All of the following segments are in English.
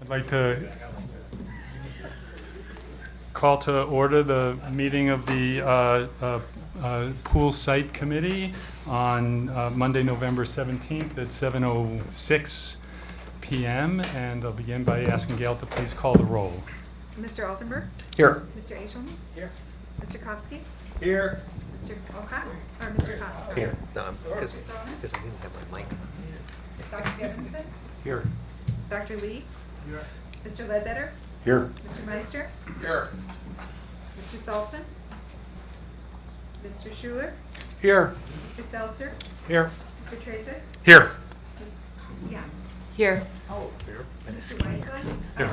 I'd like to call to order the meeting of the Pool Site Committee on Monday, November 17th at 7:06 p.m. And I'll begin by asking Gail to please call the roll. Mr. Altenberg? Here. Mr. Ashelman? Here. Mr. Kowski? Here. Mr. O'Connor? Or Mr. Connor? sorry. Here. No, because Mr. Zellner? I didn't have my mic. Dr. Dickinson? Here. Dr. Lee? Here. Mr. Ledbetter? Here. Mr. Meister? Here. Mr. Saltzman? Mr. Schuler? Here. Mr. Seltzer? Here. Mr. Tracek? Here. Ms. Yeah. Here. Here. Mr. Weisland? Here.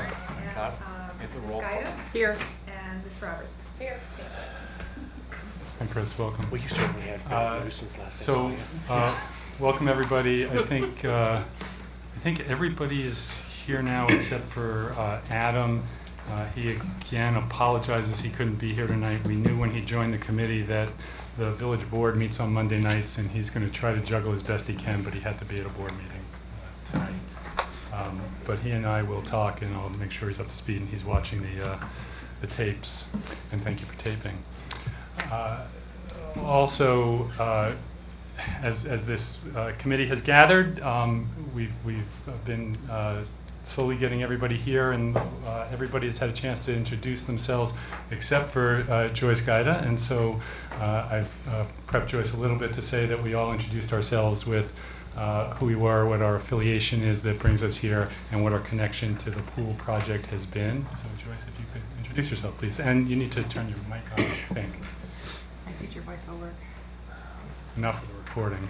And Ms. Gaida? Here. And Ms. Roberts? Here. And Chris, welcome. Well, you certainly had been nuisance last time. So, welcome everybody. I think everybody is here now except for Adam. He again apologizes he couldn't be here tonight. We knew when he joined the committee that the village board meets on Monday nights, and he's going to try to juggle as best he can, but he had to be at a board meeting tonight. But he and I will talk, and I'll make sure he's up to speed and he's watching the tapes. And thank you for taping. Also, as this committee has gathered, we've been slowly getting everybody here, and everybody has had a chance to introduce themselves except for Joyce Gaida. And so I've prepped Joyce a little bit to say that we all introduced ourselves with who we were, what our affiliation is that brings us here, and what our connection to the pool project has been. So Joyce, if you could introduce yourself, please. And you need to turn your mic on, I think. I teach your voiceover. Enough of the recording.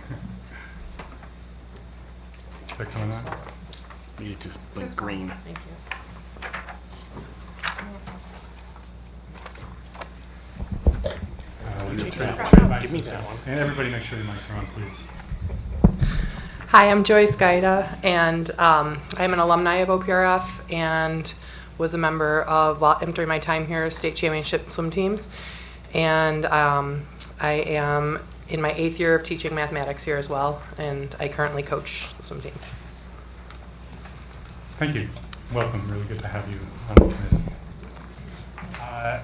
Is that coming on? Needed to blink green. Thank you. Give me that one. And everybody make sure your mics are on, please. Hi, I'm Joyce Gaida, and I'm an alumni of OPRF and was a member of, during my time here, state championship swim teams. And I am in my 8th year of teaching mathematics here as well, and I currently coach the swim team. Thank you. Welcome. Really good to have you on the committee.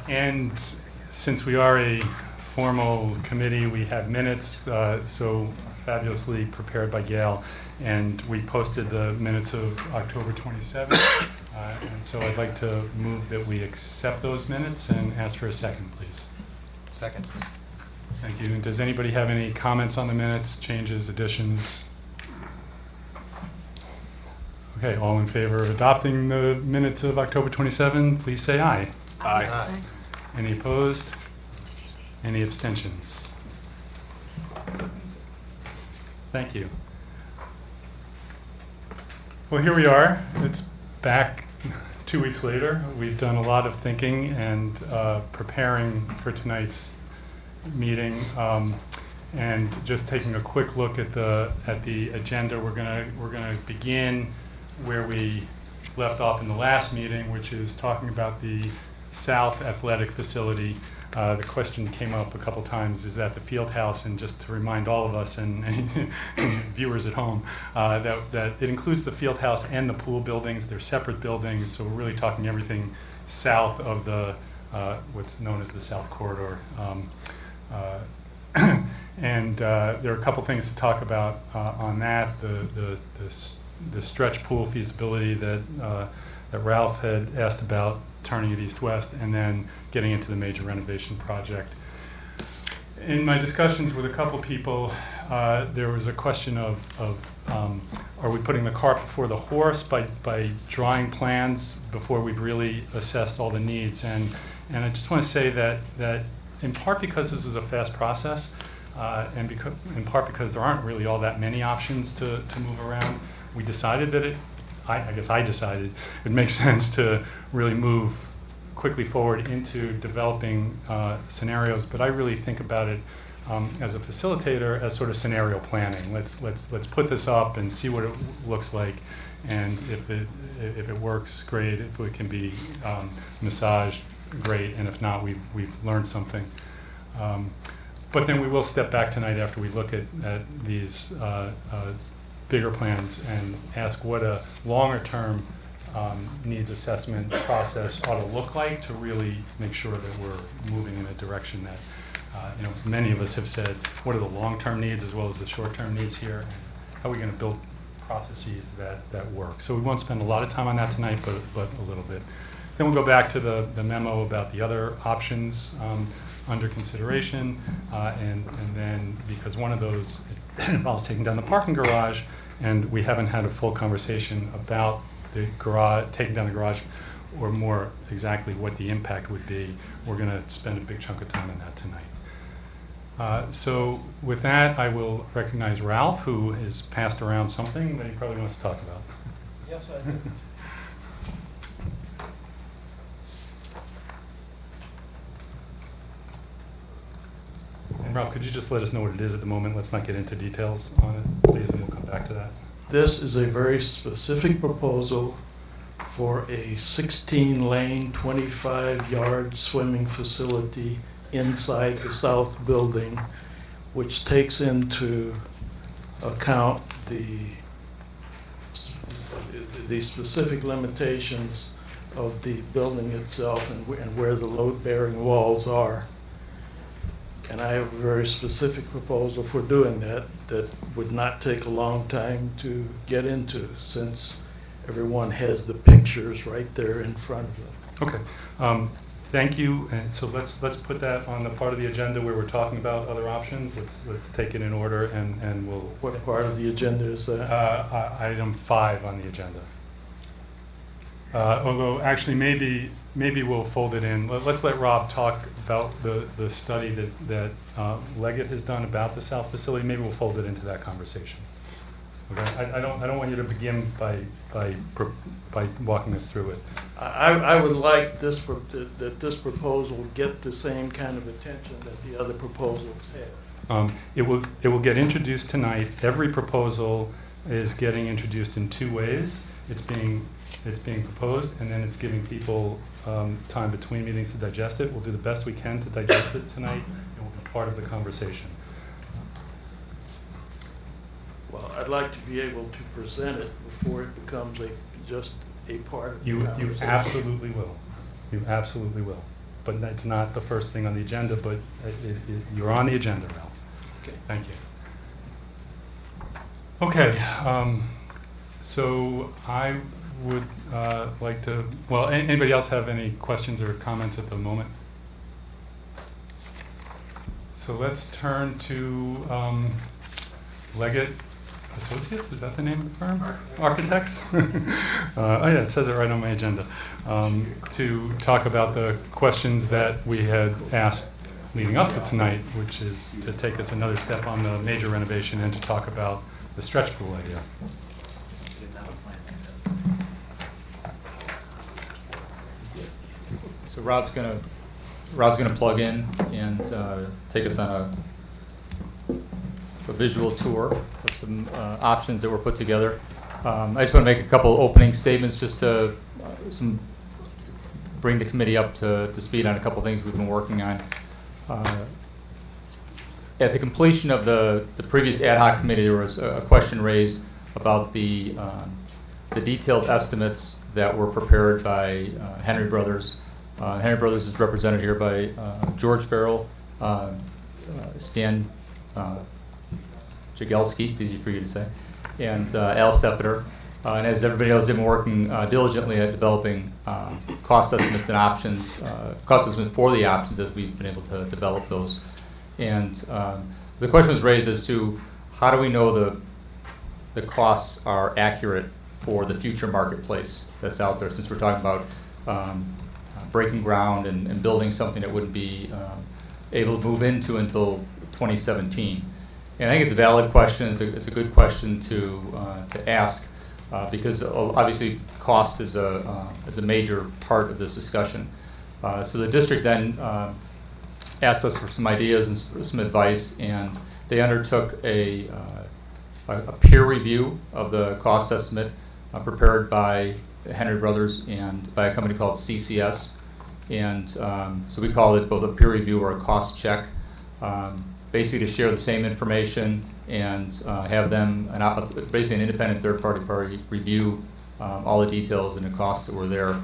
And since we are a formal committee, we have minutes, so fabulously prepared by Gail, and we posted the minutes of October 27th. And so I'd like to move that we accept those minutes and ask for a second, please. Second. Thank you. Does anybody have any comments on the minutes, changes, additions? Okay, all in favor of adopting the minutes of October 27, please say aye. Aye. Any opposed? Any abstentions? Thank you. Well, here we are. It's back 2 weeks later. We've done a lot of thinking and preparing for tonight's meeting, and just taking a quick look at the agenda. We're gonna begin where we left off in the last meeting, which is talking about the South Athletic Facility. The question came up a couple times, is that the field house? And just to remind all of us and viewers at home, that it includes the field house and the pool buildings. They're separate buildings, so we're really talking everything south of the what's known as the South Corridor. And there are a couple things to talk about on that. The stretch pool feasibility that Ralph had asked about, turning it east-west, and then getting into the major renovation project. In my discussions with a couple people, there was a question of are we putting the cart before the horse by drawing plans before we've really assessed all the needs? And I just want to say that in part because this was a fast process, and in part because there aren't really all that many options to move around, we decided that I guess I decided it makes sense to really move quickly forward into developing scenarios. But I really think about it as a facilitator as sort of scenario planning. Let's put this up and see what it looks like, and if it works, great. If it can be massaged, great. And if not, we've learned something. But then we will step back tonight after we look at these bigger plans and ask what a longer term needs assessment process ought to look like to really make sure that we're moving in a direction that, many of us have said, what are the long-term needs as well as the short-term needs here? And how are we going to build processes that work? So we won't spend a lot of time on that tonight, but a little bit. Then we'll go back to the memo about the other options under consideration, and then because one of those involves taking down the parking garage, and we haven't had a full conversation about the garage, taking down the garage, or more exactly what the impact would be. We're going to spend a big chunk of time on that tonight. So with that, I will recognize Ralph, who has passed around something that he probably wants to talk about. Yes, I do. And Ralph, could you just let us know what it is at the moment? Let's not get into details on it, please, and we'll come back to that. This is a very specific proposal for a 16-lane, 25-yard swimming facility inside the south building, which takes into account the specific limitations of the building itself and where the load-bearing walls are. And I have a very specific proposal for doing that would not take a long time to get into, since everyone has the pictures right there in front of them. Okay, thank you. And so let's put that on the part of the agenda where we're talking about other options. Let's take it in order, and we'll. What part of the agenda is that? Item 5 on the agenda. Although actually maybe we'll fold it in. Let's let Rob talk about the study that Leggett has done about the south facility. Maybe we'll fold it into that conversation. Okay. I don't want you to begin by walking us through it. I would like that this proposal get the same kind of attention that the other proposals have. It will get introduced tonight. Every proposal is getting introduced in 2 ways. It's being proposed, and then it's giving people time between meetings to digest it. We'll do the best we can to digest it tonight. It will be part of the conversation. Well, I'd like to be able to present it before it becomes just a part of the You conversation. absolutely will. You absolutely will. But it's not the first thing on the agenda, but you're on the agenda, Ralph. Okay. Thank you. Okay, so I would like to, well, anybody else have any questions or comments at the moment? So let's turn to Leggett Associates, is that the name of the firm? Architects. Oh yeah, it says it right on my agenda. To talk about the questions that we had asked leading up to tonight, which is to take us another step on the major renovation and to talk about the stretch pool idea. So Rob's gonna plug in and take us on a visual tour of some options that were put together. I just want to make a couple opening statements just to bring the committee up to speed on a couple things we've been working on. At the completion of the previous ad hoc committee, there was a question raised about the detailed estimates that were prepared by Henry Brothers. Henry Brothers is represented here by George Farrell, Stan Jagelski, it's easy for you to say, and Al Steppeter. And as everybody knows, they've been working diligently at developing cost estimates and options, cost estimates for the options as we've been able to develop those. And the question was raised as to how do we know the costs are accurate for the future marketplace that's out there, since we're talking about breaking ground and building something that wouldn't be able to move into until 2017. And I think it's a valid question. It's a good question to ask because obviously cost is a major part of this discussion. So the district then asked us for some ideas and some advice, and they undertook a peer review of the cost estimate prepared by Henry Brothers and by a company called CCS. And so we call it both a peer review or a cost check, basically to share the same information and have them, basically an independent third-party review all the details and the costs that were there.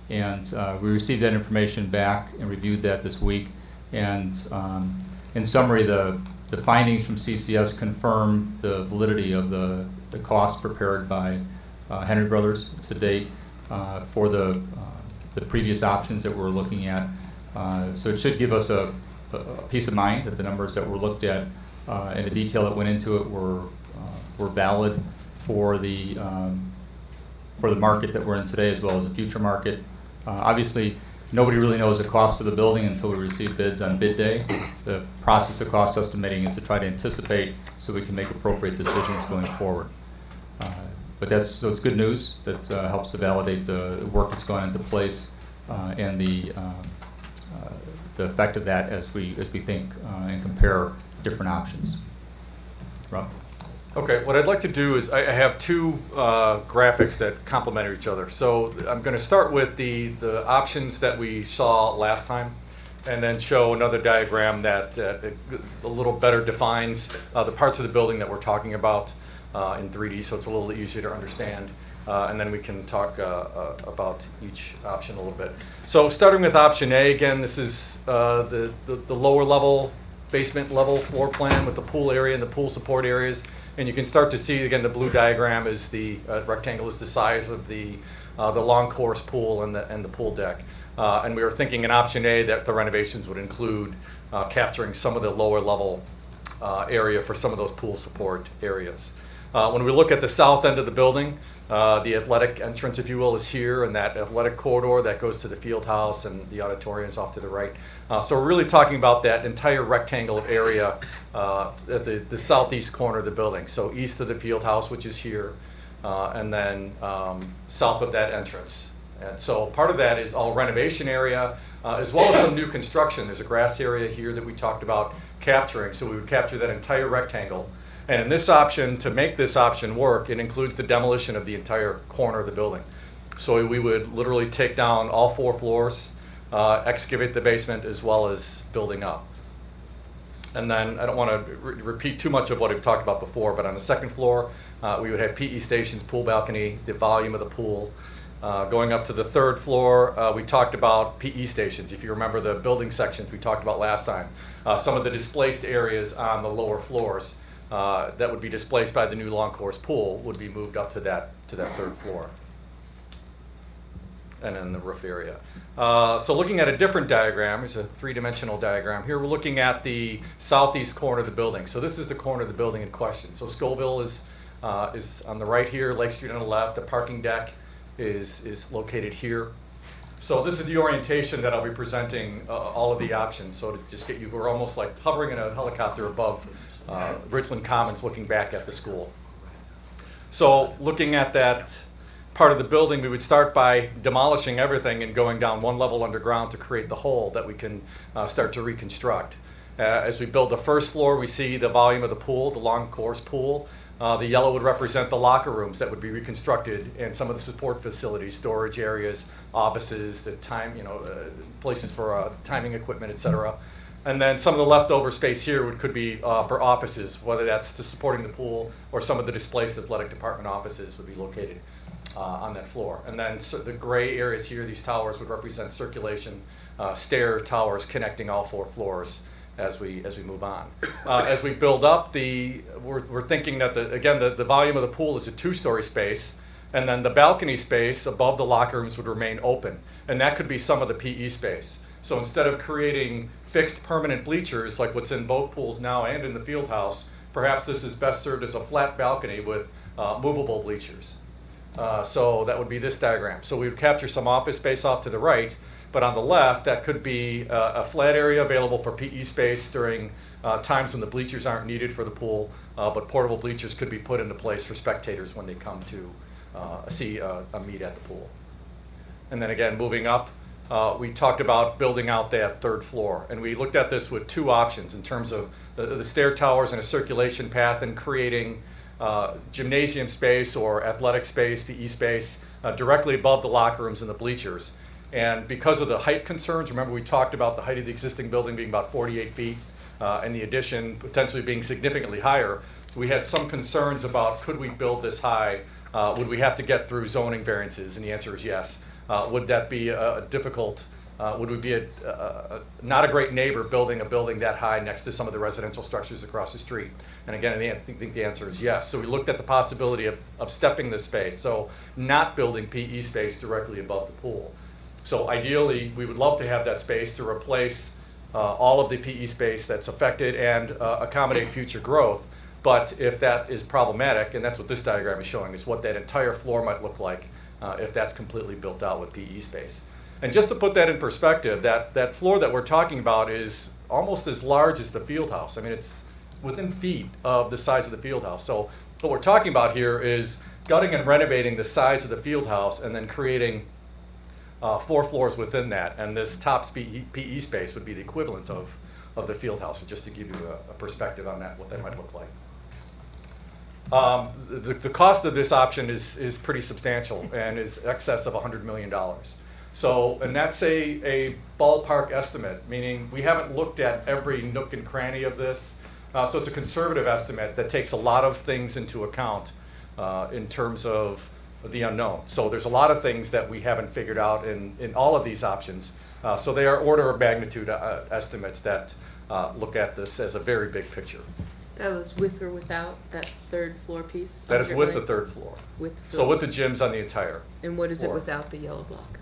And we received that information back and reviewed that this week. And in summary, the findings from CCS confirm the validity of the costs prepared by Henry Brothers to date for the previous options that we're looking at. So it should give us a peace of mind that the numbers that were looked at and the detail that went into it were valid for the market that we're in today, as well as the future market. Obviously, nobody really knows the cost of the building until we receive bids on bid day. The process of cost estimating is to try to anticipate so we can make appropriate decisions going forward. But so it's good news that helps to validate the work that's gone into place and the effect of that as we think and compare different options. Rob? Okay, what I'd like to do is I have two graphics that complement each other. So I'm going to start with the options that we saw last time, and then show another diagram that a little better defines the parts of the building that we're talking about in 3D, so it's a little easier to understand. And then we can talk about each option a little bit. So starting with option A, again, this is the lower level, basement level floor plan with the pool area and the pool support areas. And you can start to see, again, the blue diagram is the rectangle is the size of the long course pool and the pool deck. And we were thinking in option A that the renovations would include capturing some of the lower level area for some of those pool support areas. When we look at the south end of the building, the athletic entrance, if you will, is here, and that athletic corridor that goes to the field house and the auditorium is off to the right. So we're really talking about that entire rectangle of area at the southeast corner of the building. So east of the field house, which is here, and then south of that entrance. And so part of that is all renovation area, as well as some new construction. There's a grass area here that we talked about capturing, so we would capture that entire rectangle. And in this option, to make this option work, it includes the demolition of the entire corner of the building. So we would literally take down all 4 floors, excavate the basement, as well as building up. And then I don't want to repeat too much of what I've talked about before, but on the second floor, we would have PE stations, pool balcony, the volume of the pool. Going up to the third floor, we talked about PE stations. If you remember the building sections we talked about last time, some of the displaced areas on the lower floors that would be displaced by the new long course pool would be moved up to that third floor. And then the roof area. So looking at a different diagram, it's a 3-dimensional diagram. Here we're looking at the southeast corner of the building. So this is the corner of the building in question. So Scoville is on the right here, Lake Street on the left. The parking deck is located here. So this is the orientation that I'll be presenting all of the options. So to just get you, we're almost like hovering in a helicopter above Richland Commons looking back at the school. So looking at that part of the building, we would start by demolishing everything and going down 1 level underground to create the hole that we can start to reconstruct. As we build the first floor, we see the volume of the pool, the long course pool. The yellow would represent the locker rooms that would be reconstructed and some of the support facilities, storage areas, offices, the places for timing equipment, etc. And then some of the leftover space here could be for offices, whether that's to supporting the pool or some of the displaced athletic department offices would be located on that floor. And then the gray areas here, these towers would represent circulation, stair towers connecting all 4 floors as we move on. As we build up, we're thinking that the volume of the pool is a 2-story space, and then the balcony space above the locker rooms would remain open, and that could be some of the PE space. So instead of creating fixed permanent bleachers like what's in both pools now and in the field house, perhaps this is best served as a flat balcony with movable bleachers. So that would be this diagram. So we would capture some office space off to the right, but on the left, that could be a flat area available for PE space during times when the bleachers aren't needed for the pool, but portable bleachers could be put into place for spectators when they come to see a meet at the pool. And then again, moving up, we talked about building out that 3rd floor, and we looked at this with 2 options in terms of the stair towers and a circulation path and creating gymnasium space or athletic space, PE space, directly above the locker rooms and the bleachers. And because of the height concerns, remember we talked about the height of the existing building being about 48 feet and the addition potentially being significantly higher. We had some concerns about could we build this high Would we have to get through zoning variances? And the answer is yes. Would that be difficult? Would we be not a great neighbor building a building that high next to some of the residential structures across the street? And again, I think the answer is yes. So we looked at the possibility of stepping this space, so not building PE space directly above the pool. So ideally, we would love to have that space to replace all of the PE space that's affected and accommodate future growth. But if that is problematic, and that's what this diagram is showing, is what that entire floor might look like if that's completely built out with PE space. And just to put that in perspective, that floor that we're talking about is almost as large as the field house. I mean, it's within feet of the size of the field house. So what we're talking about here is gutting and renovating the size of the field house and then creating 4 floors within that. And this top PE space would be the equivalent of the field house, so just to give you a perspective on that, what that might look like. The cost of this option is pretty substantial and is excess of $100 million. So, and that's a ballpark estimate, meaning we haven't looked at every nook and cranny of this. So it's a conservative estimate that takes a lot of things into account in terms of the unknown. So there's a lot of things that we haven't figured out in all of these options. So they are order of magnitude estimates that look at this as a very big picture. That was with or without that third floor piece? That is with the 100 third floor. With So with the gyms on the entire. And what is it floor. without the yellow block?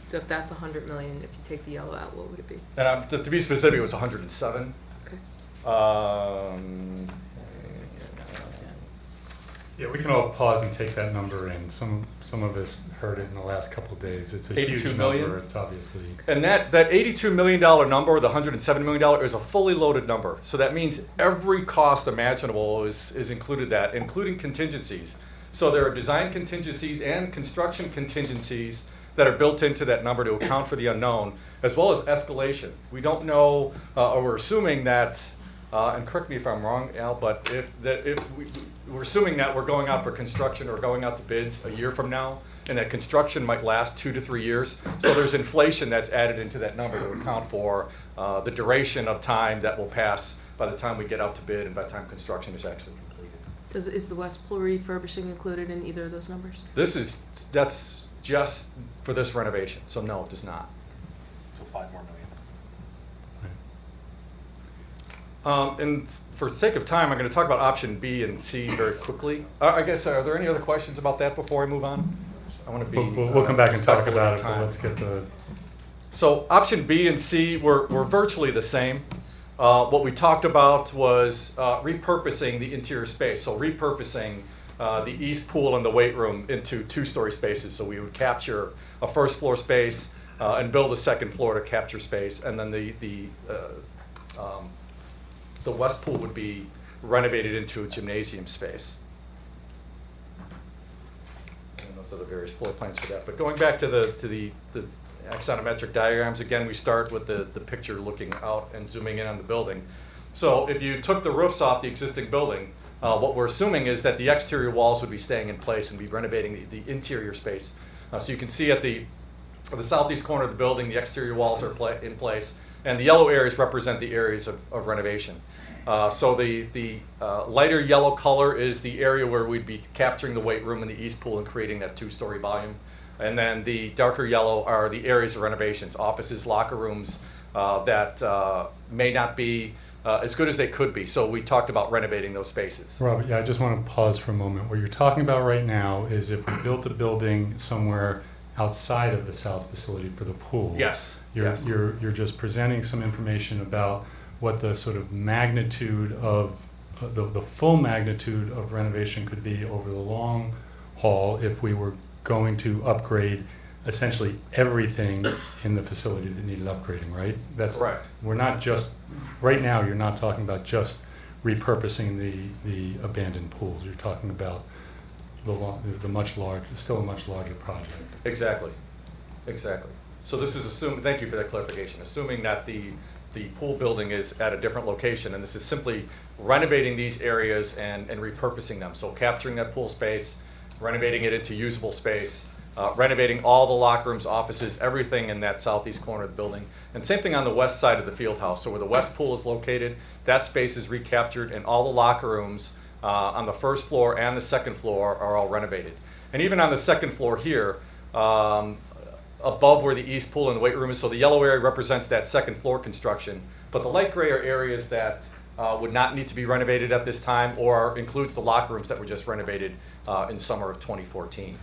So if that's 100 million, if you take the yellow out, what would it be? And to be specific, it was 107. Okay. Yeah, we can all pause and take that number in. Some of us heard it in the last couple of days. It's a 82 huge million? number. It's obviously, And that $82 million number, or the $107 million, is a fully loaded number. So that means every cost imaginable is included that, including contingencies. So there are design contingencies and construction contingencies that are built into that number to account for the unknown, as well as escalation. We don't know, or we're assuming that, and correct me if I'm wrong, Al, but we're assuming that we're going out for construction or going out to bids a year from now, and that construction might last 2 to 3 years. So there's inflation that's added into that number to account for the duration of time that will pass by the time we get out to bid and by the time construction is actually completed. Is the West Pool refurbishing included in either of those numbers? That's just for this renovation, so no, it does not. So 5 more million. And for sake of time, I'm going to talk about option B and C very quickly. I guess, are there any other questions about that before I move on? I want to be. we'll come back and talk respectful of about your it, but time. let's get the, So option B and C were virtually the same. What we talked about was repurposing the interior space. So repurposing the east pool and the weight room into 2-story spaces. So we would capture a first floor space and build a second floor to capture space. And then the west pool would be renovated into a gymnasium space. And those are the various floor plans for that. But going back to the axonometric diagrams, again, we start with the picture looking out and zooming in on the building. So if you took the roofs off the existing building, what we're assuming is that the exterior walls would be staying in place and be renovating the interior space. So you can see at the southeast corner of the building, the exterior walls are in place, and the yellow areas represent the areas of renovation. So the lighter yellow color is the area where we'd be capturing the weight room and the east pool and creating that 2-story volume. And then the darker yellow are the areas of renovations, offices, locker rooms that may not be as good as they could be. So we talked about renovating those spaces. Robert, yeah, I just want to pause for a moment. What you're talking about right now is if we built a building somewhere outside of the south facility for the pool. Yes. You're just presenting some information about what the sort of magnitude of, the full magnitude of renovation could be over the long haul if we were going to upgrade essentially everything in the facility that needed upgrading, right? That's Correct. We're not just, right now you're not talking about just repurposing the abandoned pools. You're talking about the much larger, still a much larger project. Exactly. So this is thank you for that clarification, assuming that the pool building is at a different location, and this is simply renovating these areas and repurposing them. So capturing that pool space, renovating it into usable space, renovating all the locker rooms, offices, everything in that southeast corner of the building. And same thing on the west side of the field house. So where the west pool is located, that space is recaptured, and all the locker rooms on the first floor and the second floor are all renovated. And even on the second floor here, above where the east pool and the weight room is, so the yellow area represents that second floor construction. But the light gray are areas that would not need to be renovated at this time, or includes the locker rooms that were just renovated in summer of 2014.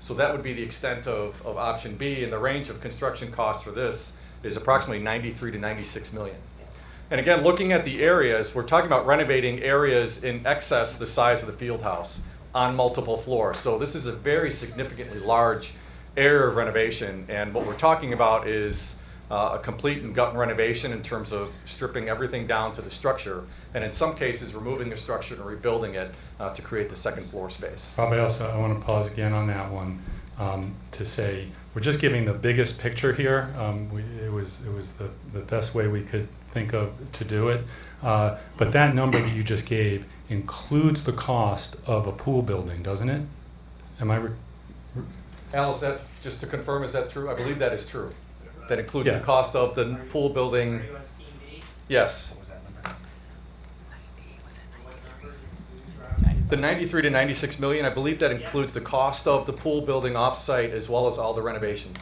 So that would be the extent of option B, and the range of construction costs for this is approximately 93 to 96 million. And again, looking at the areas, we're talking about renovating areas in excess the size of the field house on multiple floors. So this is a very significantly large area of renovation, and what we're talking about is a complete and gut renovation in terms of stripping everything down to the structure, and in some cases removing the structure and rebuilding it to create the second floor space. Probably also, I want to pause again on that one to say, we're just giving the biggest picture here. It was the best way we could think of to do it. But that number that you just gave includes the cost of a pool building, doesn't it? Am I? Al, is that, just to confirm, is that true? I believe that is true. That includes the Yeah. cost of the pool building. Yes. The 93 to 96 million, I believe that includes the cost of the pool building off-site as well as all the renovations.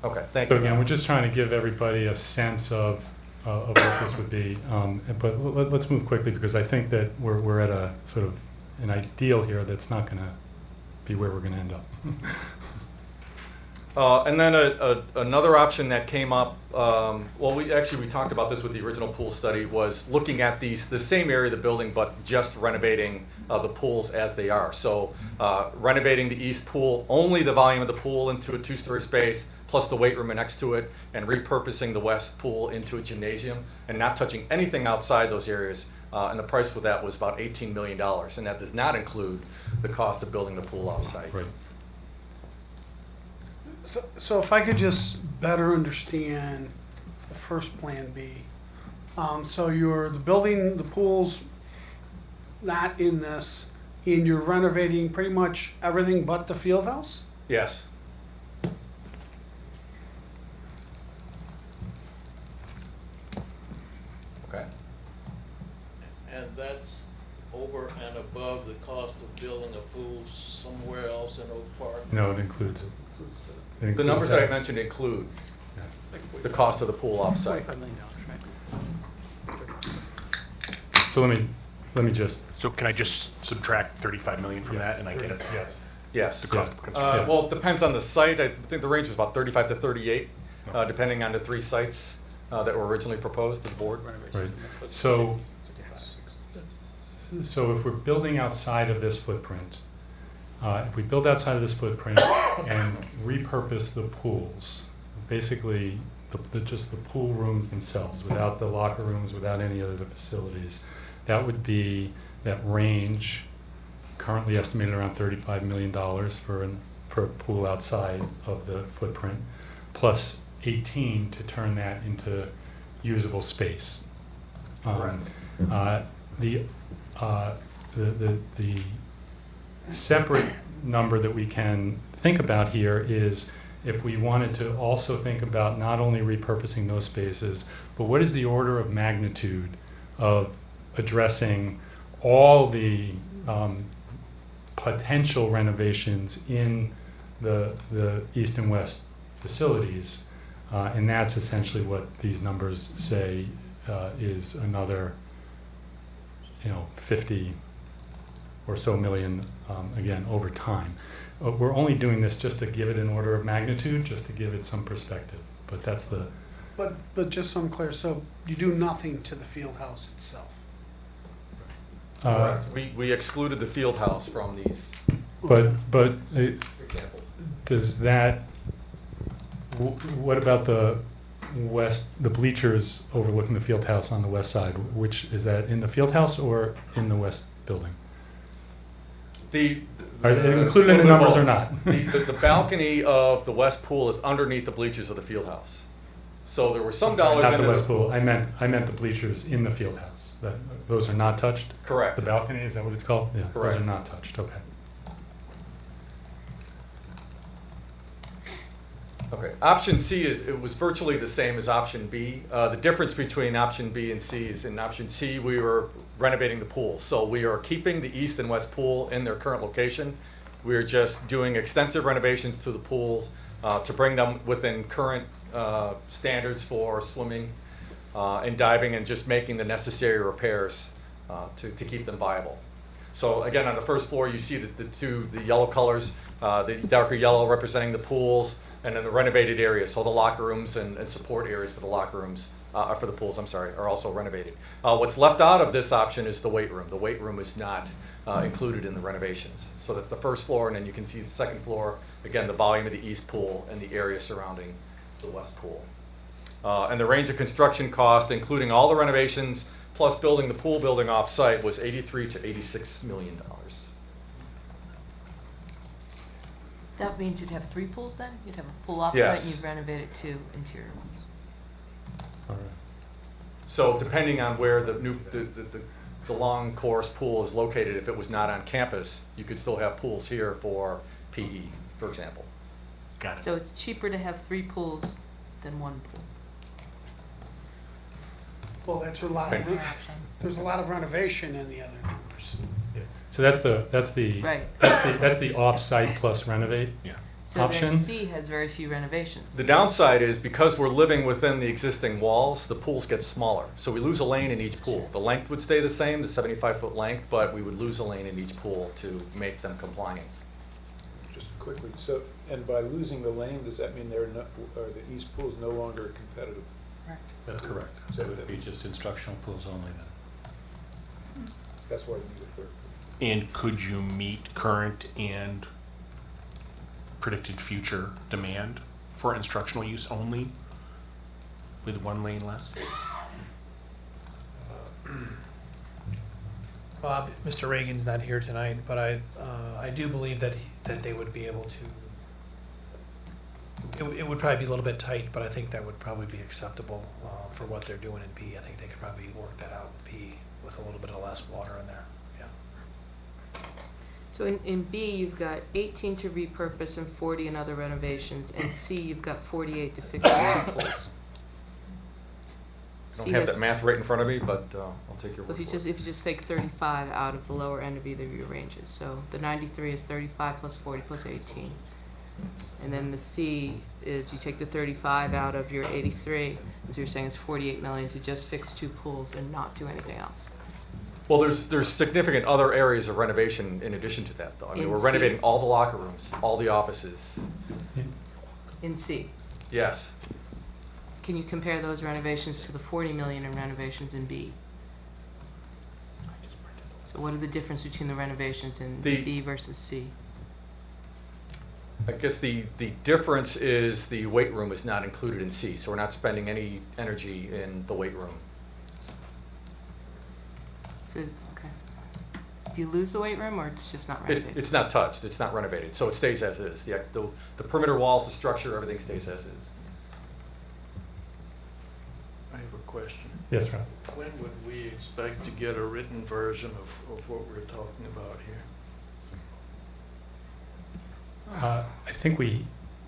Okay, thank So you. again, we're just trying to give everybody a sense of what this would be. But let's move quickly, because I think that we're at a sort of an ideal here that's not going to be where we're going to end up. And then another option that came up, well, we talked about this with the original pool study, was looking at the same area of the building, but just renovating the pools as they are. So renovating the east pool, only the volume of the pool into a 2-story space, plus the weight room next to it, and repurposing the west pool into a gymnasium, and not touching anything outside those areas. And the price for that was about $18 million, and that does not include the cost of building the pool offsite. Right. So if I could just better understand the first Plan B. So the building, the pool's not in this, and you're renovating pretty much everything but the field house? Yes. Okay. And that's over and above the cost of building a pool somewhere else in Oak Park? No, it includes it. The numbers that I mentioned include Yeah. the cost of the pool offsite. So let me just. So can I just subtract 35 million from that and I get it? Yes. Yes. The cost of construction. Well, it depends on the site. I think the range was about 35 to 38, depending on the 3 sites that were originally proposed to the board. Right. So if we're building outside of this footprint, if we build outside of this footprint and repurpose the pools, basically just the pool rooms themselves, without the locker rooms, without any other facilities, that would be that range, currently estimated around $35 million for a pool outside of the footprint, plus 18 to turn that into usable space. The separate number that we can think about here is if we wanted to also think about not only repurposing those spaces, but what is the order of magnitude of addressing all the potential renovations in the east and west facilities, and that's essentially what these numbers say is another 50 or so million, again, over time. We're only doing this just to give it an order of magnitude, just to give it some perspective, but that's the. But just so I'm clear, so you do nothing to the field house itself? We excluded the field house from these But examples. does that, what about the bleachers overlooking the field house on the west side? Which, is that in the field house or in the west building? Are they included in the numbers or not? The balcony of the west pool is underneath the bleachers of the field house. So there were some dollars Not into the west pool, I meant the bleachers in the field house. Those are not touched? Correct. The balcony, is that what it's called? Yeah, those Correct. are not touched, okay. Okay, option C it was virtually the same as option B. The difference between option B and C is in option C, we were renovating the pool. So we are keeping the east and west pool in their current location, We're just doing extensive renovations to the pools to bring them within current standards for swimming and diving, and just making the necessary repairs to keep them viable. So again, on the first floor, you see the yellow colors, the darker yellow representing the pools, and then the renovated areas. So the locker rooms and support areas for the locker rooms, for the pools, I'm sorry, are also renovated. What's left out of this option is the weight room. The weight room is not included in the renovations. So that's the first floor, and then you can see the second floor, again, the volume of the east pool and the area surrounding the west pool. And the range of construction cost, including all the renovations, plus building the pool building off-site, was $83 to $86 million. That means you'd have 3 pools then? You'd have a pool offsite Yes. and you'd renovate 2 interior ones. All right. So depending on where the long course pool is located, if it was not on campus, you could still have pools here for PE, for example. Got it. So it's cheaper to have 3 pools than 1 pool. Well, that's a lot of, Right. there's a lot of renovation in the other numbers. So that's Right. the off-site plus renovate. Yeah. So Option? then C has very few renovations. The downside is because we're living within the existing walls, the pools get smaller. So we lose a lane in each pool. The length would stay the same, the 75-foot length, but we would lose a lane in each pool to make them compliant. Just quickly, so, and by losing the lane, does that mean they're not, are the east pools no longer competitive? That's correct. Is So that it would what be just instructional pools only then. That's why we need a third. And could you meet current and predicted future demand for instructional use only with 1 lane less? Well, Mr. Reagan's not here tonight, but I do believe that that they would be able to. It would probably be a little bit tight, but I think that would probably be acceptable for what they're doing in P. I think they could probably work that out in P with a little bit of less water in there. Yeah. So in B, you've got 18 to repurpose and 40 in other renovations. In C, you've got 48 to fix the 2 pools. I don't have that math right in front of me, but I'll take your word If you for just it. if you just take 35 out of the lower end of either of your ranges, so the 93 is 35 plus 40 plus 18, and then the C is you take the 35 out of your 83, so you're saying it's 48 million to just fix 2 pools and not do anything else. Well, there's significant other areas of renovation in addition to that, though. I mean, In we're C. renovating all the locker rooms, all the offices. In C, Yes. can you compare those renovations to the 40 million in renovations in B? So what are the difference between the renovations in B versus C? I guess the difference is the weight room is not included in C, so we're not spending any energy in the weight room. So, okay. Do you lose the weight room, or it's just not renovated? It's not touched, it's not renovated, so it stays as is. The perimeter walls, the structure, everything stays as is. I have a question. Yes, Rob. When would we expect to get a written version of what we're talking about here? I think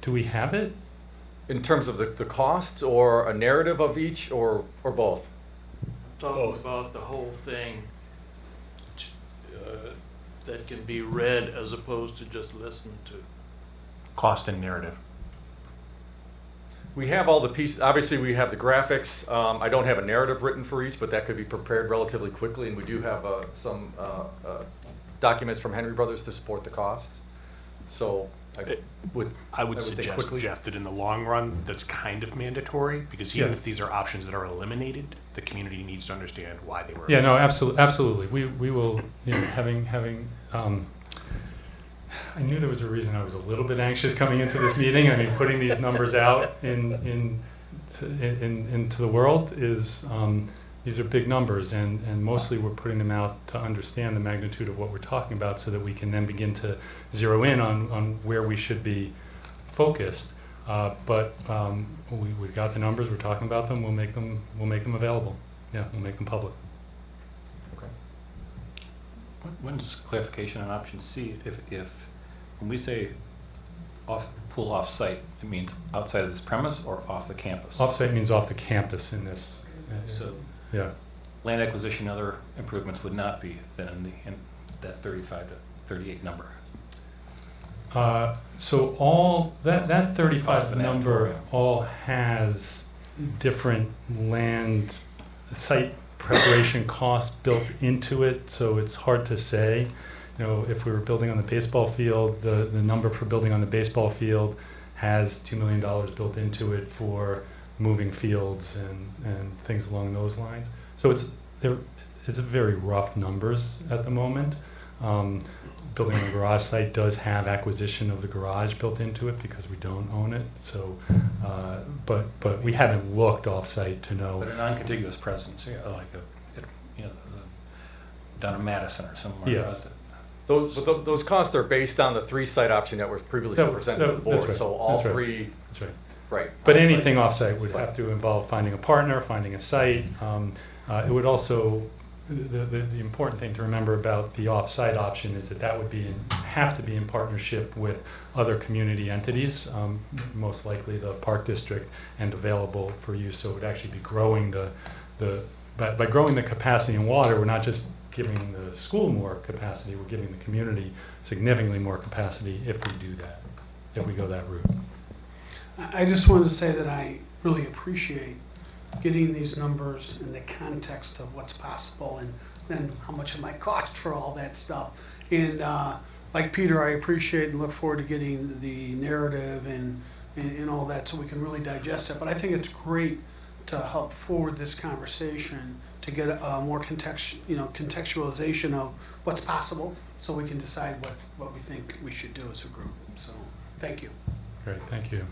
do we have it? In terms of the costs, or a narrative of each, or both? Talking about the whole thing that can be read as opposed to just listened to. Cost and narrative. We have all the pieces, obviously we have the graphics. I don't have a narrative written for each, but that could be prepared relatively quickly, and we do have some documents from Henry Brothers to support the costs. So I would think suggest, quickly. Jeff, that in the long run, that's kind of mandatory, because even Yes. if these are options that are eliminated, the community needs to understand why they were. Yeah, no, absolutely. We will, having, I knew there was a reason I was a little bit anxious coming into this meeting. I mean, putting these numbers out into the world is, these are big numbers, and mostly we're putting them out to understand the magnitude of what we're talking about, so that we can then begin to zero in on where we should be focused. But we got the numbers. We're talking about them. We'll make them available. Yeah, we'll make them public. Okay. When's clarification on option C? If when we say pool off-site, it means outside of this premise or off the campus? Offsite means off the campus in this. So Yeah. land acquisition, other improvements would not be then in that 35 to 38 number. So all, that 35 Cost number of an all has different land, site preparation costs built into it, so it's hard to say. You know, if we were building on the baseball field, the number for building on the baseball field has $2 million built into it for moving fields and things along those lines. So it's very rough numbers at the moment. Building on a garage site does have acquisition of the garage built into it because we don't own it. So, but we haven't looked off-site to know. But a non-contiguous presence, like down in Madison or somewhere. Yes. Those costs are based on the 3-site option that was previously presented to the That's board. right. So all That's right. 3, That's right. right. But on-site. anything off-site would have to involve finding a partner, finding a site. It would also, the important thing to remember about the off-site option is that would have to be in partnership with other community entities, most likely the Park District, and available for use. So it would actually be growing by growing the capacity in water, we're not just giving the school more capacity, we're giving the community significantly more capacity if we do that, if we go that route. I just wanted to say that I really appreciate getting these numbers in the context of what's possible and then how much it might cost for all that stuff. And like Peter, I appreciate and look forward to getting the narrative and all that so we can really digest it. But I think it's great to help forward this conversation to get a more contextualization of what's possible so we can decide what we think we should do as a group. So thank you. Great, thank you.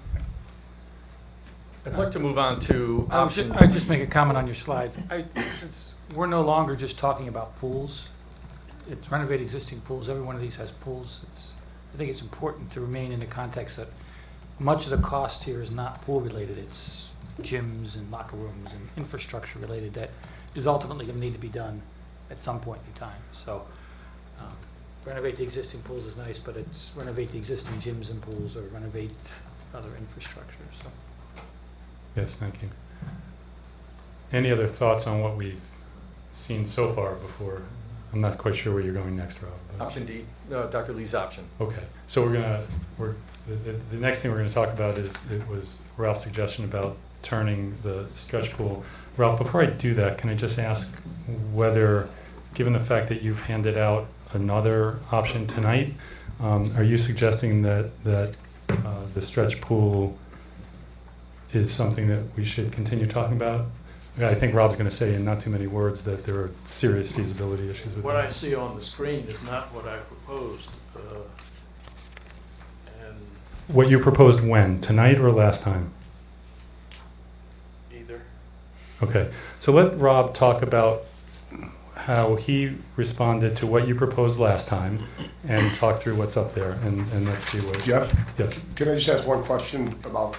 I'd like to move on to option. I'd just make a comment on your slides. Since we're no longer just talking about pools, it's renovate existing pools. Every one of these has pools. I think it's important to remain in the context that much of the cost here is not pool related. It's gyms and locker rooms and infrastructure related that is ultimately going to need to be done at some point in time. So renovate the existing pools is nice, but it's renovate the existing gyms and pools or renovate other infrastructure. So. Yes, thank you. Any other thoughts on what we've seen so far before? I'm not quite sure where you're going next, Rob. but- Option D, Dr. Lee's option. Okay, so the next thing we're gonna talk about it was Ralph's suggestion about turning the stretch pool. Ralph, before I do that, can I just ask whether, given the fact that you've handed out another option tonight, are you suggesting that the stretch pool is something that we should continue talking about? I think Rob's going to say in not too many words that there are serious feasibility issues with What I that. see on the screen is not what I proposed. And What you proposed when? Tonight or last time? either. Okay, so let Rob talk about how he responded to what you proposed last time and talk through what's up there, and let's see what. Jeff, Yes. can I just ask one question about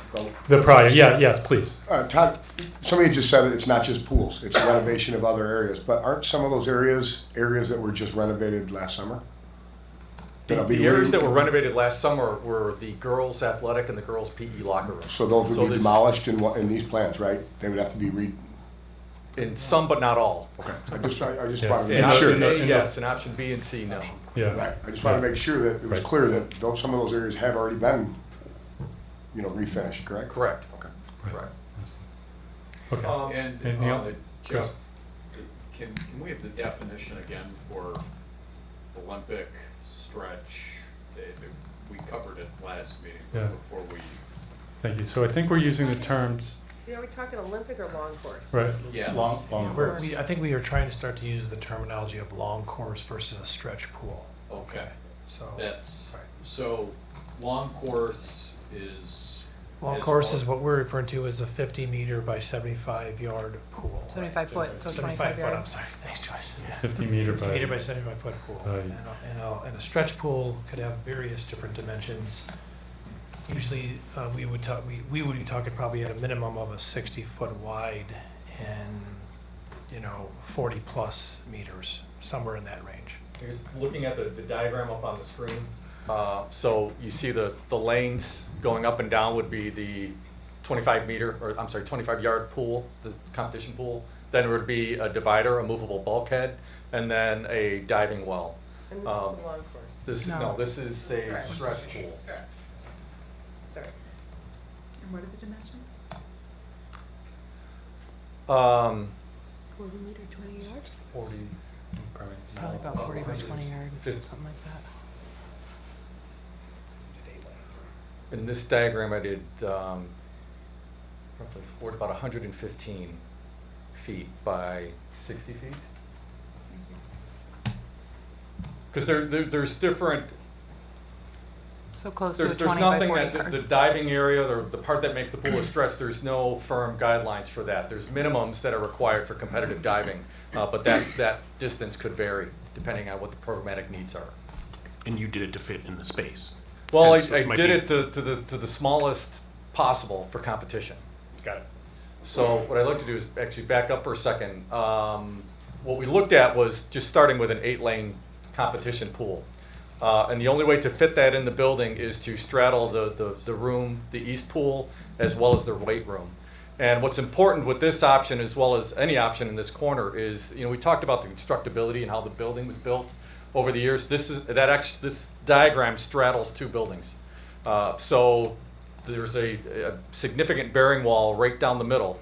The prior, yes, please. Todd, somebody just said it's not just pools, it's renovation of other areas, but aren't some of those areas that were just renovated last summer? That'll be The areas re- that were renovated last summer were the girls' athletic and the girls' PE locker rooms. So those would be this- demolished in these plans, right? They would have to be In some, but not all. okay. I just wanted to Yeah. In make And sure. option A, and yes, and option B and C, no. Yeah. Right, I just wanted to make sure that it was Right. clear that some of those areas have already been, refinished, correct? Correct. Okay. Correct. Okay. And Anything else? just, can we have the definition again for Olympic stretch? We covered it last meeting, Yeah. before we, Thank you. So I think we're using the terms, Are we talking Olympic or long course? right? yeah. Long I think we are trying to start to use the terminology of long course versus a stretch pool. Okay, So that's, Right. so long course is. long course is what we're referring to as a 50-meter by 75-yard pool. 75 foot, so 25 foot, yard. I'm sorry, thanks Joyce. Yeah. 50 meter 50 by. meter by 75 foot pool. Right. And a stretch pool could have various different dimensions. Usually, we would be talking probably at a minimum of a 60-foot wide and, 40-plus meters, somewhere in that range. Here's looking at the diagram up on the screen. So you see the lanes going up and down would be the 25-yard pool, the competition pool. Then there would be a divider, a movable bulkhead, and then a diving well. And this is the long course. This, No. no, this is a stretch pool. Sorry. And what are the dimensions? 40 meter, 20 yards? 40. Probably about 40 by 20 yards, Fif- something like that. In this diagram, I did roughly about 115 feet by 60 feet. Because there's different, So close to a there's 20 by nothing 40 that, yard. the diving area, the part that makes the pool a stretch, there's no firm guidelines for that. There's minimums that are required for competitive diving, but that distance could vary depending on what the programmatic needs are. And you did it to fit in the space. Well, Hence, I might did be- it to the smallest possible for competition. Got it. So what I'd like to do is actually back up for a second. What we looked at was just starting with an 8-lane competition pool. And the only way to fit that in the building is to straddle the room, the east pool, as well as the weight room. And what's important with this option, as well as any option in this corner, is, we talked about the constructability and how the building was built over the years. This diagram straddles two buildings. So there's a significant bearing wall right down the middle.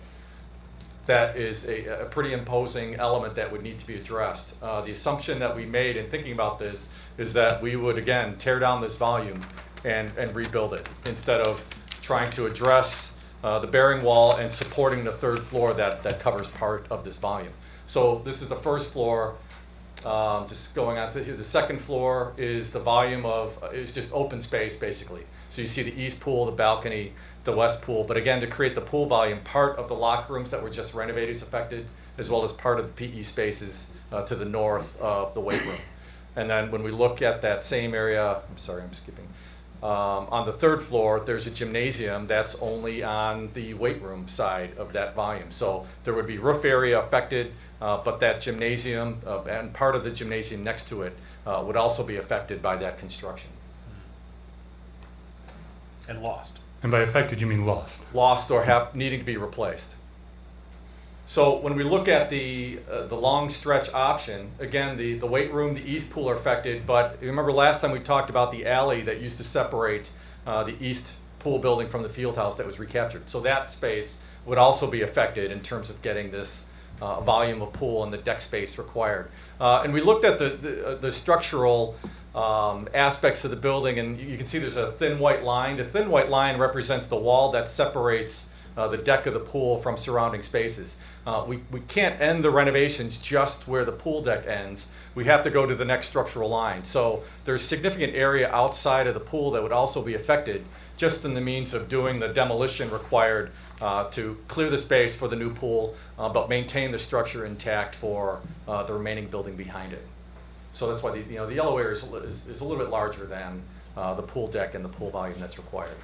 That is a pretty imposing element that would need to be addressed. The assumption that we made in thinking about this is that we would, again, tear down this volume and rebuild it, instead of trying to address the bearing wall and supporting the third floor that covers part of this volume. So this is the first floor. Just going on to here, the second floor is the volume is just open space, basically. So you see the east pool, the balcony, the west pool, but again, to create the pool volume, part of the locker rooms that were just renovated is affected, as well as part of the PE spaces to the north of the weight room. And then when we look at that same area, I'm sorry, I'm skipping. On the third floor, there's a gymnasium that's only on the weight room side of that volume. So there would be roof area affected, but that gymnasium and part of the gymnasium next to it would also be affected by that construction. And lost. And by affected, you mean lost? Lost or needing to be replaced. So when we look at the long stretch option, again, the weight room, the east pool are affected, but remember last time we talked about the alley that used to separate the east pool building from the field house that was recaptured. So that space would also be affected in terms of getting this volume of pool and the deck space required. And we looked at the structural aspects of the building, and you can see there's a thin white line. The thin white line represents the wall that separates the deck of the pool from surrounding spaces. We can't end the renovations just where the pool deck ends. We have to go to the next structural line. So there's significant area outside of the pool that would also be affected, just in the means of doing the demolition required to clear the space for the new pool, but maintain the structure intact for the remaining building behind it. So that's why the yellow area is a little bit larger than the pool deck and the pool volume that's required.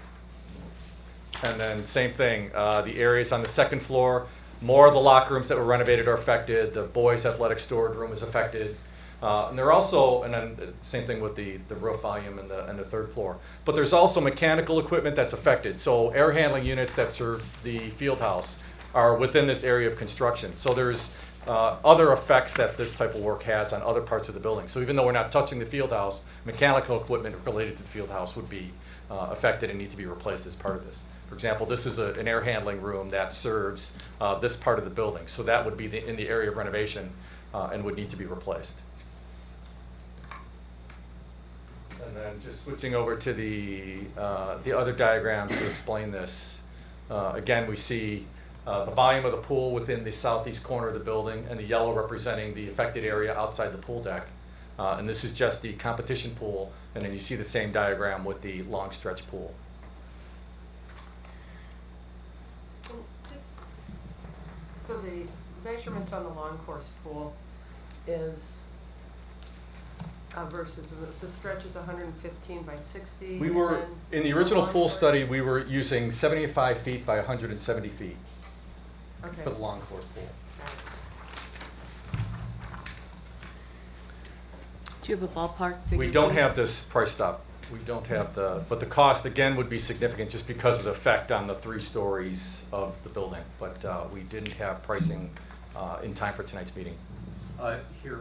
And then same thing, the areas on the second floor, more of the locker rooms that were renovated are affected. The boys' athletic storage room is affected. And they're also, and then same thing with the roof volume and the third floor. But there's also mechanical equipment that's affected. So air handling units that serve the field house are within this area of construction. So there's other effects that this type of work has on other parts of the building. So even though we're not touching the field house, mechanical equipment related to the field house would be affected and need to be replaced as part of this. For example, this is an air handling room that serves this part of the building. So that would be in the area of renovation and would need to be replaced. And then just switching over to the other diagram to explain this. Again, we see the volume of the pool within the southeast corner of the building, and the yellow representing the affected area outside the pool deck. And this is just the competition pool, and then you see the same diagram with the long stretch pool. So the measurements on the long course pool is versus the stretch is 115 by 60. We and were, then in the original long pool course- study, we were using 75 feet by 170 feet Okay. for the long course pool. Do you have a ballpark figure? We don't for this? have this priced up. We don't have but the cost again would be significant just because of the effect on the 3 stories of the building. But we didn't have pricing in time for tonight's meeting. Here,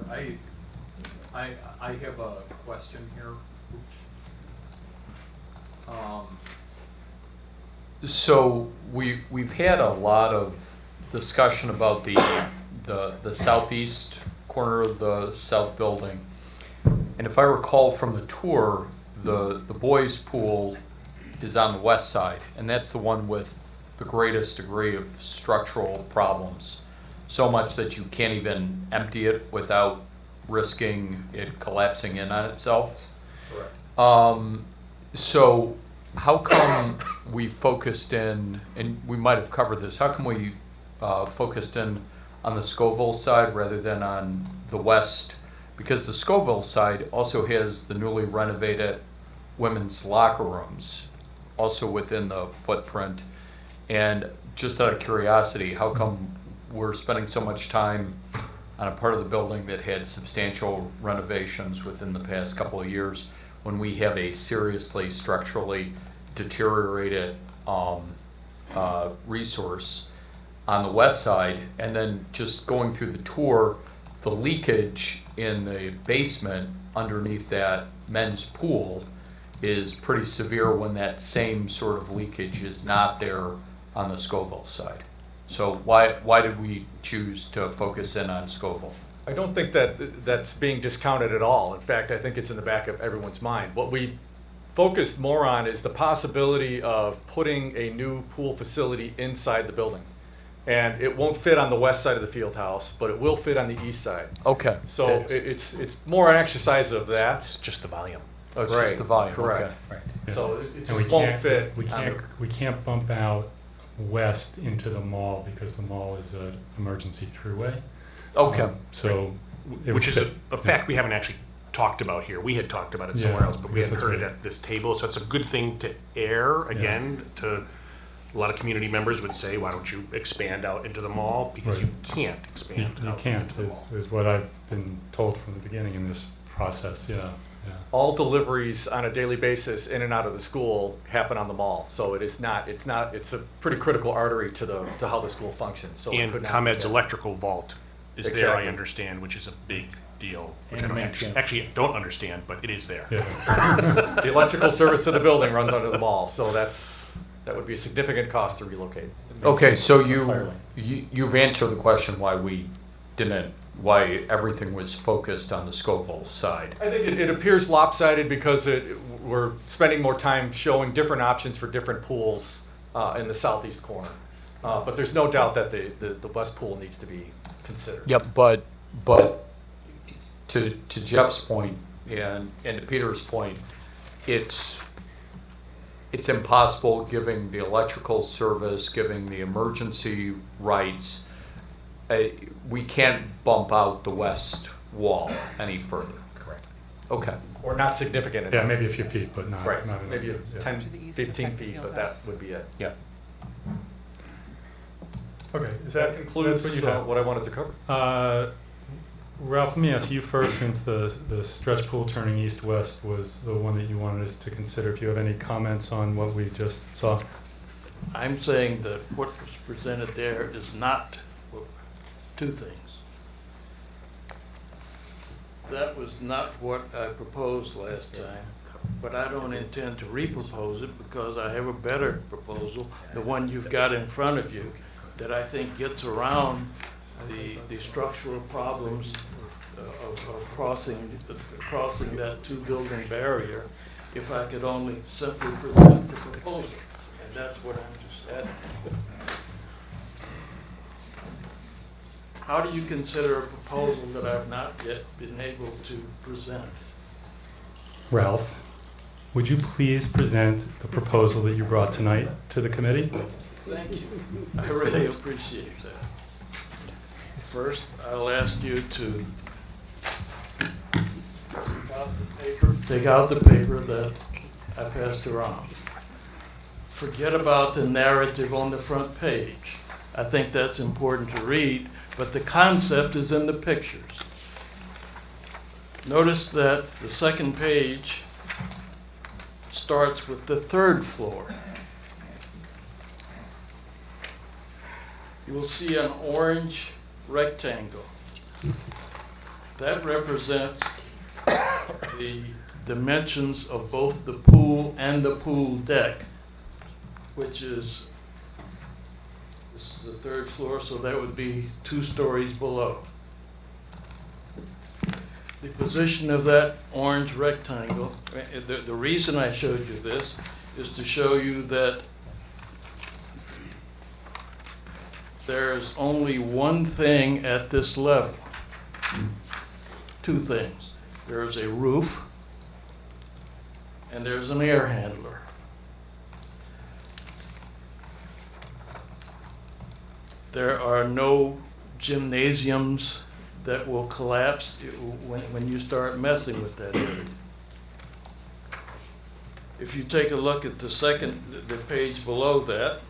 I have a question here. So we've had a lot of discussion about the southeast corner of the south building. And if I recall from the tour, the boys' pool is on the west side, and that's the one with the greatest degree of structural problems. So much that you can't even empty it without risking it collapsing in on itself. Correct. So how come we focused in, and we might have covered this, how come we focused in on the Scoville side rather than on the west? Because the Scoville side also has the newly renovated women's locker rooms, also within the footprint. And just out of curiosity, how come we're spending so much time on a part of the building that had substantial renovations within the past couple of years when we have a seriously structurally deteriorated resource on the west side? And then just going through the tour, the leakage in the basement underneath that men's pool is pretty severe when that same sort of leakage is not there on the Scoville side. So why did we choose to focus in on Scoville? I don't think that that's being discounted at all. In fact, I think it's in the back of everyone's mind. What we focused more on is the possibility of putting a new pool facility inside the building. And it won't fit on the west side of the field house, but it will fit on the east side. Okay. So it's more an exercise of that. It's just the volume. Oh, it's Right, just the volume. correct. Okay. Right. Yeah. So it And just won't fit. We can't bump out west into the mall because the mall is an emergency throughway. Okay. So. it Which would is fit. a fact we haven't actually talked about here. We had talked about it somewhere Yeah, else, but we yes, hadn't that's heard it right. at this table. So it's a good thing to air again to a lot of community members would say, why don't you expand out into the mall? Because you Right. can't You expand you out can't, into the mall. is what I've been told from the beginning in this process, yeah. All deliveries on a daily basis in and out of the school happen on the mall. So it's a pretty critical artery to how the school functions. So it And could not be ComEd's kept. electrical vault is there, I Exactly. understand, which is a big deal. Which And I don't maintenance. actually don't understand, but it is there. Yeah. The electrical service to the building runs under the mall, so that would be a significant cost to relocate. Okay, so Fire you've answered the question why everything was focused on the Scoville side. I think it appears lopsided because we're spending more time showing different options for different pools in the southeast corner. But there's no doubt that the west pool needs to be considered. Yep, but to Jeff's point and to Peter's point, it's impossible, giving the electrical service, giving the emergency rights. We can't bump out the west wall any further. Correct. Okay. Or not significant Yeah, enough. maybe a few feet, but not. Right, not enough. maybe Yeah. 10, To the east of 15 the feet, field but that house. would be it. Yeah. Okay, is That that concludes that's what you have? what I wanted to cover. Ralph, let me ask you first, since the stretch pool turning east-west was the one that you wanted us to consider, if you have any comments on what we just saw? I'm saying that what was presented there is not two things. That was not what I proposed last time, but I don't intend to re-propose it because I have a better proposal, the one you've got in front of you, that I think gets around the structural problems of crossing that two-building barrier, if I could only simply present the proposal. And that's what I'm just asking. How do you consider a proposal that I've not yet been able to present? Ralph, would you please present the proposal that you brought tonight to the committee? Thank you. I really appreciate that. First, I'll ask you to take out the paper that I passed around. Forget about the narrative on the front page. I think that's important to read, but the concept is in the pictures. Notice that the second page starts with the third floor. You will see an orange rectangle. That represents the dimensions of both the pool and the pool deck, which is, this is the third floor, so that would be 2 stories below. The position of that orange rectangle, the reason I showed you this is to show you that there's only one thing at this level. 2 things. There's a roof and there's an air handler. There are no gymnasiums that will collapse when you start messing with that area. If you take a look at the page below that,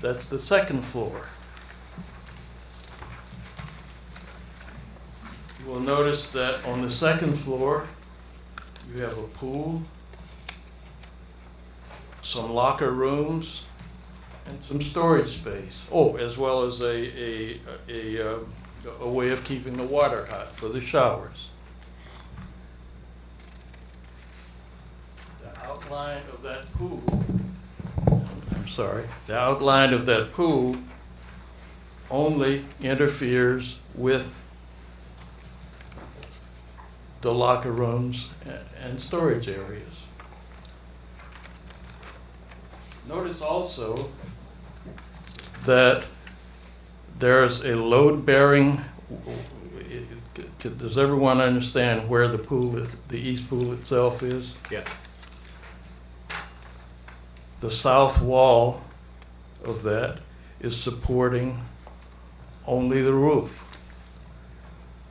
that's the second floor. You will notice that on the second floor, you have a pool, some locker rooms, and some storage space. Oh, as well as a way of keeping the water hot for the showers. The outline of that pool, the outline of that pool only interferes with the locker rooms and storage areas. Notice also that there's a load-bearing, does everyone understand where the pool is, the east pool itself is? Yes. The south wall of that is supporting only the roof.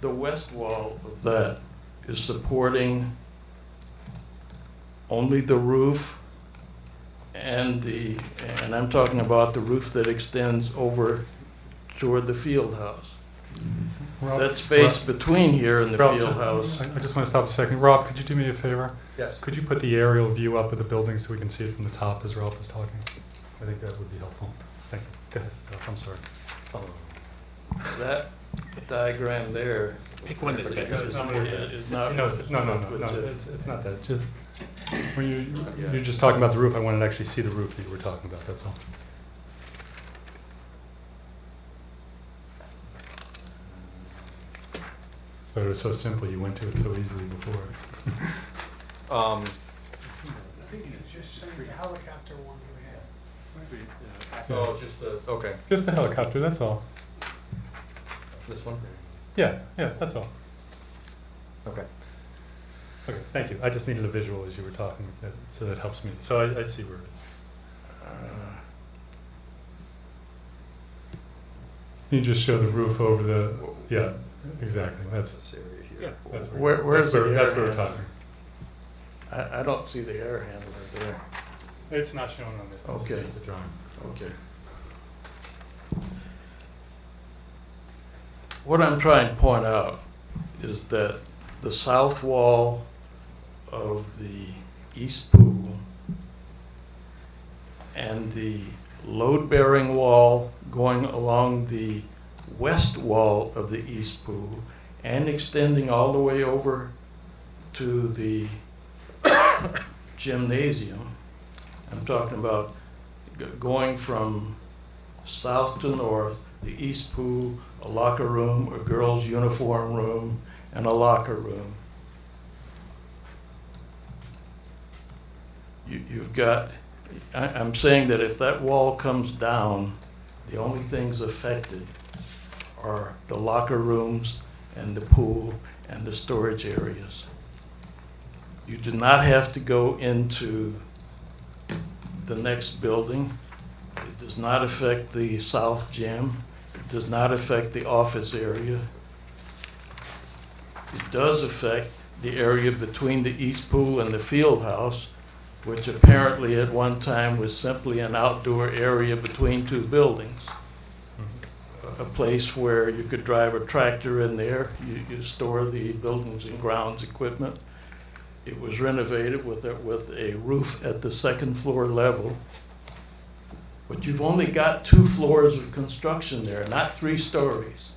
The west wall of that is supporting only the roof and I'm talking about the roof that extends over toward the field house. Rob- That space between here and the Rob, field house. I just want to stop a second. Rob, could you do me a favor? Yes. Could you put the aerial view up of the building so we can see it from the top as Ralph is talking? I think that would be helpful. Thank you. Go ahead, Ralph, I'm sorry. That diagram there. Pick one that fits. is not. No, it's not that. Just, when you're just talking about the roof, I wanted to actually see the roof that you were talking about, that's all. But it was so simple, you went to it so easily before. I think it's just saying the helicopter one we had. Oh, just the, okay, Just the helicopter, that's all. this one? Yeah, that's all. Okay. Okay, thank you. I just needed a visual as you were talking, so that helps me. So I see where it is. You just show the roof over the, yeah, exactly. That's Where's the air that's where we're handler? talking. I don't see the air handler there. It's not shown on this. Okay. This is the drawing. Okay. What I'm trying to point out is that the south wall of the east pool and the load-bearing wall going along the west wall of the east pool and extending all the way over to the gymnasium. I'm talking about going from south to north, the east pool, a locker room, a girls' uniform room, and a locker room. You've got, I'm saying that if that wall comes down, the only things affected are the locker rooms and the pool and the storage areas. You do not have to go into the next building. It does not affect the south gym. It does not affect the office area. It does affect the area between the east pool and the field house, which apparently at one time was simply an outdoor area between 2 buildings. A place where you could drive a tractor in there, you store the buildings and grounds equipment. It was renovated with a roof at the second floor level. But you've only got 2 floors of construction there, not 3 stories.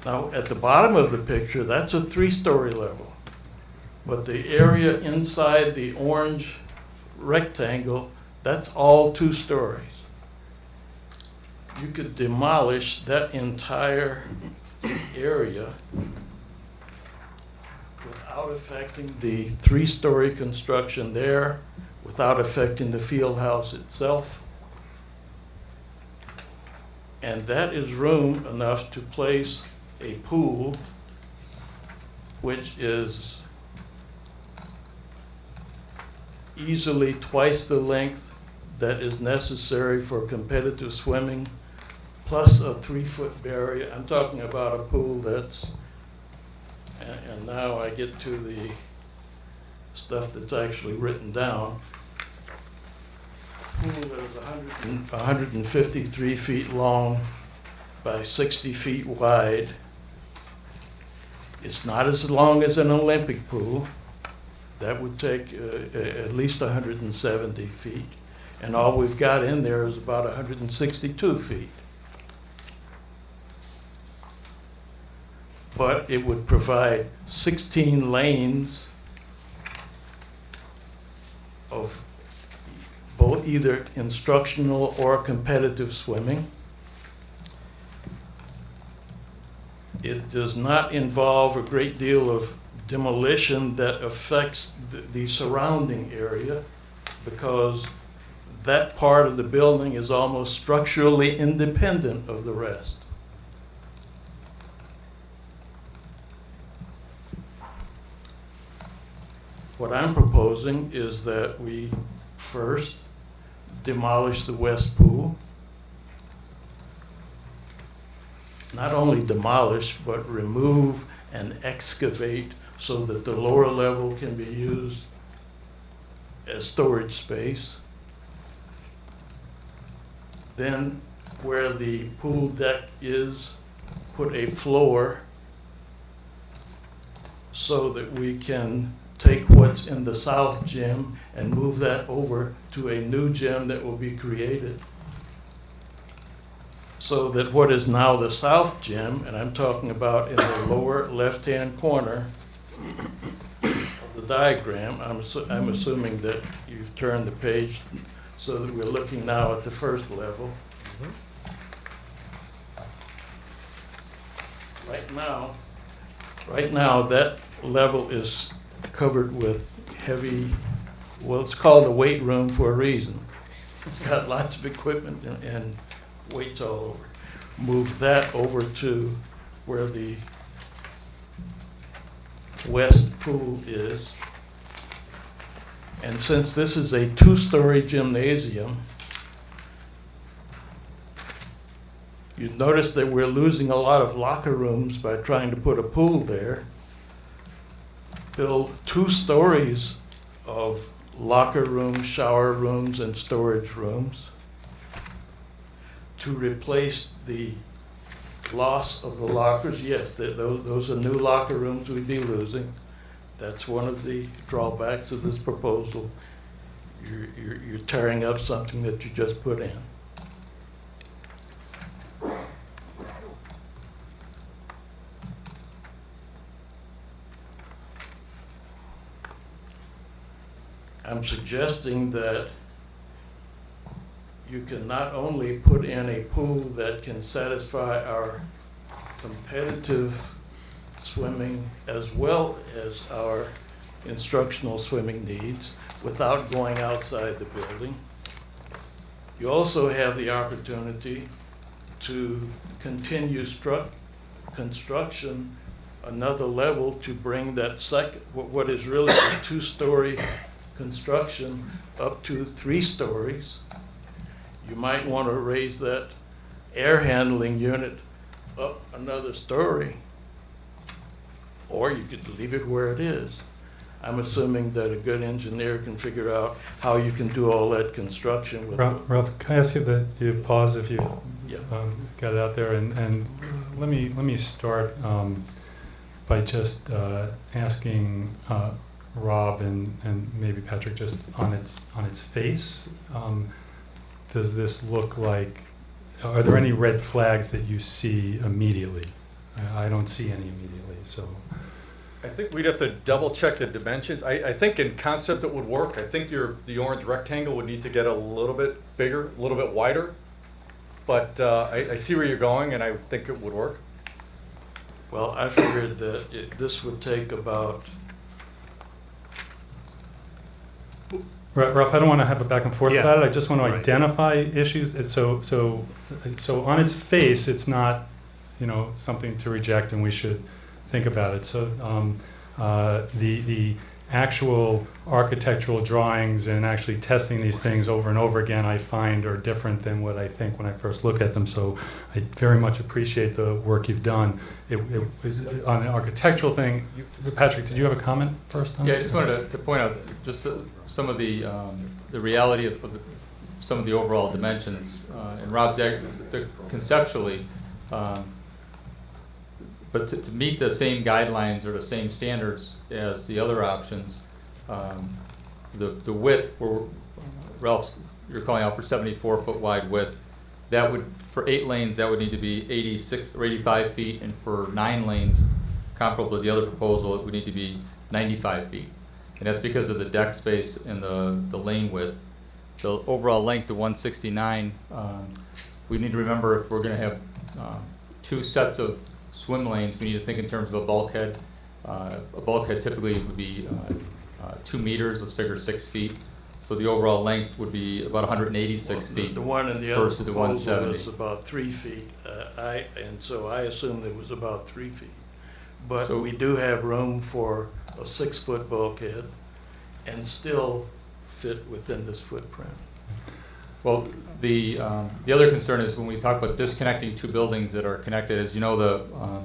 Now, at the bottom of the picture, that's a 3-story level. But the area inside the orange rectangle, that's all 2 stories. You could demolish that entire area without affecting the 3-story construction there, without affecting the field house itself. And that is room enough to place a pool, which is easily twice the length that is necessary for competitive swimming, plus a 3-foot barrier. I'm talking about a pool that's, and now I get to the stuff that's actually written down. Pool that is 153 feet long by 60 feet wide. It's not as long as an Olympic pool. That would take at least 170 feet. And all we've got in there is about 162 feet. But it would provide 16 lanes of both either instructional or competitive swimming. It does not involve a great deal of demolition that affects the surrounding area, because that part of the building is almost structurally independent of the rest. What I'm proposing is that we first demolish the west pool. Not only demolish, but remove and excavate so that the lower level can be used as storage space. Then, where the pool deck is, put a floor so that we can take what's in the south gym and move that over to a new gym that will be created. So that what is now the south gym, and I'm talking about in the lower left-hand corner of the diagram, I'm assuming that you've turned the page so that we're looking now at the first level. Right now, that level is covered with heavy, well, it's called a weight room for a reason. It's got lots of equipment and weights all over. Move that over to where the west pool is. And since this is a 2-story gymnasium, you notice that we're losing a lot of locker rooms by trying to put a pool there. Build 2 stories of locker rooms, shower rooms, and storage rooms to replace the loss of the lockers. Yes, those are new locker rooms we'd be losing. That's one of the drawbacks of this proposal. You're tearing up something that you just put in. I'm suggesting that you can not only put in a pool that can satisfy our competitive swimming as well as our instructional swimming needs without going outside the building. You also have the opportunity to continue construction another level to bring that what is really a 2-story construction up to 3 stories. You might want to raise that air handling unit up another story, or you could leave it where it is. I'm assuming that a good engineer can figure out how you can do all that construction with. Ralph, can I ask you that you pause if you Yeah. got it out there, and let me start by just asking Rob and maybe Patrick, just on its face, does this look like? Are there any red flags that you see immediately I don't see any immediately, so. I think we'd have to double check the dimensions. I think in concept it would work. I think the orange rectangle would need to get a little bit bigger, a little bit wider. But I see where you're going, and I think it would work. Well, I figured that this would take about, Ralph, I don't want to have a back and forth Yeah. about it. I just want to Right. identify issues. So on its face, it's not, something to reject, and we should think about it. So the actual architectural drawings and actually testing these things over and over again, I find are different than what I think when I first look at them. So I very much appreciate the work you've done. It was on the architectural thing. Patrick, did you have a comment first on Yeah, I that? just wanted to point out just some of the reality of some of the overall dimensions. And Rob's conceptually, but to meet the same guidelines or the same standards as the other options, the width, Ralph, you're calling out for 74-foot wide width, that would, for 8 lanes, that would need to be 86 or 85 feet, and for 9 lanes, comparable to the other proposal, it would need to be 95 feet. And that's because of the deck space and the lane width. The overall length of 169, we need to remember if we're going to have 2 sets of swim lanes, we need to think in terms of a bulkhead. A bulkhead typically would be 2 meters, let's figure 6 feet. So the overall length would be about 186 feet the one in the other versus the proposal 170. is about 3 feet. And so I assumed it was about 3 feet. But So- we do have room for a 6-foot bulkhead and still fit within this footprint. Well, the other concern is when we talk about disconnecting 2 buildings that are connected, as you know,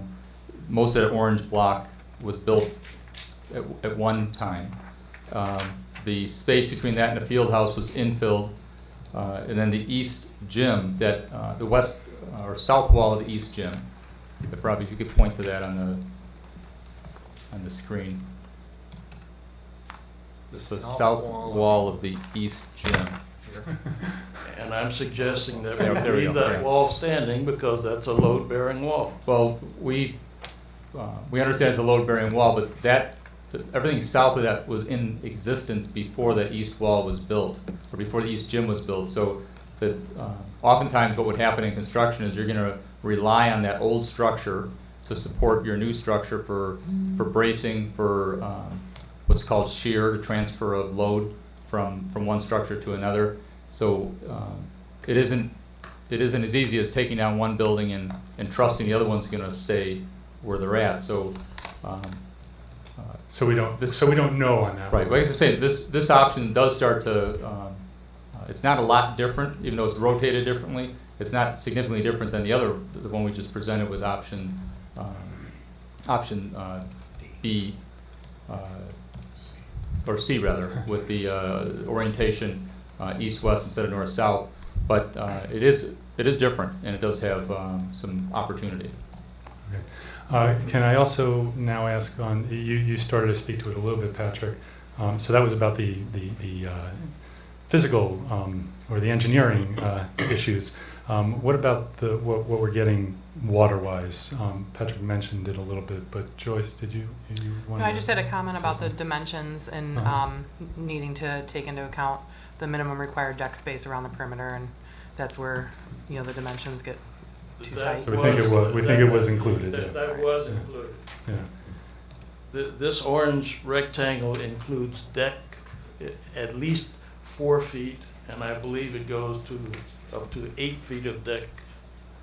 most of that orange block was built at one time. The space between that and the field house was infilled, and then the east gym, the west or south wall of the east gym. If Robbie, if you could point to that on the screen. The south wall of the east gym. And I'm suggesting that There we we leave go, that yeah. wall standing because that's a load-bearing wall. Well, we understand it's a load-bearing wall, but everything south of that was in existence before that east wall was built, or before the east gym was built. So that oftentimes what would happen in construction is you're going to rely on that old structure to support your new structure for bracing, for what's called shear, the transfer of load from one structure to another. So it isn't as easy as taking down one building and trusting the other one's going to stay where they're at. So So we don't know on that. right. Like I say, this option does start to. It's not a lot different, even though it's rotated differently. It's not significantly different than the one we just presented with option B or C rather, with the orientation east-west instead of north-south. But it is different, and it does have some opportunity. Can I also now ask on, you started to speak to it a little bit, Patrick. So that was about the physical or the engineering issues. What about what we're getting water-wise? Patrick mentioned it a little bit, but Joyce, did you want No, to? I just had a comment about the dimensions and needing to take into account the minimum required deck space around the perimeter, and that's where, the dimensions get too tight. So we think it was included, yeah. That was included. Yeah. This orange rectangle includes deck at least 4 feet, and I believe it goes to up to 8 feet of deck.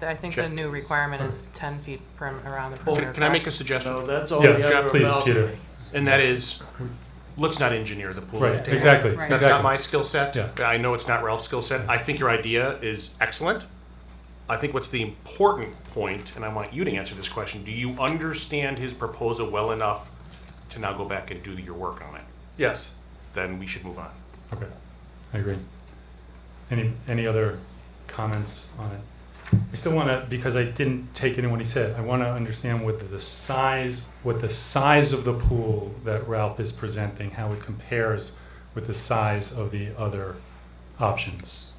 I think the new requirement is 10 feet around the Can, perimeter. can I make a correct? suggestion? No, that's only Yes, under a please, balcony. Peter. And that is, let's not engineer the pool. Right, exactly. Right. That's not my skill set. Yeah. I know it's not Ralph's skill set. I think your idea is excellent. I think what's the important point, and I want you to answer this question, do you understand his proposal well enough to now go back and do your work on it? Yes. Then we should move on. Okay, I agree. Any other comments on it? I still want to, because I didn't take in what he said, I want to understand what the size of the pool that Ralph is presenting, how it compares with the size of the other options.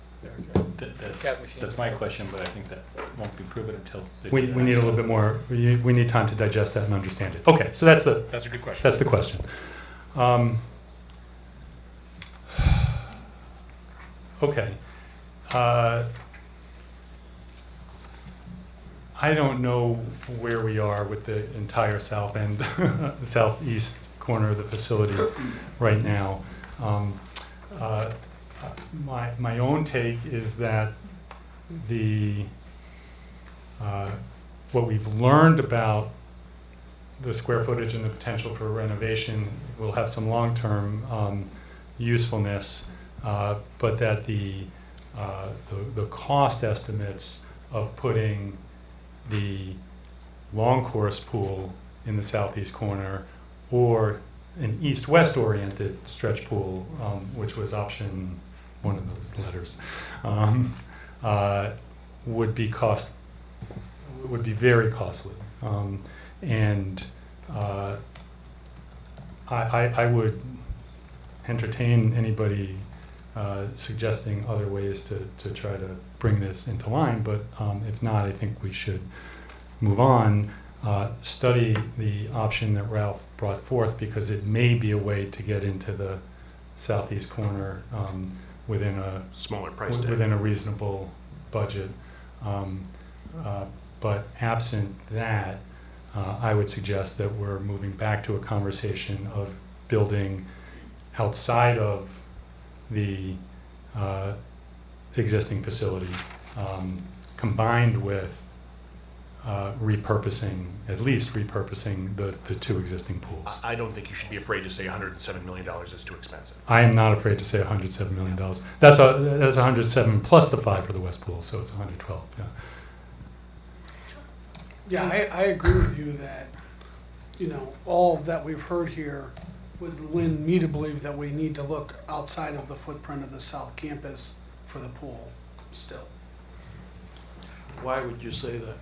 That's my question, but I think that won't be proven until. they We do that. need a little bit more, we need time to digest that and understand it. Okay, so that's the, That's a good question. that's the question. Okay. I don't know where we are with the entire south end, the southeast corner of the facility right now. My own take is that what we've learned about the square footage and the potential for renovation will have some long-term usefulness, but that the cost estimates of putting the long course pool in the southeast corner or an east-west oriented stretch pool, which was option one of those letters, would be very costly. I would entertain anybody suggesting other ways to try to bring this into line, but if not, I think we should move on, study the option that Ralph brought forth, because it may be a way to get into the southeast corner within a Smaller price tag. within a reasonable budget. But absent that, I would suggest that we're moving back to a conversation of building outside of the existing facility, combined with at least repurposing the two existing pools. I don't think you should be afraid to say $107 million is too expensive. I am not afraid to say $107 million. That's 107 plus the 5 for the West Pool, so it's 112. Yeah. Yeah, I agree with you that, all that we've heard here would lend me to believe that we need to look outside of the footprint of the South Campus for the pool still. Why would you say that?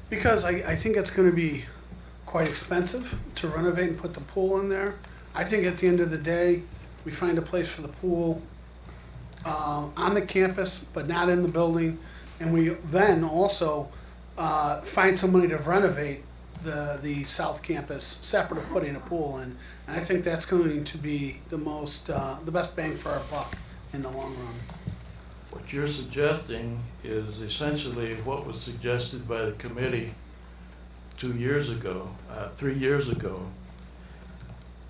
Because I think it's gonna be quite expensive to renovate and put the pool in there. I think at the end of the day, we find a place for the pool on the campus, but not in the building. And we then also find some money to renovate the South Campus separate of putting a pool in. And I think that's going to be the best bang for our buck in the long run. What you're suggesting is essentially what was suggested by the committee 3 years ago,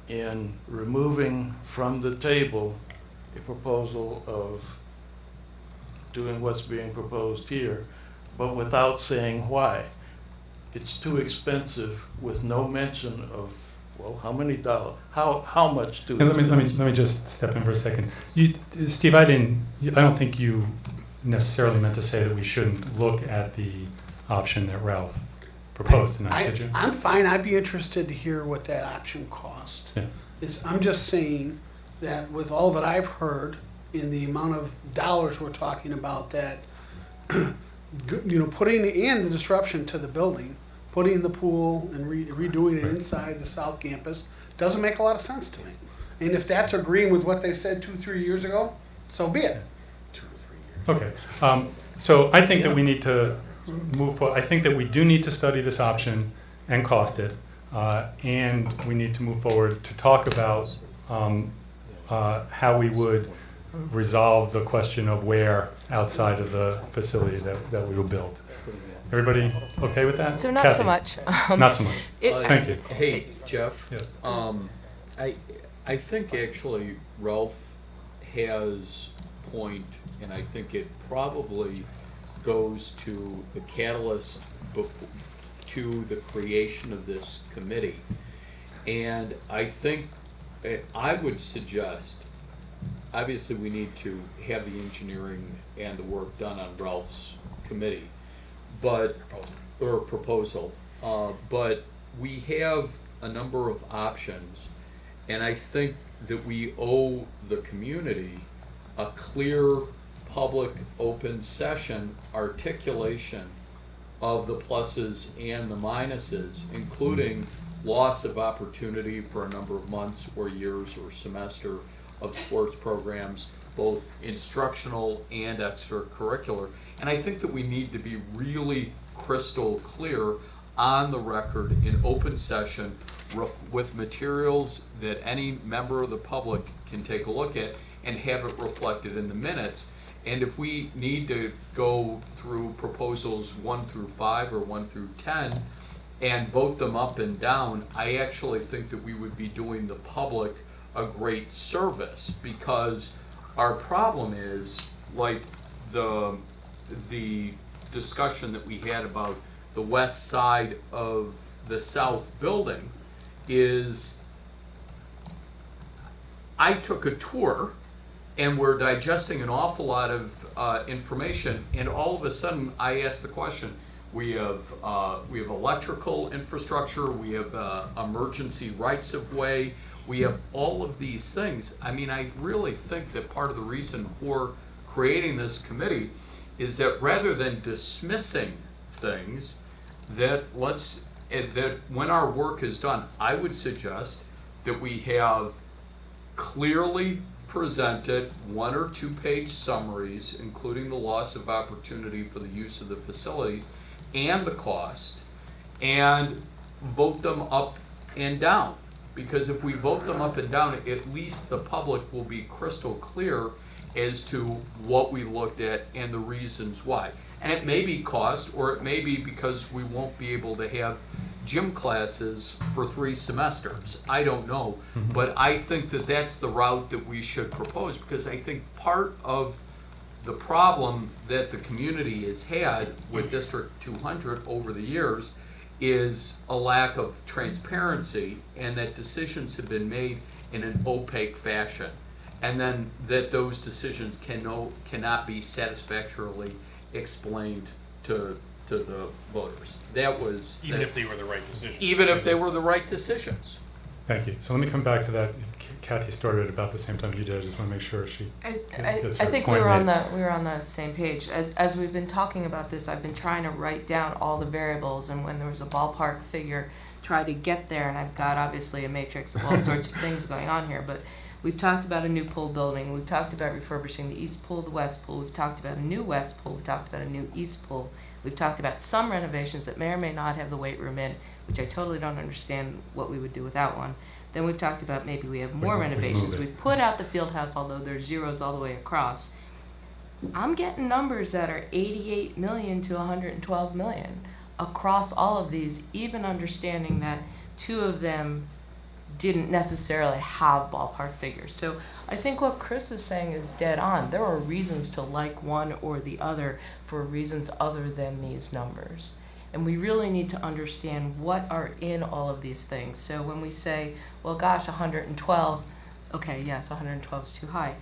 in removing from the table a proposal of doing what's being proposed here, but without saying why. It's too expensive with no mention of, well, how many dollars, how much too And let expensive? me just step in for a second. Steve, I don't think you necessarily meant to say that we shouldn't look at the option that Ralph proposed tonight, did you? I'm fine, I'd be interested to hear what that option cost. Yeah. I'm just saying that with all that I've heard in the amount of dollars we're talking about, that putting in the disruption to the building, putting the pool and redoing it inside the South Campus doesn't make a lot of sense to me. And if that's agreeing with what they said 2-3 years ago, so be it. Okay, so I think that we need to move forward. I think that we do need to study this option and cost it, and we need to move forward to talk about how we would resolve the question of where outside of the facility that we will build. Everybody okay with that? So not Kathy? so much. Not so much. Thank you. Hey, Jeff. Yes. I think actually Ralph has a point, and I think it probably goes to the catalyst to the creation of this committee. And I think, I would suggest, obviously we need to have the engineering and the work done on Ralph's committee, or proposal, but we have a number of options, and I think that we owe the community a clear, public, open session articulation of the pluses and the minuses, including loss of opportunity for a number of months or years or semester of sports programs, both instructional and extracurricular. And I think that we need to be really crystal clear on the record in open session with materials that any member of the public can take a look at and have it reflected in the minutes. And if we need to go through proposals 1 through 5 or 1 through 10 and vote them up and down, I actually think that we would be doing the public a great service, because our problem is, like the discussion that we had about the west side of the south building, is I took a tour and we're digesting an awful lot of information, and all of a sudden I asked the question, we have electrical infrastructure, we have emergency rights of way, we have all of these things. I mean, I really think that part of the reason for creating this committee is that rather than dismissing things, that when our work is done, I would suggest that we have clearly presented 1 or 2 page summaries, including the loss of opportunity for the use of the facilities and the cost, and vote them up and down. Because if we vote them up and down, at least the public will be crystal clear as to what we looked at and the reasons why. And it may be cost, or it may be because we won't be able to have gym classes for 3 semesters. I don't know. But I think that that's the route that we should propose, because I think part of the problem that the community has had with District 200 over the years is a lack of transparency, and that decisions have been made in an opaque fashion, and then that those decisions cannot be satisfactorily explained to the voters. That was Even if they were the right decision. even if they were the right decisions. Thank you. So let me come back to that. Kathy started at about the same time you did. I just want to make sure she I gets her think we point were on made. the same page. As we've been talking about this, I've been trying to write down all the variables, and when there was a ballpark figure, try to get there, and I've got obviously a matrix of all sorts of things going on here, but we've talked about a new pool building, we've talked about refurbishing the east pool, the west pool, we've talked about a new west pool, we've talked about a new east pool, we've talked about some renovations that may or may not have the weight room in, which I totally don't understand what we would do without one. Then we've talked about maybe we have more renovations. We've put out the field house, although there's zeros all the way across. I'm getting numbers that are 88 million to 112 million across all of these, even understanding that 2 of them didn't necessarily have ballpark figures. So I think what Chris is saying is dead on. There are reasons to like one or the other for reasons other than these numbers. And we really need to understand what are in all of these things. So when we say, well, gosh, 112, okay, yes, 112 is too high.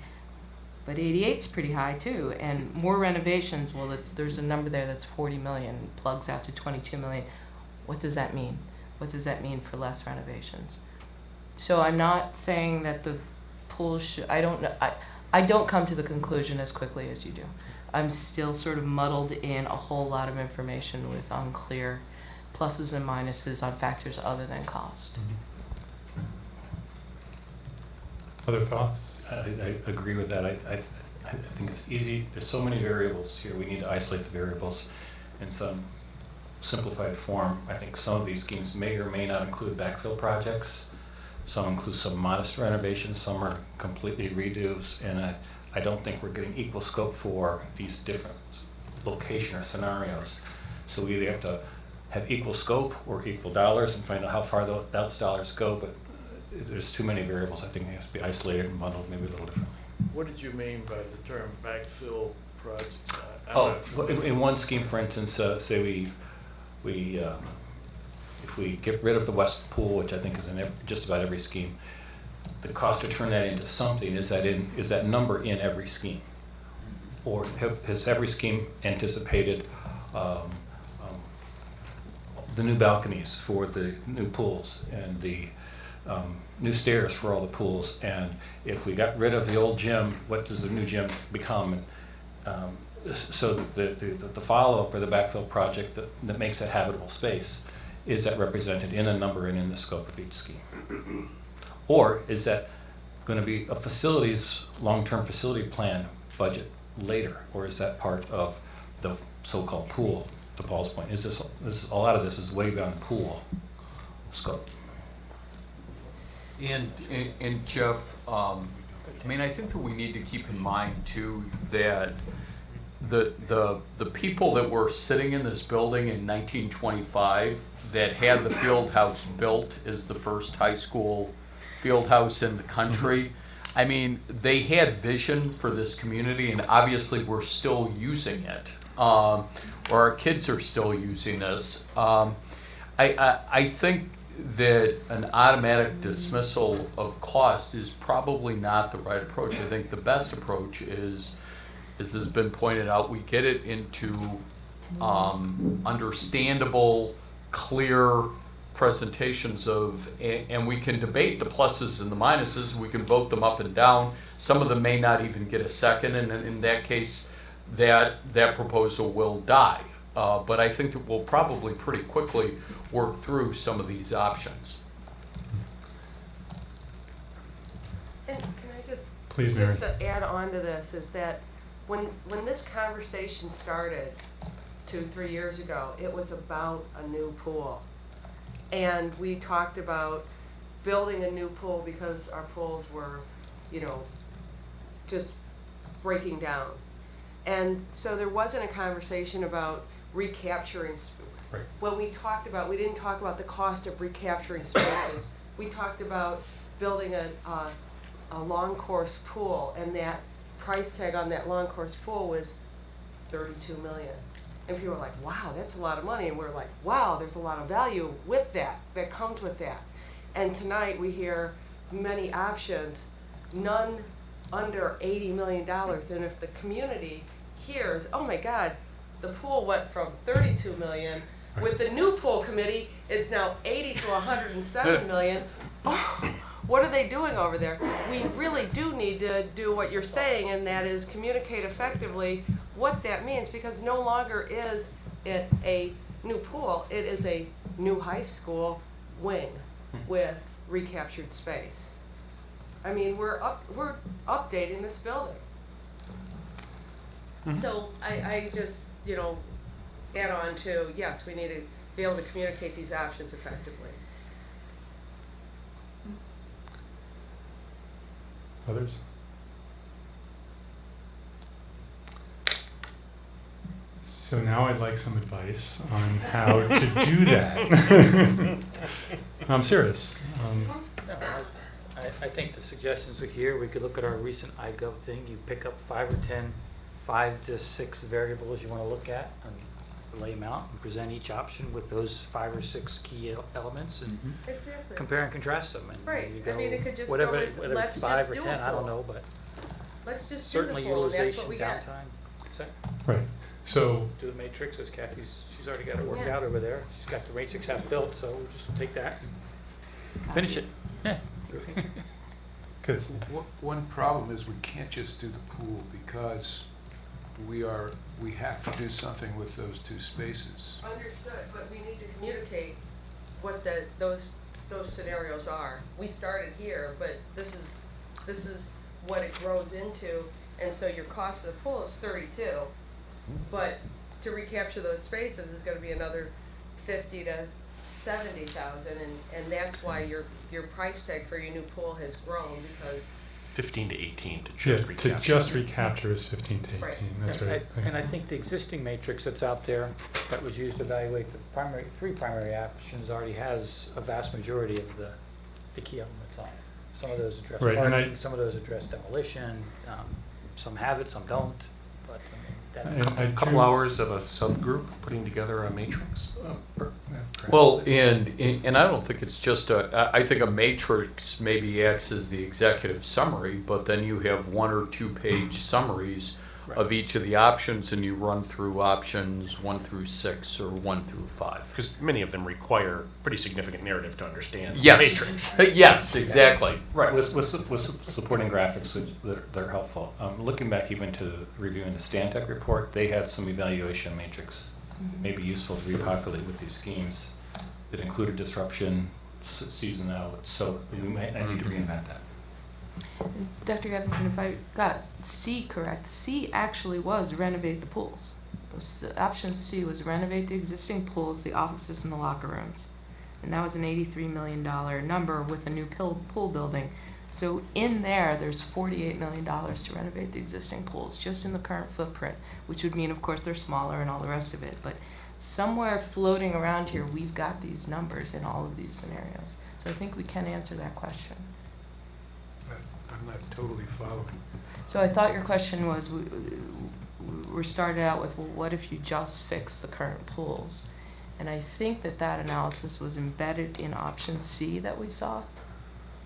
But 88 is pretty high too. And more renovations, well, there's a number there that's 40 million, plugs out to 22 million. What does that mean? What does that mean for less renovations? So I'm not saying that the pool should, I don't know, I don't come to the conclusion as quickly as you do. I'm still sort of muddled in a whole lot of information with unclear pluses and minuses on factors other than cost. Other thoughts? I agree with that. I think it's easy. There's so many variables here. We need to isolate the variables in some simplified form. I think some of these schemes may or may not include backfill projects. Some include some modest renovations. Some are completely redos. And I don't think we're getting equal scope for these different location or scenarios. So we either have to have equal scope or equal dollars and find out how far those dollars go. But there's too many variables. I think they have to be isolated and bundled maybe a little differently. What did you mean by the term backfill project? In one scheme, for instance, say if we get rid of the west pool, which I think is in just about every scheme, the cost to turn that into something, is that number in every scheme? Or has every scheme anticipated the new balconies for the new pools and the new stairs for all the pools? And if we got rid of the old gym, what does the new gym become? So the follow-up or the backfill project that makes that habitable space, is that represented in a number and in the scope of each scheme? Or is that going to be a facilities, long-term facility plan budget later? Or is that part of the so-called pool, to Paul's point? Is this, a lot of this is way beyond pool scope? And Jeff, I mean, I think that we need to keep in mind too that the people that were sitting in this building in 1925 that had the field house built as the first high school field house in the country, I mean, they had vision for this community, and obviously we're still using it, or our kids are still using this. I think that an automatic dismissal of cost is probably not the right approach. I think the best approach is, as has been pointed out, we get it into understandable, clear presentations of, and we can debate the pluses and the minuses, we can vote them up and down. Some of them may not even get a second, and in that case, that proposal will die. But I think that we'll probably pretty quickly work through some of these options. And can I just, Please, Mary. just to add on to this, is that when this conversation started 2-3 years ago, it was about a new pool. And we talked about building a new pool because our pools were, you know, just breaking down. And so there wasn't a conversation about recapturing. Right. When we talked about, we didn't talk about the cost of recapturing spaces. We talked about building a long course pool, and that price tag on that long course pool was $32 million. And people were like, wow, that's a lot of money. And we're like, wow, there's a lot of value with that comes with that. And tonight we hear many options, none under $80 million. And if the community hears, oh my God, the pool went from $32 million, with the new pool committee, it's now $80 to $107 million. Oh, what are they doing over there? We really do need to do what you're saying, and that is communicate effectively what that means, because no longer is it a new pool, it is a new high school wing with recaptured space. I mean, we're updating this building. So I just, you know, add on to, yes, we need to be able to communicate these options effectively. Others? So now I'd like some advice on how to do that. I'm serious. No, I think the suggestions we hear, we could look at our recent iGov thing. You pick up 5 or 10, 5 to 6 variables you want to look at and lay them out and present each option with those 5 or 6 key elements and Exactly. compare and contrast them. And Right. you I mean, it could just whatever, go with, whether let's it's 5 just or do 10, a I don't pool. know, but Let's just certainly do the pool, and that's utilization, what we got. downtime. Sorry? Right. So Do the matrix, as she's already got it worked Yeah. out over there. She's got the matrix half built, so we'll just take that and finish it. Yeah. good. One problem is we can't just do the pool because we have to do something with those 2 spaces. Understood, but we need to communicate what those scenarios are. We started here, but this is what it grows into, and so your cost of the pool is 32, but to recapture those spaces is going to be another 50 to 70,000, and that's why your price tag for your new pool has grown, because 15 to 18 to Yeah, just recapture. to just recapture is 15 to 18. Right. That's right. And I think the existing matrix that's out there that was used to evaluate the 3 primary options already has a vast majority of the key elements on it. Some of those address Right, and parking, some of those address demolition, some have it, some don't, but I mean, that's. A couple hours of a subgroup putting together a matrix. Well, and I don't think it's just I think a matrix maybe acts as the executive summary, but then you have 1 or 2 page summaries of each of the options, and you run through options 1 through 6 or 1 through 5. Because many of them require pretty significant narrative to understand Yes. the matrix. Yes, exactly. Right, with supporting graphics that are helpful. Looking back even to reviewing the Stantec report, they had some evaluation matrix, maybe useful to repopulate with these schemes that included disruption, seasonality. So I need to reinvent that. Dr. Gevinson, if I got C correct, C actually was renovate the pools. Option C was renovate the existing pools, the offices, and the locker rooms. And that was an $83 million number with a new pool building. So in there, there's $48 million to renovate the existing pools, just in the current footprint, which would mean, of course, they're smaller and all the rest of it. But somewhere floating around here, we've got these numbers in all of these scenarios. So I think we can answer that question. I'm not totally following. So I thought your question was, we started out with, well, what if you just fix the current pools? And I think that that analysis was embedded in option C that we saw.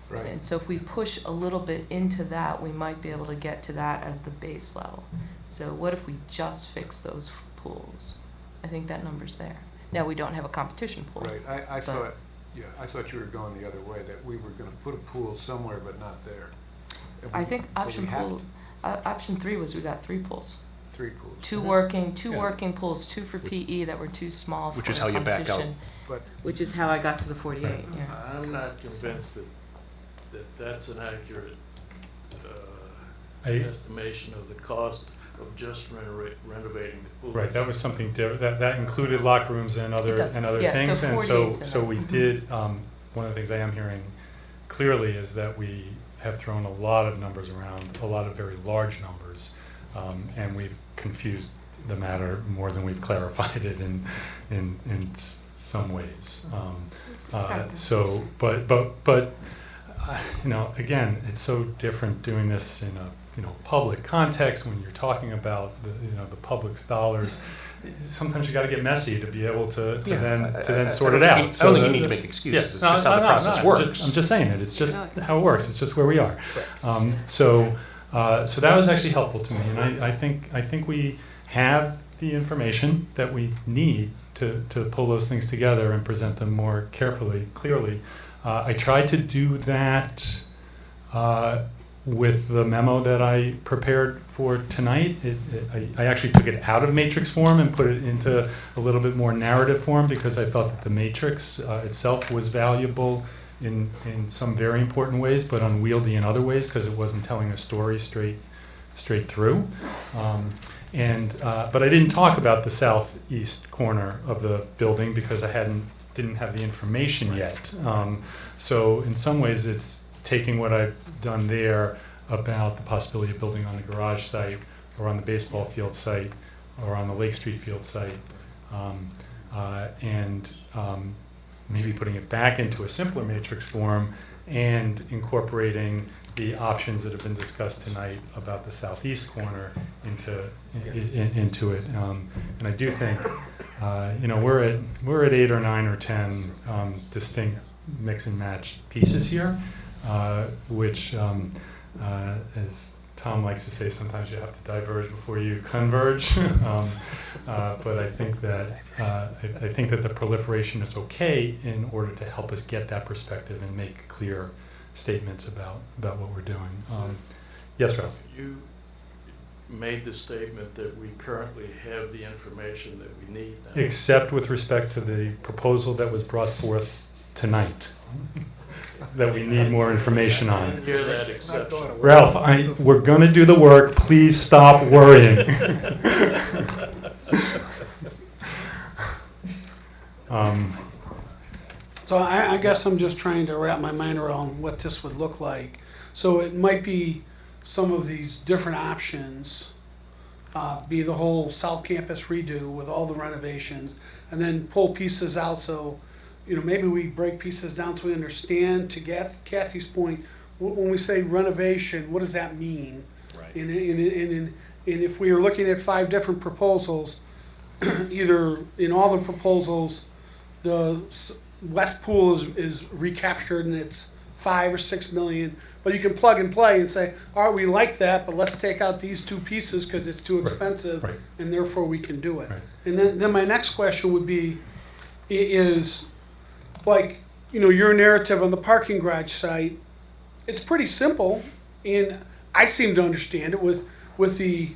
Right. And so if we push a little bit into that, we might be able to get to that as the base level. So what if we just fix those pools? I think that number's there. Now, we don't have a competition pool. Right, I thought, yeah, I thought you were going the other way, that we were gonna put a pool somewhere but not there. And I we- think but we option have pool, option 3 was we got 3 pools. 3 pools. Two Yeah. working pools, 2 for PE that were too small Which for is how you back out. competition. But Which is how I got to the 48, yeah. I'm not convinced that that's an accurate I- estimation of the cost of just renovating the pool. Right, that was something that included locker rooms and It other does. Yeah, so things, and 48's in so there. we did. One of the things I am hearing clearly is that we have thrown a lot of numbers around, a lot of very large numbers, and we've confused the matter more than we've clarified it in some ways. So, but you know, again, it's so different doing this in a public context when you're talking about the public's dollars. Sometimes you got to get messy to be able to then sort it out. I don't think you need to make excuses. It's just how the process works. I'm just saying it. It's just how it works. It's just where we are. So that was actually helpful to me, and I think we have the information that we need to pull those things together and present them more carefully, clearly. I tried to do that with the memo that I prepared for tonight. I actually took it out of matrix form and put it into a little bit more narrative form because I felt that the matrix itself was valuable in some very important ways, but unwieldy in other ways because it wasn't telling a story straight through. But I didn't talk about the southeast corner of the building because I didn't have the information yet. So in some ways, it's taking what I've done there about the possibility of building on the garage site or on the baseball field site or on the Lake Street field site, and maybe putting it back into a simpler matrix form and incorporating the options that have been discussed tonight about the southeast corner into it. And I do think, we're at 8 or 9 or 10 distinct mix and match pieces here, which, as Tom likes to say, sometimes you have to diverge before you converge. But I think that the proliferation is okay in order to help us get that perspective and make clear statements about what we're doing. Yes, Ralph? You made the statement that we currently have the information that we need now. Except with respect to the proposal that was brought forth tonight, that we need more information on. Hear that exception. Ralph, we're going to do the work. Please stop worrying. So I guess I'm just trying to wrap my mind around what this would look like. So it might be some of these different options, be the whole South Campus redo with all the renovations, and then pull pieces out. So, maybe we break pieces down so we understand. To Kathy's point, when we say renovation, what does that mean? Right. And if we are looking at 5 different proposals, either in all the proposals, the West Pool is recaptured and it's 5 or 6 million, but you can plug and play and say, all right, we like that, but let's take out these 2 pieces because it's too expensive, Right. and therefore we can do it. Right. And then my next question would be, is like, your narrative on the parking garage site, it's pretty simple, and I seem to understand it with the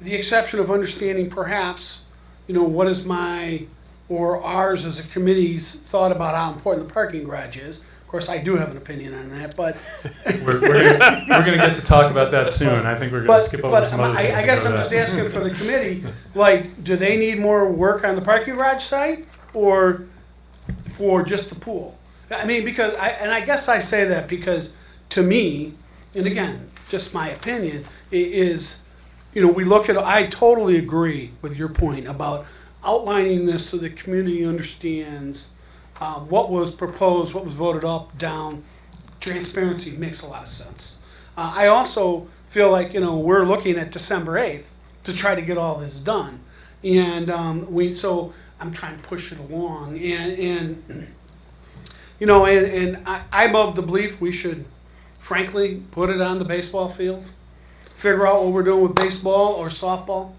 exception of understanding perhaps, what is my or ours as a committee's thought about how important the parking garage is. Of course, I do have an opinion on that, but. We're gonna get to talk about that soon. I think we're gonna skip over some other things. I and guess go I'm to just that. asking for the committee, like, do they need more work on the parking garage site or for just the pool? I mean, because I guess I say that because to me, and again, just my opinion, is, you know, we look at, I totally agree with your point about outlining this so the community understands what was proposed, what was voted up, down. Transparency makes a lot of sense. I also feel like, you know, we're looking at December 8th to try to get all this done. And so I'm trying to push it along. And you know, I'm of the belief we should, frankly, put it on the baseball field, figure out what we're doing with baseball or softball.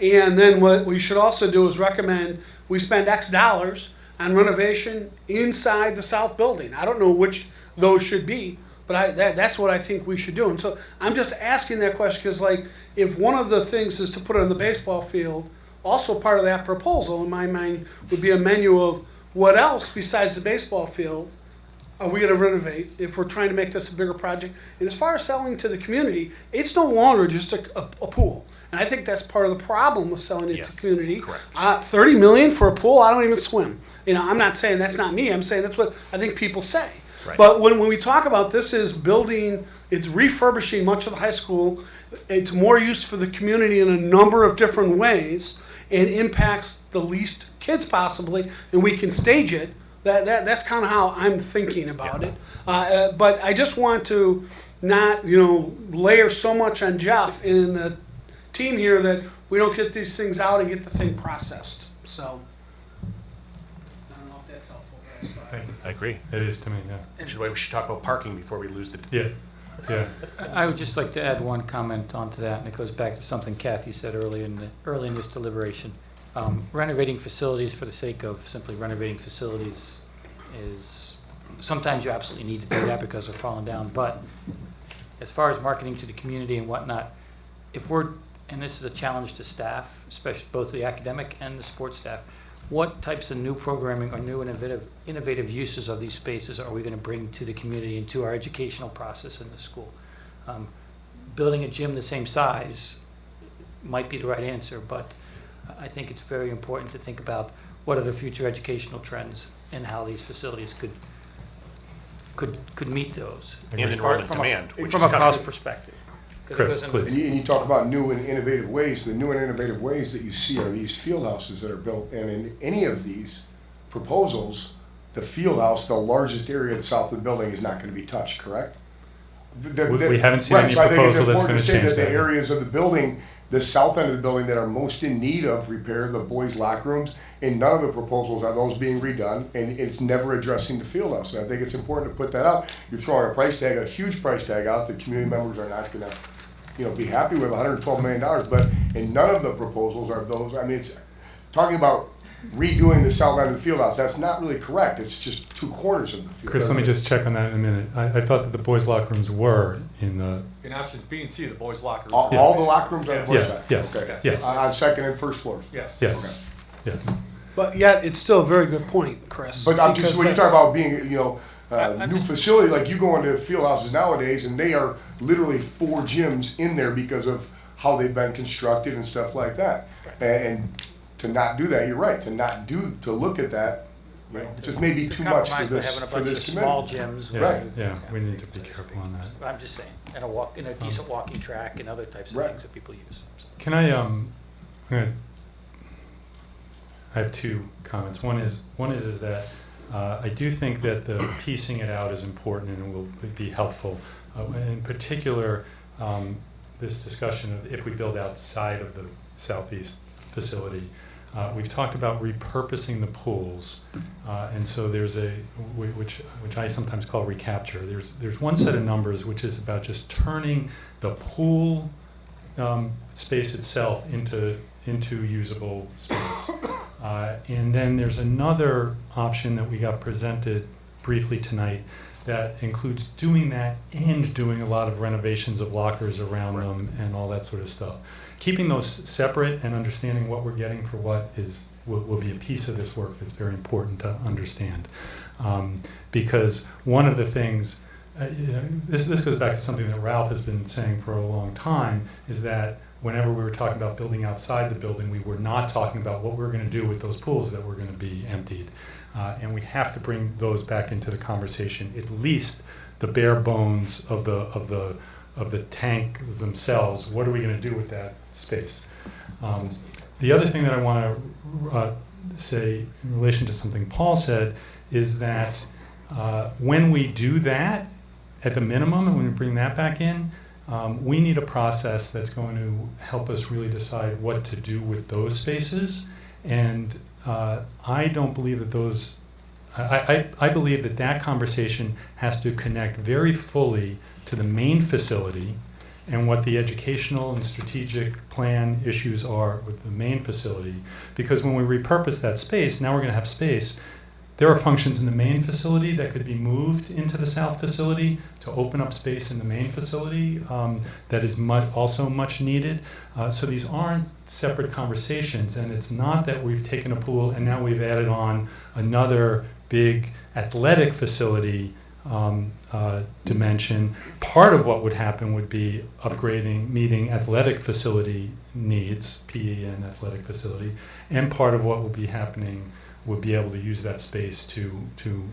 And then what we should also do is recommend we spend X dollars on renovation inside the south building. I don't know which those should be, but that's what I think we should do. And so I'm just asking that question because, like, if one of the things is to put it on the baseball field, also part of that proposal, in my mind, would be a menu of what else besides the baseball field are we going to renovate if we're trying to make this a bigger project. And as far as selling to the community, it's no longer just a pool. And I think that's part of the problem with selling it to the community. correct. $30 million for a pool, I don't even swim. You know, I'm not saying that's not me. I'm saying that's what I think people say. Right. But when we talk about this is building, it's refurbishing much of the high school. It's more use for the community in a number of different ways and impacts the least kids possibly, and we can stage it. That's kind of how I'm thinking about it. But I just want to not, you know, layer so much on Jeff and the team here that we don't get these things out and get the thing processed. So I don't know if that's helpful, guys. but- I agree. It is to me, yeah. Which is why we should talk about parking before we lose the. Yeah, yeah. I would just like to add one comment onto that, and it goes back to something Kathy said early in this deliberation. Renovating facilities for the sake of simply renovating facilities is, sometimes you absolutely need to do that because they're falling down, but as far as marketing to the community and whatnot, and this is a challenge to staff, especially both the academic and the sports staff, what types of new programming or new innovative uses of these spaces are we going to bring to the community and to our educational process in the school? Building a gym the same size might be the right answer, but I think it's very important to think about what are the future educational trends and how these facilities could meet those. And enrollment demand, which From is a kind cost of- perspective. 'Cause it Chris, doesn't- please. And you talk about new and innovative ways. The new and innovative ways that you see are these field houses that are built. And in any of these proposals, the field house, the largest area south of the building, is not going to be touched, correct? We haven't seen Right, any so I think it's proposal that's important gonna to say change that. The that. areas of the building, the south end of the building that are most in need of repair, the boys' locker rooms, in none of the proposals are those being redone, and it's never addressing the field house. And I think it's important to put that out. You're throwing a price tag, a huge price tag out that community members are not gonna, you know, be happy with $112 million, but in none of the proposals are those. I mean, it's talking about redoing the south end of the field house. That's not really correct. It's just two corners of the field. Chris, let me just check on that in a minute. I thought that the boys' locker rooms were in the, In options B and C, the boys' locker rooms. All the locker rooms on the boys' Yeah, side? yes, Okay. yes. On second and first floors? Yes. yes, yes. But yet, it's still a very good point, Chris. But I'm just, because when you that- talk about being, you know, I'm new just- facility, like you go into field houses nowadays, and they are literally 4 gyms in there because of how they've been constructed and stuff like that. And to not do that, you're right, to look at that, you know, just maybe too much for Compromise by this, having a for bunch of this small committee. gyms. Yeah, Right. yeah, we need to be careful on that. I'm just saying, and a decent walking track and other types of Right. things that people use. So. Can I have 2 comments. One is that I do think that the piecing it out is important and will be helpful. In particular, this discussion of if we build outside of the southeast facility. We've talked about repurposing the pools, and so there's which I sometimes call recapture. There's one set of numbers which is about just turning the pool space itself into usable space. And then there's another option that we got presented briefly tonight that includes doing that and doing a lot of renovations of lockers around them and all that sort of stuff. Keeping those separate and understanding what we're getting for what will be a piece of this work that's very important to understand. Because one of the things, this goes back to something that Ralph has been saying for a long time, is that whenever we were talking about building outside the building, we were not talking about what we were going to do with those pools that were going to be emptied. And we have to bring those back into the conversation, at least the bare bones of the tank themselves. What are we going to do with that space? The other thing that I want to say in relation to something Paul said is that when we do that, at the minimum, and when we bring that back in, we need a process that's going to help us really decide what to do with those spaces. And I don't believe that those, I believe that that conversation has to connect very fully to the main facility and what the educational and strategic plan issues are with the main facility. Because when we repurpose that space, now we're going to have space. There are functions in the main facility that could be moved into the south facility to open up space in the main facility that is also much needed. So these aren't separate conversations, and it's not that we've taken a pool and now we've added on another big athletic facility dimension. Part of what would happen would be upgrading, meeting athletic facility needs, PE and athletic facility, and part of what will be happening would be able to use that space to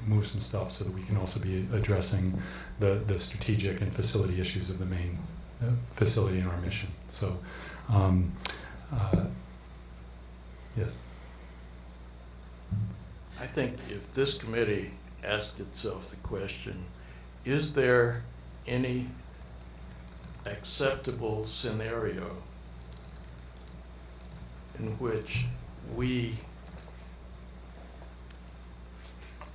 move some stuff so that we can also be addressing the strategic and facility issues of the main facility in our mission. So, yes. I think if this committee asked itself the question, is there any acceptable scenario in which we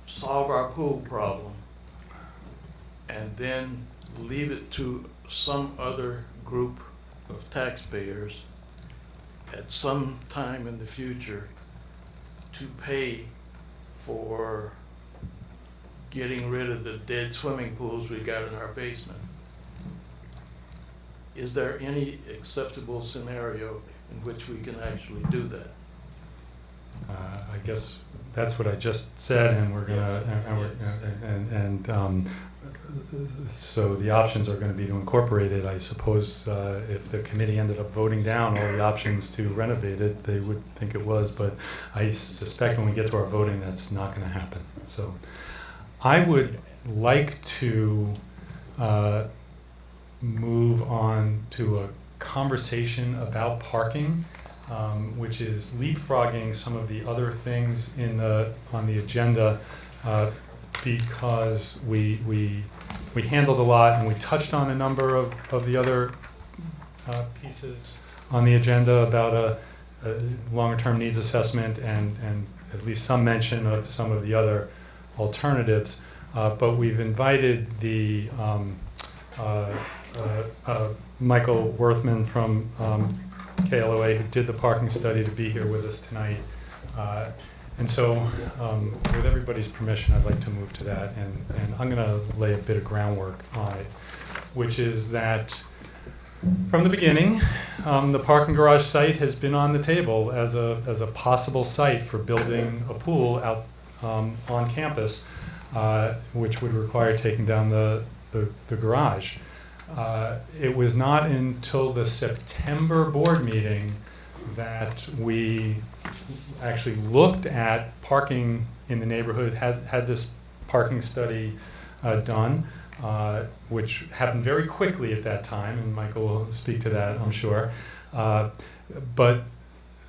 solve our pool problem and then leave it to some other group of taxpayers at some time in the future to pay for getting rid of the dead swimming pools we got in our basement? Is there any acceptable scenario in which we can actually do that? I guess that's what I just said, and we're gonna, so the options are gonna be to incorporate it. I suppose if the committee ended up voting down all the options to renovate it, they would think it was, but I suspect when we get to our voting, that's not gonna happen. So I would like to move on to a conversation about parking, which is leapfrogging some of the other things on the agenda, because we handled a lot and we touched on a number of the other pieces on the agenda about a longer-term needs assessment and at least some mention of some of the other alternatives. But we've invited the Michael Worthman from KLOA, who did the parking study, to be here with us tonight. And so, with everybody's permission, I'd like to move to that, and I'm going to lay a bit of groundwork on it, which is that from the beginning, the parking garage site has been on the table as a possible site for building a pool out on campus, which would require taking down the garage. It was not until the September board meeting that we actually looked at parking in the neighborhood, had this parking study done, which happened very quickly at that time, and Michael will speak to that, I'm sure. But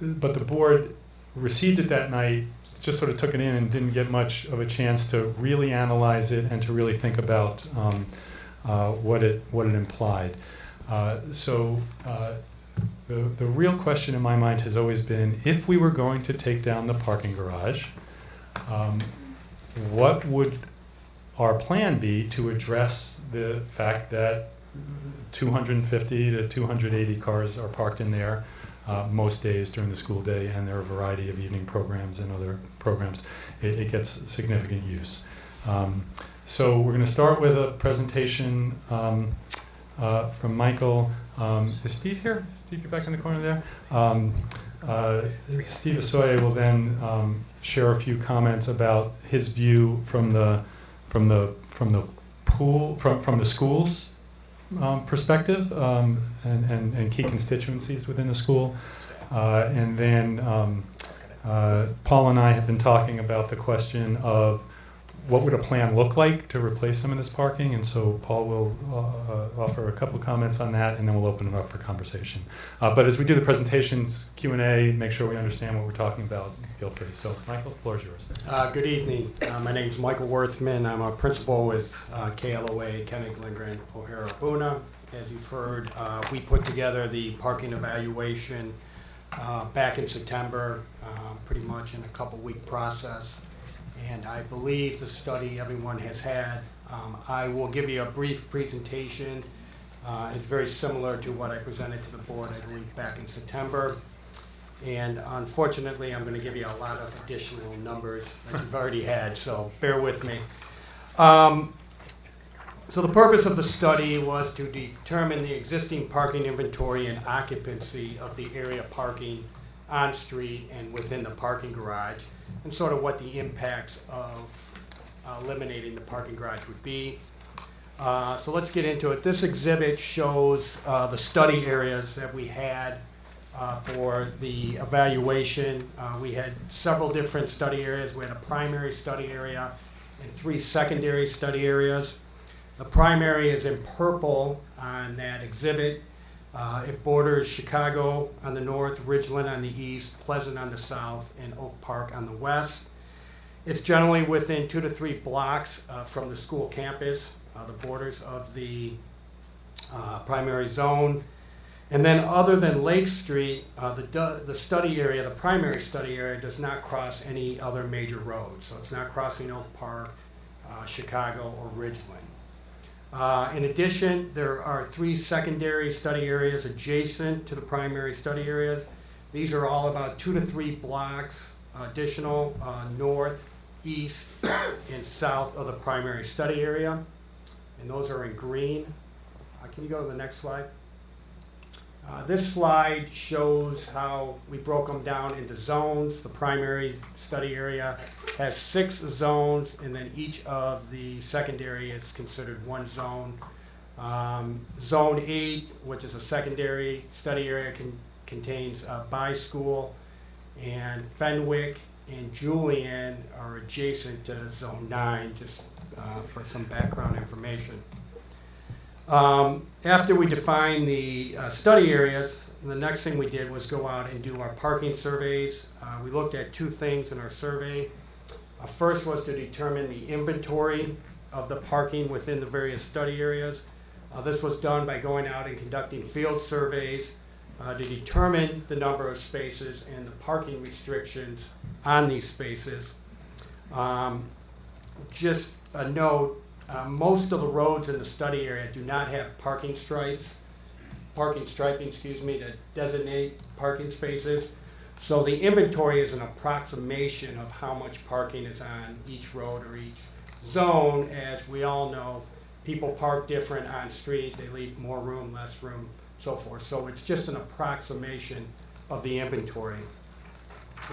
the board received it that night, just sort of took it in and didn't get much of a chance to really analyze it and to really think about what it implied. The real question in my mind has always been, if we were going to take down the parking garage, what would our plan be to address the fact that 250 to 280 cars are parked in there most days during the school day, and there are a variety of evening programs and other programs. It gets significant use. So we're going to start with a presentation from Michael. Is Steve here? Steve, you're back in the corner there. Steve Asoya will then share a few comments about his view from the pool, from the school's perspective, and key constituencies within the school. And then Paul and I have been talking about the question of what would a plan look like to replace some of this parking, and so Paul will offer a couple of comments on that, and then we'll open it up for conversation. But as we do the presentations, Q&A, make sure we understand what we're talking about. Feel free. So, Michael, the floor is yours. Good evening. My name is Michael Worthman. I'm a principal with KLOA, Kenneck Lindgren O'Hara Boona. As you've heard, we put together the parking evaluation back in September, pretty much in a couple-week process. And I believe the study everyone has had. I will give you a brief presentation. It's very similar to what I presented to the board, I believe, back in September. And unfortunately, I'm going to give you a lot of additional numbers that you've already had, so bear with me. So the purpose of the study was to determine the existing parking inventory and occupancy of the area parking on street and within the parking garage, and sort of what the impacts of eliminating the parking garage would be. So let's get into it. This exhibit shows the study areas that we had for the evaluation. We had several different study areas. We had a primary study area and 3 secondary study areas. The primary is in purple on that exhibit. It borders Chicago on the north, Ridgeland on the east, Pleasant on the south, and Oak Park on the west. It's generally within 2 to 3 blocks from the school campus, the borders of the primary zone. And then other than Lake Street, the study area, the primary study area, does not cross any other major roads. So it's not crossing Oak Park, Chicago, or Ridgeland. In addition, there are 3 secondary study areas adjacent to the primary study areas. These are all about 2 to 3 blocks additional north, east, and south of the primary study area. And those are in green. Can you go to the next slide? This slide shows how we broke them down into zones. The primary study area has 6 zones, and then each of the secondary is considered one zone. Zone 8, which is a secondary study area, contains By School, and Fenwick and Julian are adjacent to Zone 9, just for some background information. After we defined the study areas, the next thing we did was go out and do our parking surveys. We looked at 2 things in our survey. First was to determine the inventory of the parking within the various study areas. This was done by going out and conducting field surveys to determine the number of spaces and the parking restrictions on these spaces. Just a note, most of the roads in the study area do not have parking striping, to designate parking spaces. So the inventory is an approximation of how much parking is on each road or each zone. As we all know, people park different on street. They leave more room, less room, so forth. So it's just an approximation of the inventory.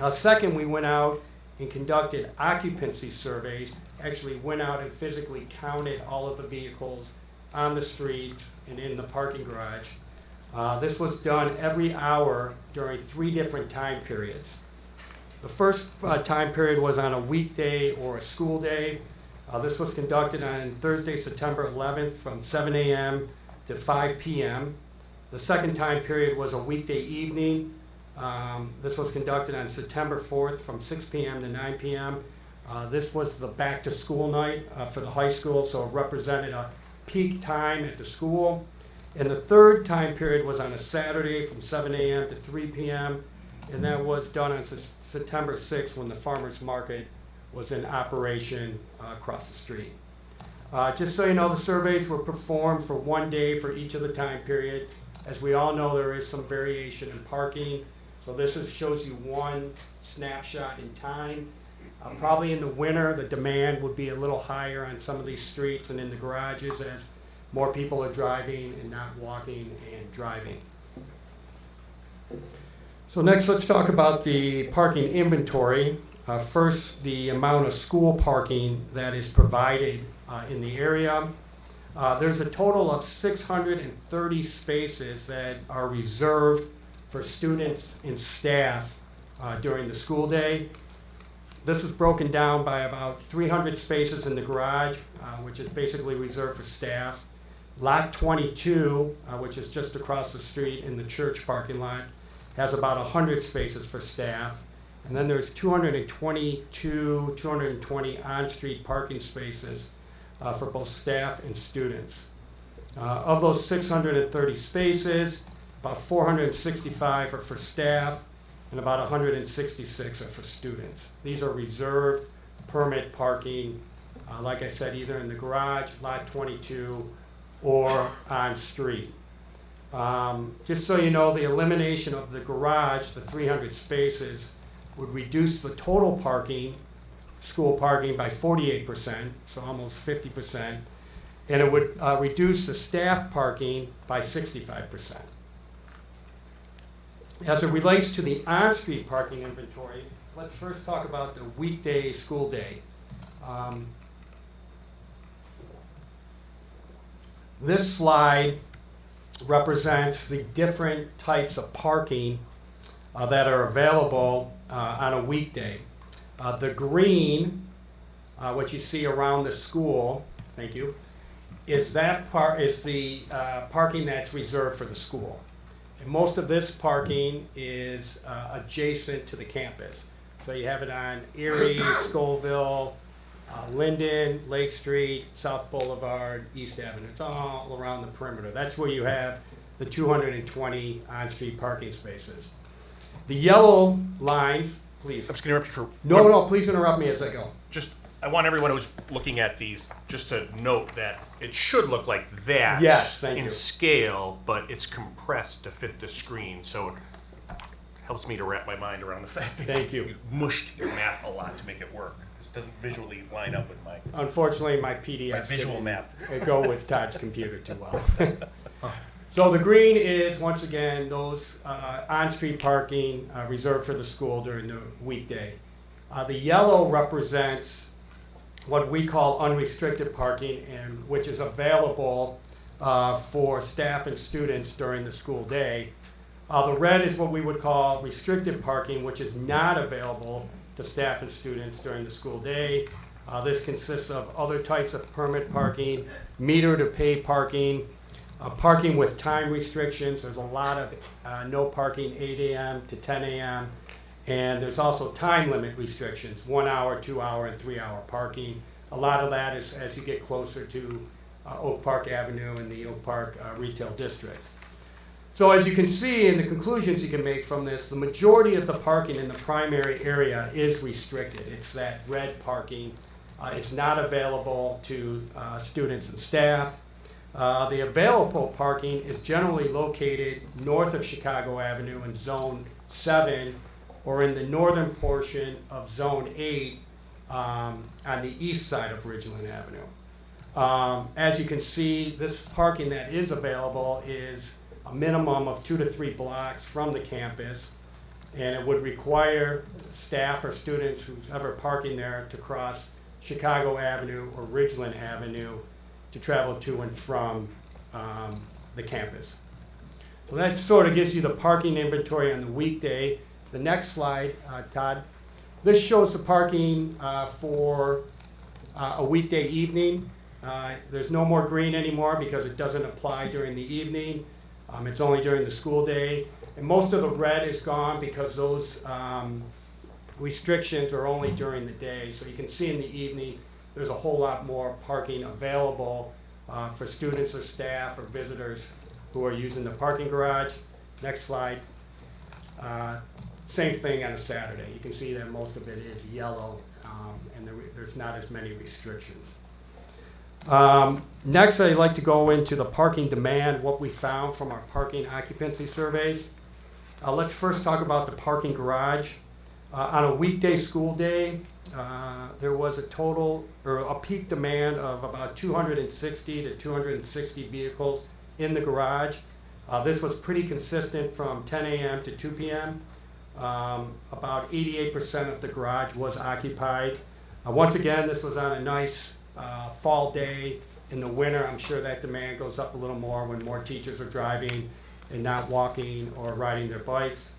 Second, we went out and conducted occupancy surveys, actually went out and physically counted all of the vehicles on the street and in the parking garage. This was done every hour during 3 different time periods. The first time period was on a weekday or a school day. This was conducted on Thursday, September 11th from 7 a.m. to 5 p.m. The second time period was a weekday evening. This was conducted on September 4th from 6 p.m. to 9 p.m. This was the back to school night for the high school, so it represented a peak time at the school. And the third time period was on a Saturday from 7 a.m. to 3 p.m. And that was done on September 6th when the farmers market was in operation across the street. Just so you know, the surveys were performed for 1 day for each of the time periods. As we all know, there is some variation in parking. So this shows you one snapshot in time. Probably in the winter, the demand would be a little higher on some of these streets and in the garages as more people are driving and not walking and driving. So next, let's talk about the parking inventory. First, the amount of school parking that is provided in the area. There's a total of 630 spaces that are reserved for students and staff during the school day. This is broken down by about 300 spaces in the garage, which is basically reserved for staff. Lot 22, which is just across the street in the church parking lot, has about 100 spaces for staff. And then there's 220 on-street parking spaces for both staff and students. Of those 630 spaces, about 465 are for staff and about 166 are for students. These are reserved permit parking, like I said, either in the garage, lot 22, or on street. Just so you know, the elimination of the garage, the 300 spaces, would reduce the total parking, school parking, by 48%, so almost 50%, and it would reduce the staff parking by 65%. As it relates to the on-street parking inventory, let's first talk about the weekday school day. This slide represents the different types of parking that are available on a weekday. The green, what you see around the school, thank you, is the parking that's reserved for the school. And most of this parking is adjacent to the campus. So you have it on Erie, Scoville, Linden, Lake Street, South Boulevard, East Avenue. It's all around the perimeter. That's where you have the 220 on-street parking spaces. The yellow lines, please. I'm just going to interrupt you for No, please interrupt me as I go. I want everyone who's looking at these just to note that it should look like that. Yes, thank in you. scale, but it's compressed to fit the screen, so it helps me to wrap my mind around the fact that Thank you. mushed your map a lot to make it work. It doesn't visually line up with my Unfortunately, my PDF visual didn't map. go with Todd's computer too well. So the green is, once again, those on-street parking reserved for the school during the weekday. The yellow represents what we call unrestricted parking, and which is available for staff and students during the school day. The red is what we would call restricted parking, which is not available to staff and students during the school day. This consists of other types of permit parking, meter to pay parking, parking with time restrictions. There's a lot of no parking 8 a.m. to 10 a.m. And there's also time limit restrictions, 1 hour, 2 hour, and 3 hour parking. A lot of that is as you get closer to Oak Park Avenue and the Oak Park Retail District. So as you can see in the conclusions you can make from this, the majority of the parking in the primary area is restricted. It's that red parking. It's not available to students and staff. The available parking is generally located north of Chicago Avenue in Zone 7 or in the northern portion of Zone 8 on the east side of Ridgeland Avenue. As you can see, this parking that is available is a minimum of 2 to 3 blocks from the campus, and it would require staff or students who's ever parking there to cross Chicago Avenue or Ridgeland Avenue to travel to and from the campus. So that sort of gives you the parking inventory on the weekday. The next slide, Todd. This shows the parking for a weekday evening. There's no more green anymore because it doesn't apply during the evening. It's only during the school day. And most of the red is gone because those restrictions are only during the day. So you can see in the evening, there's a whole lot more parking available for students or staff or visitors who are using the parking garage. Next slide. Same thing on a Saturday. You can see that most of it is yellow and there's not as many restrictions. Next, I'd like to go into the parking demand, what we found from our parking occupancy surveys. Let's first talk about the parking garage. On a weekday school day, there was a total, or a peak demand of about 260 to 260 vehicles in the garage. This was pretty consistent from 10 a.m. to 2 p.m. About 88% of the garage was occupied. Once again, this was on a nice fall day. In the winter, I'm sure that demand goes up a little more when more teachers are driving and not walking or riding their bikes.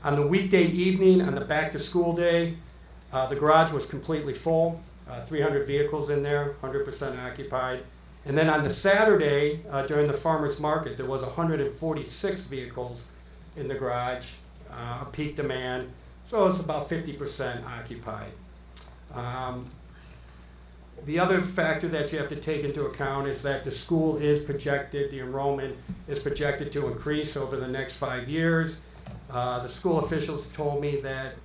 On the weekday evening, on the back-to-school day, the garage was completely full, 300 vehicles in there, 100% occupied. And then on the Saturday, during the farmer's market, there was 146 vehicles in the garage, peak demand, so it's about 50% occupied. The other factor that you have to take into account is that the school is projected, the enrollment is projected to increase over the next 5 years. The school officials told me that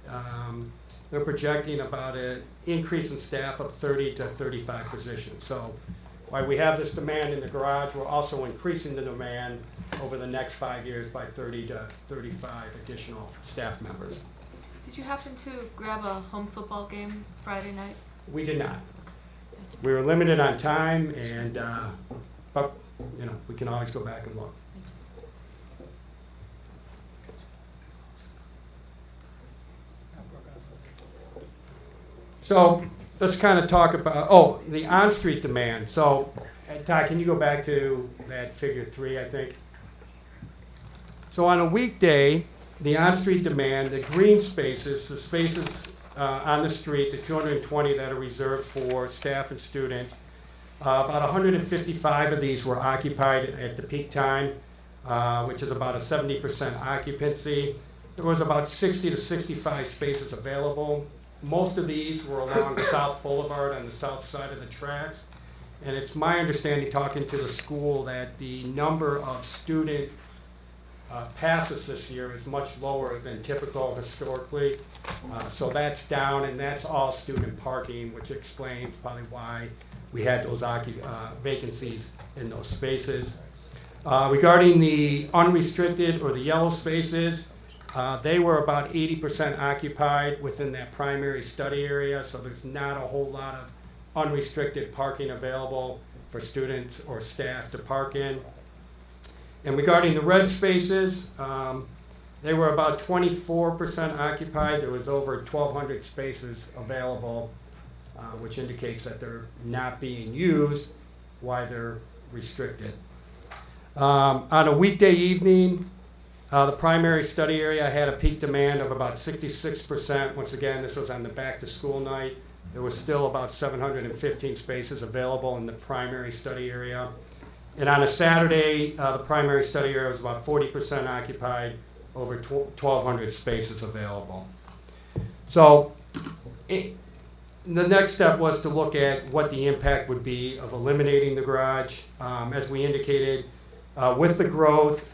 they're projecting about an increase in staff of 30 to 35 positions. So while we have this demand in the garage, we're also increasing the demand over the next 5 years by 30 to 35 additional staff members. Did you happen to grab a home football game Friday night? We did not. We were limited on time, and but you know, we can always go back and look. So let's kind of talk about, the on-street demand. So, Ty, can you go back to that figure 3, I think? So on a weekday, the on-street demand, the green spaces, the spaces on the street, the 220 that are reserved for staff and students, about 155 of these were occupied at the peak time, which is about a 70% occupancy. There was about 60 to 65 spaces available. Most of these were along South Boulevard on the south side of the tracks. And it's my understanding, talking to the school, that the number of student passes this year is much lower than typical historically. So that's down, and that's all student parking, which explains probably why we had those vacancies in those spaces. Regarding the unrestricted or the yellow spaces, they were about 80% occupied within that primary study area, so there's not a whole lot of unrestricted parking available for students or staff to park in. And regarding the red spaces, they were about 24% occupied. There was over 1,200 spaces available, which indicates that they're not being used, why they're restricted. On a weekday evening, the primary study area had a peak demand of about 66%. Once again, this was on the back-to-school night. There was still about 715 spaces available in the primary study area. And on a Saturday, the primary study area was about 40% occupied, over 1,200 spaces available. So the next step was to look at what the impact would be of eliminating the garage. As we indicated, with the growth,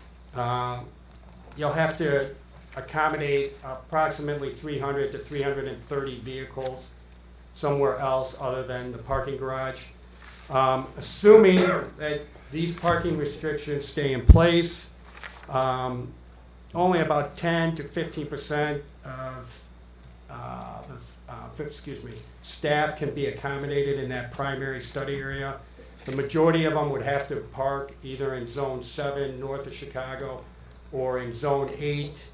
you'll have to accommodate approximately 300 to 330 vehicles somewhere else other than the parking garage. Assuming that these parking restrictions stay in place, only about 10 to 15% of staff can be accommodated in that primary study area. The majority of them would have to park either in Zone 7 north of Chicago or in Zone 8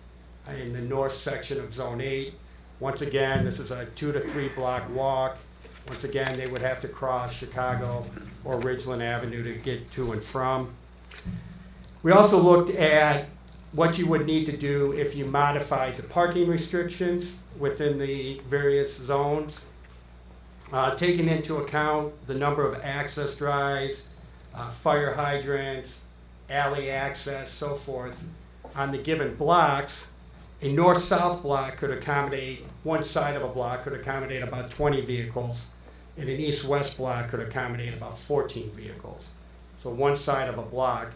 in the north section of Zone 8. Once again, this is a 2 to 3 block walk. Once again, they would have to cross Chicago or Ridgeland Avenue to get to and from. We also looked at what you would need to do if you modified the parking restrictions within the various zones, taking into account the number of access drives, fire hydrants, alley access, so forth. On the given blocks, a north-south block could accommodate, one side of a block could accommodate about 20 vehicles, and an east-west block could accommodate about 14 vehicles. So one side of a block.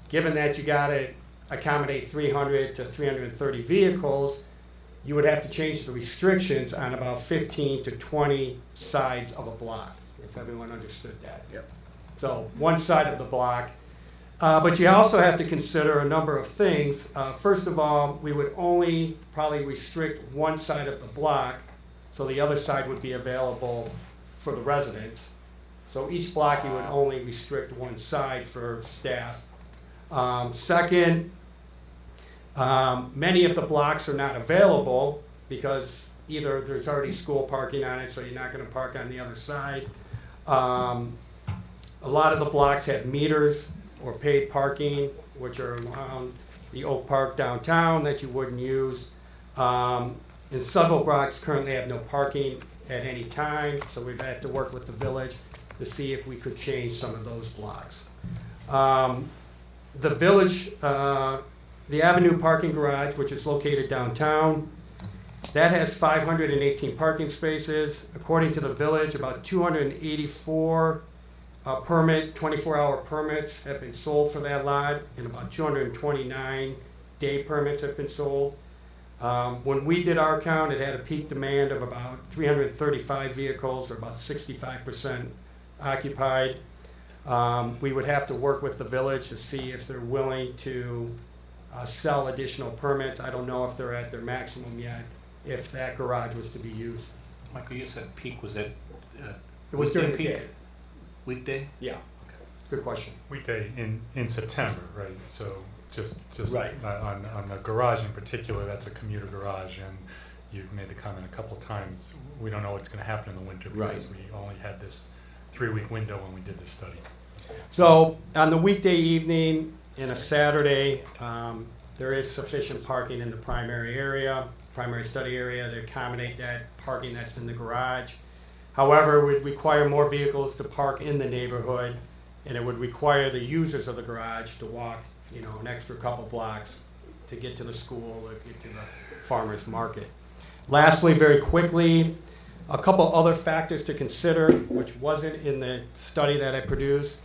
Given that you got to accommodate 300 to 330 vehicles, you would have to change the restrictions on about 15 to 20 sides of a block, if everyone understood that. Yep. So one side of the block, But you also have to consider a number of things. First of all, we would only probably restrict one side of the block, so the other side would be available for the residents. So each block, you would only restrict one side for staff. Second, many of the blocks are not available because either there's already school parking on it, so you're not going to park on the other side. A lot of the blocks have meters or paid parking, which are around the Oak Park downtown that you wouldn't use. And several blocks currently have no parking at any time, so we've had to work with the village to see if we could change some of those blocks. The village, the Avenue Parking Garage, which is located downtown, that has 518 parking spaces. According to the village, about 284 permit, 24-hour permits have been sold for that lot, and about 229 day permits have been sold. When we did our count, it had a peak demand of about 335 vehicles, or about 65% occupied. We would have to work with the village to see if they're willing to sell additional permits. I don't know if they're at their maximum yet, if that garage was to be used. Michael, you said peak, was it? It was during the peak? day. Weekday? Yeah, good question. Weekday in September, right? So just Right. on the garage in particular, that's a commuter garage, and you've made the comment a couple of times, we don't know what's going to happen in the winter because we only had this 3-week window when we did this study. So on the weekday evening and a Saturday, there is sufficient parking in the primary study area to accommodate that parking that's in the garage. However, it would require more vehicles to park in the neighborhood, and it would require the users of the garage to walk, an extra couple blocks to get to the school or get to the farmer's market. Lastly, very quickly, a couple other factors to consider, which wasn't in the study that I produced,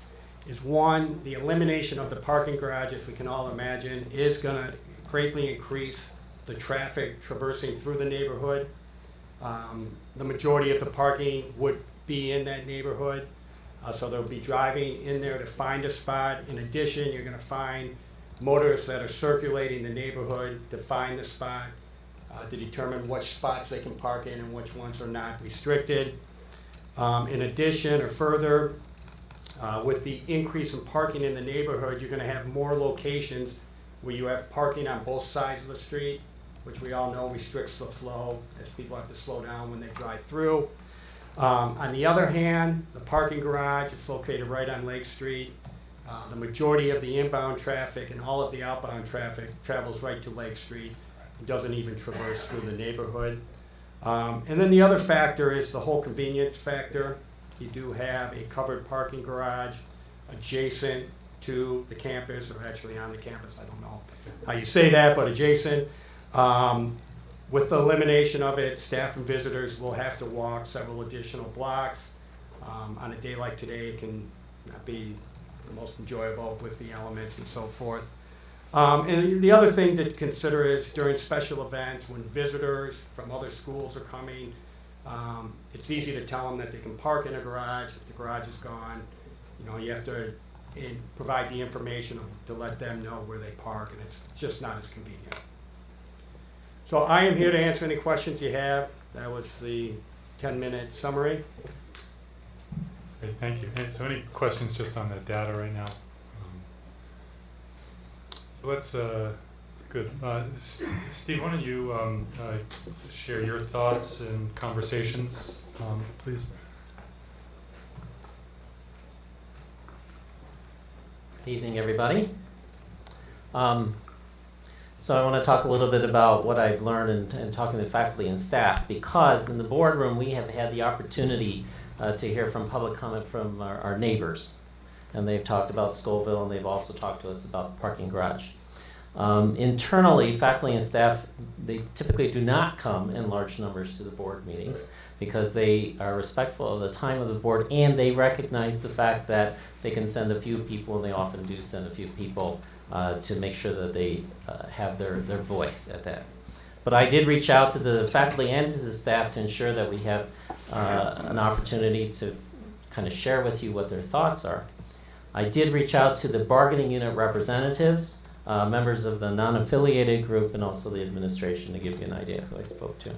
is one, the elimination of the parking garage, as we can all imagine, is going to greatly increase the traffic traversing through the neighborhood. The majority of the parking would be in that neighborhood, so they'll be driving in there to find a spot. In addition, you're going to find motorists that are circulating the neighborhood to find the spot, to determine which spots they can park in and which ones are not restricted. In addition, or further, with the increase in parking in the neighborhood, you're going to have more locations where you have parking on both sides of the street, which we all know restricts the flow as people have to slow down when they drive through. On the other hand, the parking garage is located right on Lake Street. The majority of the inbound traffic and all of the outbound traffic travels right to Lake Street. It doesn't even traverse through the neighborhood. And then the other factor is the whole convenience factor. You do have a covered parking garage adjacent to the campus, or actually on the campus, I don't know how you say that, but adjacent. With the elimination of it, staff and visitors will have to walk several additional blocks. On a day like today, it can not be the most enjoyable with the elements and so forth. And the other thing to consider is during special events, when visitors from other schools are coming, it's easy to tell them that they can park in a garage. If the garage is gone, you have to provide the information to let them know where they park, and it's just not as convenient. So I am here to answer any questions you have. That was the 10-minute summary. Great, thank you. And so any questions just on the data right now? So let's, good. Steve, why don't you share your thoughts and conversations, please? Good evening, everybody. So I want to talk a little bit about what I've learned in talking to faculty and staff, because in the boardroom we have had the opportunity to hear from public comment from our neighbors. And they've talked about Scoville, and they've also talked to us about the parking garage. Internally, faculty and staff, they typically do not come in large numbers to the board meetings because they are respectful of the time of the board, and they recognize the fact that they can send a few people, and they often do send a few people to make sure that they have their voice at that. But I did reach out to the faculty and to the staff to ensure that we have an opportunity to kind of share with you what their thoughts are. I did reach out to the bargaining unit representatives, members of the non-affiliated group, and also the administration to give you an idea of who I spoke to.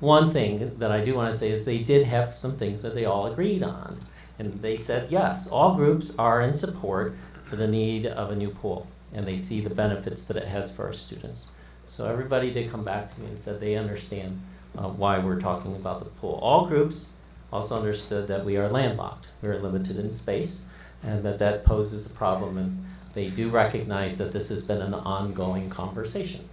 One thing that I do want to say is they did have some things that they all agreed on. And they said, yes, all groups are in support for the need of a new pool. And they see the benefits that it has for our students. So everybody did come back to me and said they understand why we're talking about the pool. All groups also understood that we are landlocked. We are limited in space, and that poses a problem. And they do recognize that this has been an ongoing conversation.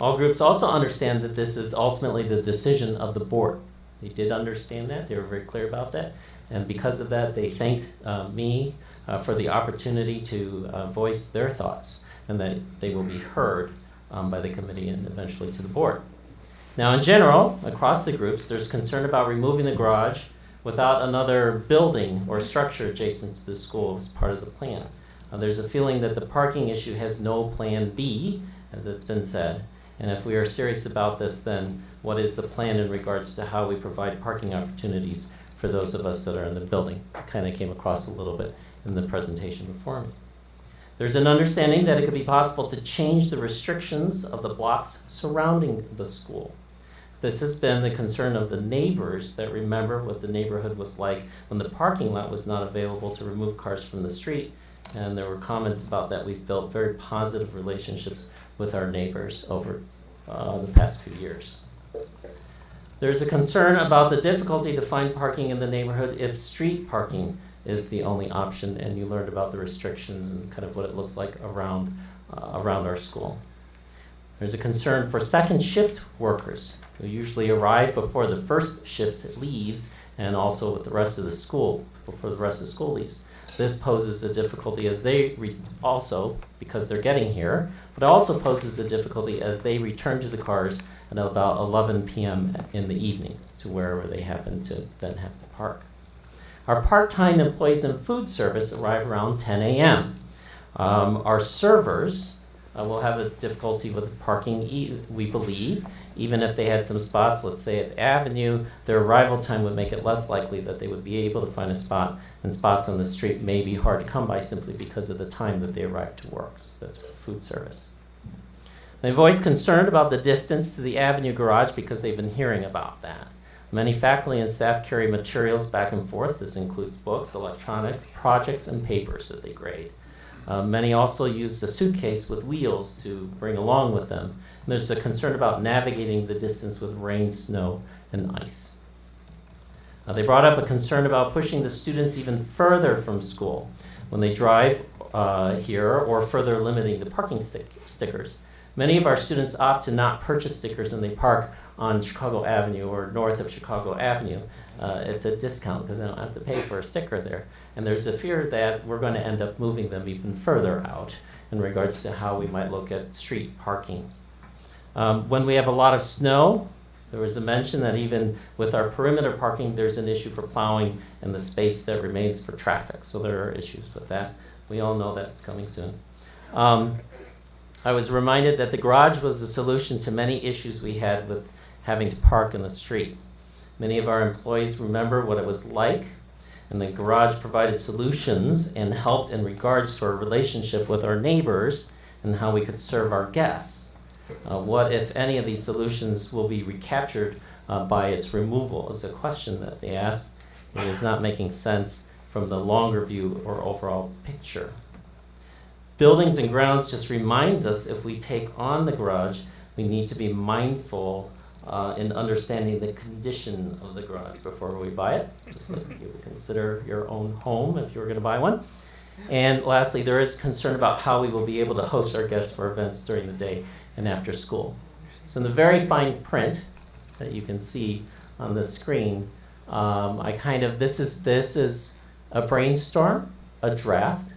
All groups also understand that this is ultimately the decision of the board. They did understand that. They were very clear about that. And because of that, they thanked me for the opportunity to voice their thoughts, and that they will be heard by the committee and eventually to the board. Now, in general, across the groups, there's concern about removing the garage without another building or structure adjacent to the school as part of the plan. There's a feeling that the parking issue has no plan B, as it's been said. And if we are serious about this, then what is the plan in regards to how we provide parking opportunities for those of us that are in the building? It kind of came across a little bit in the presentation before me. There's an understanding that it could be possible to change the restrictions of the blocks surrounding the school. This has been the concern of the neighbors that remember what the neighborhood was like when the parking lot was not available to remove cars from the street. And there were comments about that. We've built very positive relationships with our neighbors over the past few years. There's a concern about the difficulty to find parking in the neighborhood if street parking is the only option, and you learned about the restrictions and kind of what it looks like around our school. There's a concern for second shift workers who usually arrive before the first shift leaves, and also with the rest of the school, before the rest of the school leaves. This poses a difficulty as they also, because they're getting here, but it also poses a difficulty as they return to the cars at about 11 p.m. in the evening to wherever they happen to then have to park. Our part-time employees in food service arrive around 10 a.m. Our servers will have a difficulty with parking, we believe. Even if they had some spots, let's say at Avenue, their arrival time would make it less likely that they would be able to find a spot, and spots on the street may be hard to come by simply because of the time that they arrive to work. So that's food service. They voiced concern about the distance to the Avenue garage because they've been hearing about that. Many faculty and staff carry materials back and forth. This includes books, electronics, projects, and papers that they grade. Many also use a suitcase with wheels to bring along with them. And there's a concern about navigating the distance with rain, snow, and ice. They brought up a concern about pushing the students even further from school when they drive here, or further limiting the parking stickers. Many of our students opt to not purchase stickers and they park on Chicago Avenue or north of Chicago Avenue. It's a discount because they don't have to pay for a sticker there. And there's a fear that we're going to end up moving them even further out in regards to how we might look at street parking. When we have a lot of snow, there was a mention that even with our perimeter parking, there's an issue for plowing and the space that remains for traffic. So there are issues with that. We all know that it's coming soon. I was reminded that the garage was the solution to many issues we had with having to park in the street. Many of our employees remember what it was like, and the garage provided solutions and helped in regards to our relationship with our neighbors and how we could serve our guests. What, if any, of these solutions will be recaptured by its removal is a question that they ask. It is not making sense from the longer view or overall picture. Buildings and Grounds just reminds us if we take on the garage, we need to be mindful in understanding the condition of the garage before we buy it, just like you would consider your own home if you were going to buy one. And lastly, there is concern about how we will be able to host our guests for events during the day and after school. So in the very fine print that you can see on the screen, this is a brainstorm, a draft.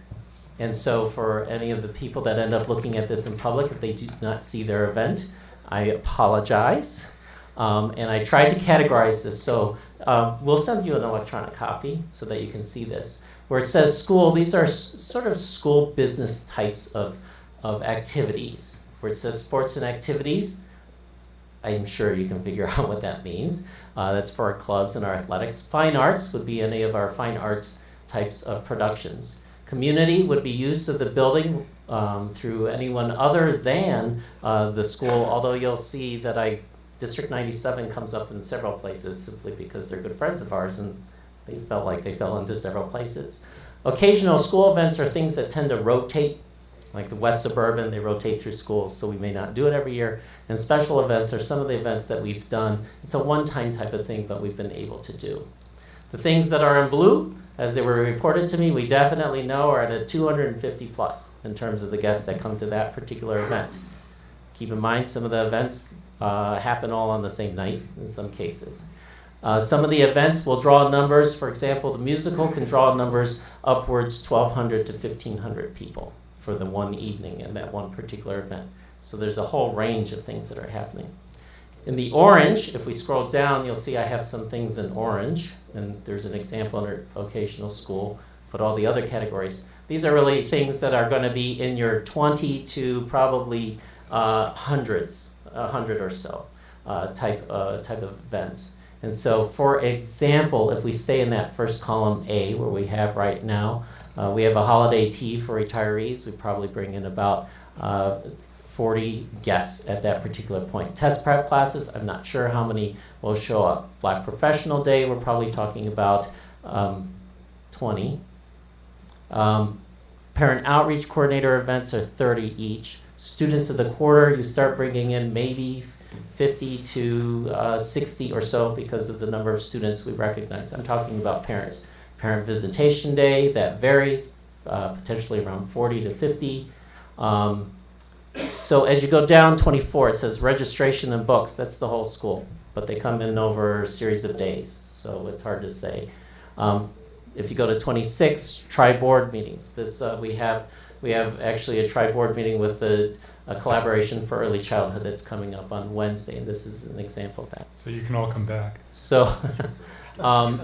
And so for any of the people that end up looking at this in public, if they do not see their event, I apologize. And I tried to categorize this, so we'll send you an electronic copy so that you can see this. Where it says school, these are sort of school business types of activities. Where it says sports and activities, I'm sure you can figure out what that means. That's for our clubs and our athletics. Fine arts would be any of our fine arts types of productions. Community would be use of the building through anyone other than the school, although you'll see that District 97 comes up in several places simply because they're good friends of ours and they felt like they fell into several places. Occasional school events are things that tend to rotate, like the West Suburban, they rotate through schools, so we may not do it every year. And special events are some of the events that we've done. It's a one-time type of thing, but we've been able to do. The things that are in blue, as they were reported to me, we definitely know are at a 250 plus in terms of the guests that come to that particular event. Keep in mind, some of the events happen all on the same night in some cases. Some of the events will draw numbers. For example, the musical can draw numbers upwards 1,200 to 1,500 people for the one evening in that one particular event. So there's a whole range of things that are happening. In the orange, if we scroll down, you'll see I have some things in orange, and there's an example under vocational school, but all the other categories. These are really things that are going to be in your 20 to probably hundreds, 100 or so type of events. And so, for example, if we stay in that first column A, where we have right now, we have a holiday tea for retirees. We probably bring in about 40 guests at that particular point. Test prep classes, I'm not sure how many will show up. Black Professional Day, we're probably talking about 20. Parent Outreach Coordinator events are 30 each. Students of the quarter, you start bringing in maybe 50 to 60 or so because of the number of students we recognize. I'm talking about parents. Parent Visitation Day, that varies, potentially around 40 to 50. So as you go down 24, it says registration and books. That's the whole school, but they come in over a series of days, so it's hard to say. If you go to 26, tri-board meetings. This we have actually a tri-board meeting with a collaboration for early childhood that's coming up on Wednesday, and this is an example of that. So you can all come back. So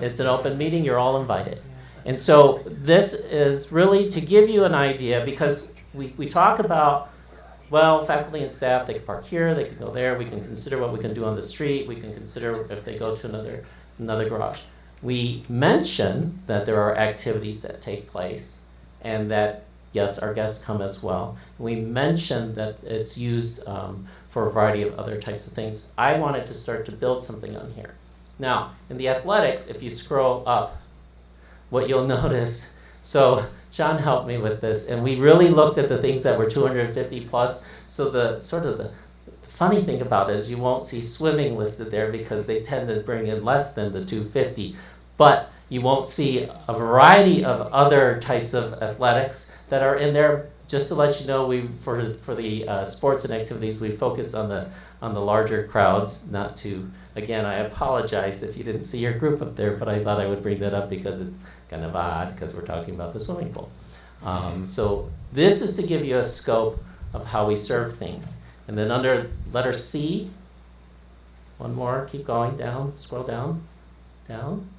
it's an open meeting, you're all invited. And so this is really to give you an idea, because we talk about, well, faculty and staff, they can park here, they can go there, we can consider what we can do on the street, we can consider if they go to another garage. We mention that there are activities that take place and that, yes, our guests come as well. We mention that it's used for a variety of other types of things. I wanted to start to build something on here. Now, in the athletics, if you scroll up, what you'll notice, so John helped me with this, and we really looked at the things that were 250 plus. So the funny thing about it is you won't see swimming listed there because they tend to bring in less than the 250. But you won't see a variety of other types of athletics that are in there. Just to let you know, for the sports and activities, we focus on the larger crowds. Not to, again, I apologize if you didn't see your group up there, but I thought I would bring that up because it's kind of odd because we're talking about the swimming pool. So this is to give you a scope of how we serve things. And then under letter C, one more, keep going down, scroll down, down.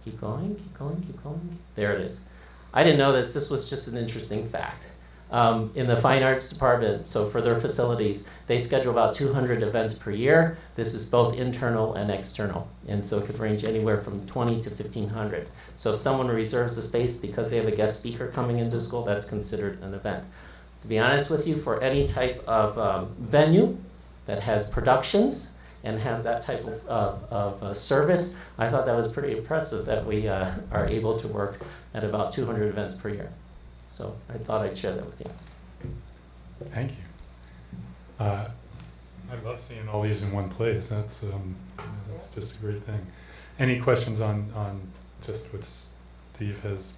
Keep going. There it is. I didn't know this. This was just an interesting fact. In the Fine Arts Department, so for their facilities, they schedule about 200 events per year. This is both internal and external. And so it could range anywhere from 20 to 1,500. So if someone reserves a space because they have a guest speaker coming into school, that's considered an event. To be honest with you, for any type of venue that has productions, and has that type of service, I thought that was pretty impressive that we are able to work at about 200 events per year. So I thought I'd share that with you. Thank you. I love seeing all these in one place. That's just a great thing. Any questions on just what Steve has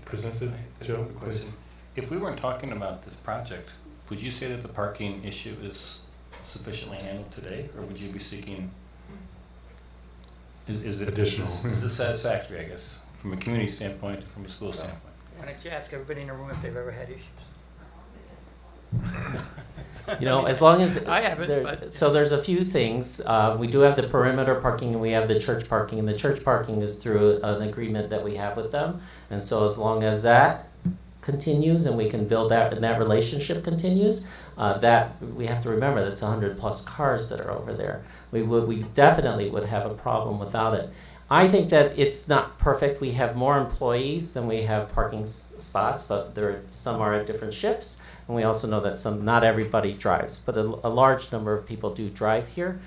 presented? Joe, have a question. If we weren't talking about this project, would you say that the parking issue is sufficiently handled today, or would you be seeking, is it additional? Is this satisfactory, I guess, from a community standpoint, from a school standpoint? Why don't you ask everybody in the room if they've ever had issues? You know, as long as I haven't. So there's a few things. We do have the perimeter parking and we have the church parking. And the church parking is through an agreement that we have with them. And so as long as that continues and we can build that and that relationship continues, that we have to remember that's 100 plus cars that are over there. We definitely would have a problem without it. I think that it's not perfect. We have more employees than we have parking spots, but some are at different shifts. And we also know that not everybody drives, but a large number of people do drive here.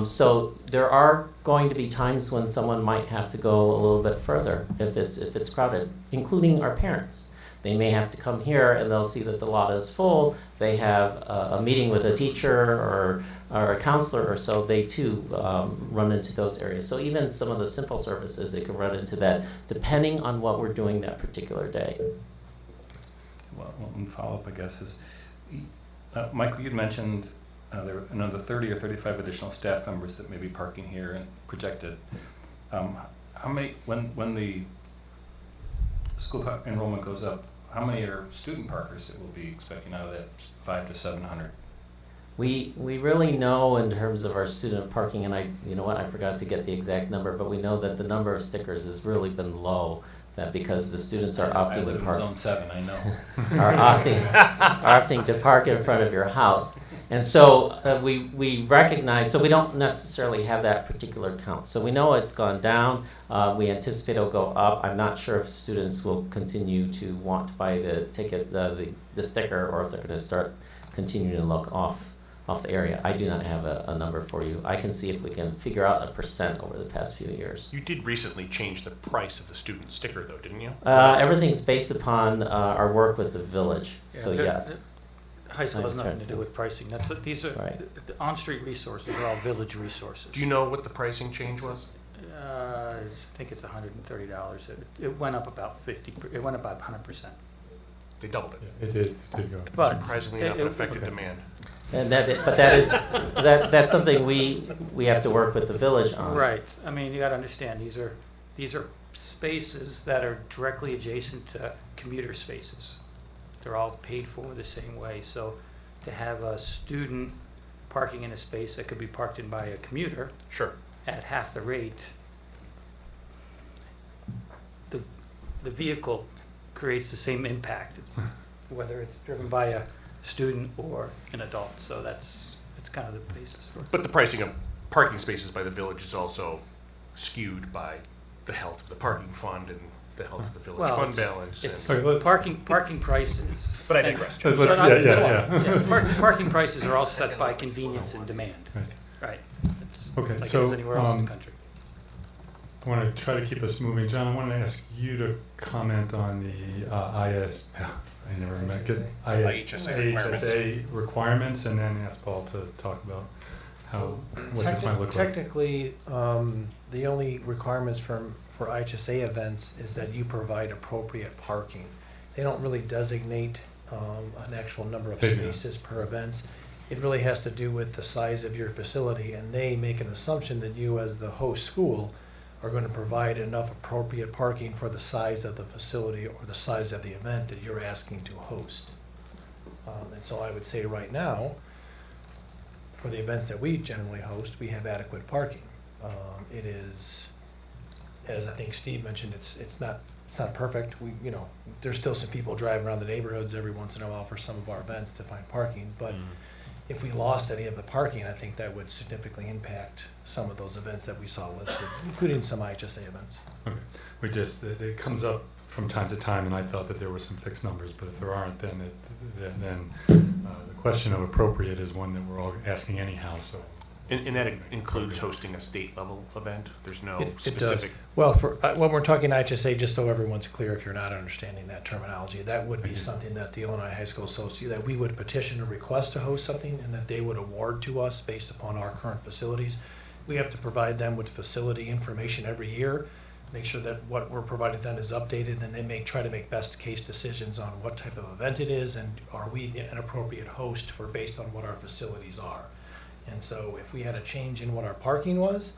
So there are going to be times when someone might have to go a little bit further if it's crowded, including our parents. They may have to come here and they'll see that the lot is full. They have a meeting with a teacher or a counselor or so. They too run into those areas. So even some of the simple services, they can run into that depending on what we're doing that particular day. Well, one follow-up, I guess, is, Michael, you'd mentioned there are another 30 or 35 additional staff members that may be parking here and projected. How many, when the school enrollment goes up, how many are student parkers that we'll be expecting out of that 500 to 700? We really know in terms of our student parking, and you know what, I forgot to get the exact number, but we know that the number of stickers has really been low. That because the students are opting I live to in park, Zone 7, I know. are opting to park in front of your house, and so we recognize. So we don't necessarily have that particular count. So we know it's gone down. We anticipate it'll go up. I'm not sure if students will continue to want to buy the ticket, the sticker, or if they're going to start continuing to look off the area. I do not have a number for you. I can see if we can figure out a percent over the past few years. You did recently change the price of the student sticker, though, didn't you? Everything's based upon our work with the village. So yes. High school has nothing to do with pricing. These are Right. the on-street resources are all village resources. Do you know what the pricing change was? I think it's $130. It went up about 50. It went up about 100%. They doubled it. It did go up. But Surprisingly enough, it affected okay. demand. And that's something we have to work with the village on. Right. I mean, you got to understand these are spaces that are directly adjacent to commuter spaces. They're all paid for the same way. So to have a student parking in a space that could be parked in by a commuter, Sure. at half the rate, the vehicle creates the same impact, whether it's driven by a student or an adult. So that's kind of the basis for it. But the pricing of parking spaces by the village is also skewed by the health of the parking fund and the health of the village fund balance. It's and- parking prices. But I digress. Let's- So yeah. Parking prices are all set by convenience and demand. Right. Right. It's Okay, like it so, is anywhere else in the country. I want to try to keep us moving. John, I want to ask you to comment on the IHSA requirements, and then ask Paul to talk about what this might look like. Technically, the only requirements for IHSA events is that you provide appropriate parking. They don't really designate an actual number of They do. spaces per events. It really has to do with the size of your facility, and they make an assumption that you, as the host school, are going to provide enough appropriate parking for the size of the facility or the size of the event that you're asking to host. And so I would say right now, for the events that we generally host, we have adequate parking. It is, as I think Steve mentioned, it's not perfect. There's still some people driving around the neighborhoods every once in a while for some of our events to find parking, but if we lost any of the parking, I think that would significantly impact some of those events that we saw listed, including some IHSA events. Okay. It comes up from time to time, and I thought that there were some fixed numbers, but if there aren't, then the question of appropriate is one that we're all asking anyhow, so. And that includes hosting a state level event? There's no It does. specific? Well, when we're talking IHSA, just so everyone's clear, if you're not understanding that terminology, that would be something that the Illinois High School Association, that we would petition a request to host something, and that they would award to us based upon our current facilities. We have to provide them with facility information every year, make sure that what we're providing them is updated, and they try to make best case decisions on what type of event it is, and are we an appropriate host based on what our facilities are. And so if we had a change in what our parking was,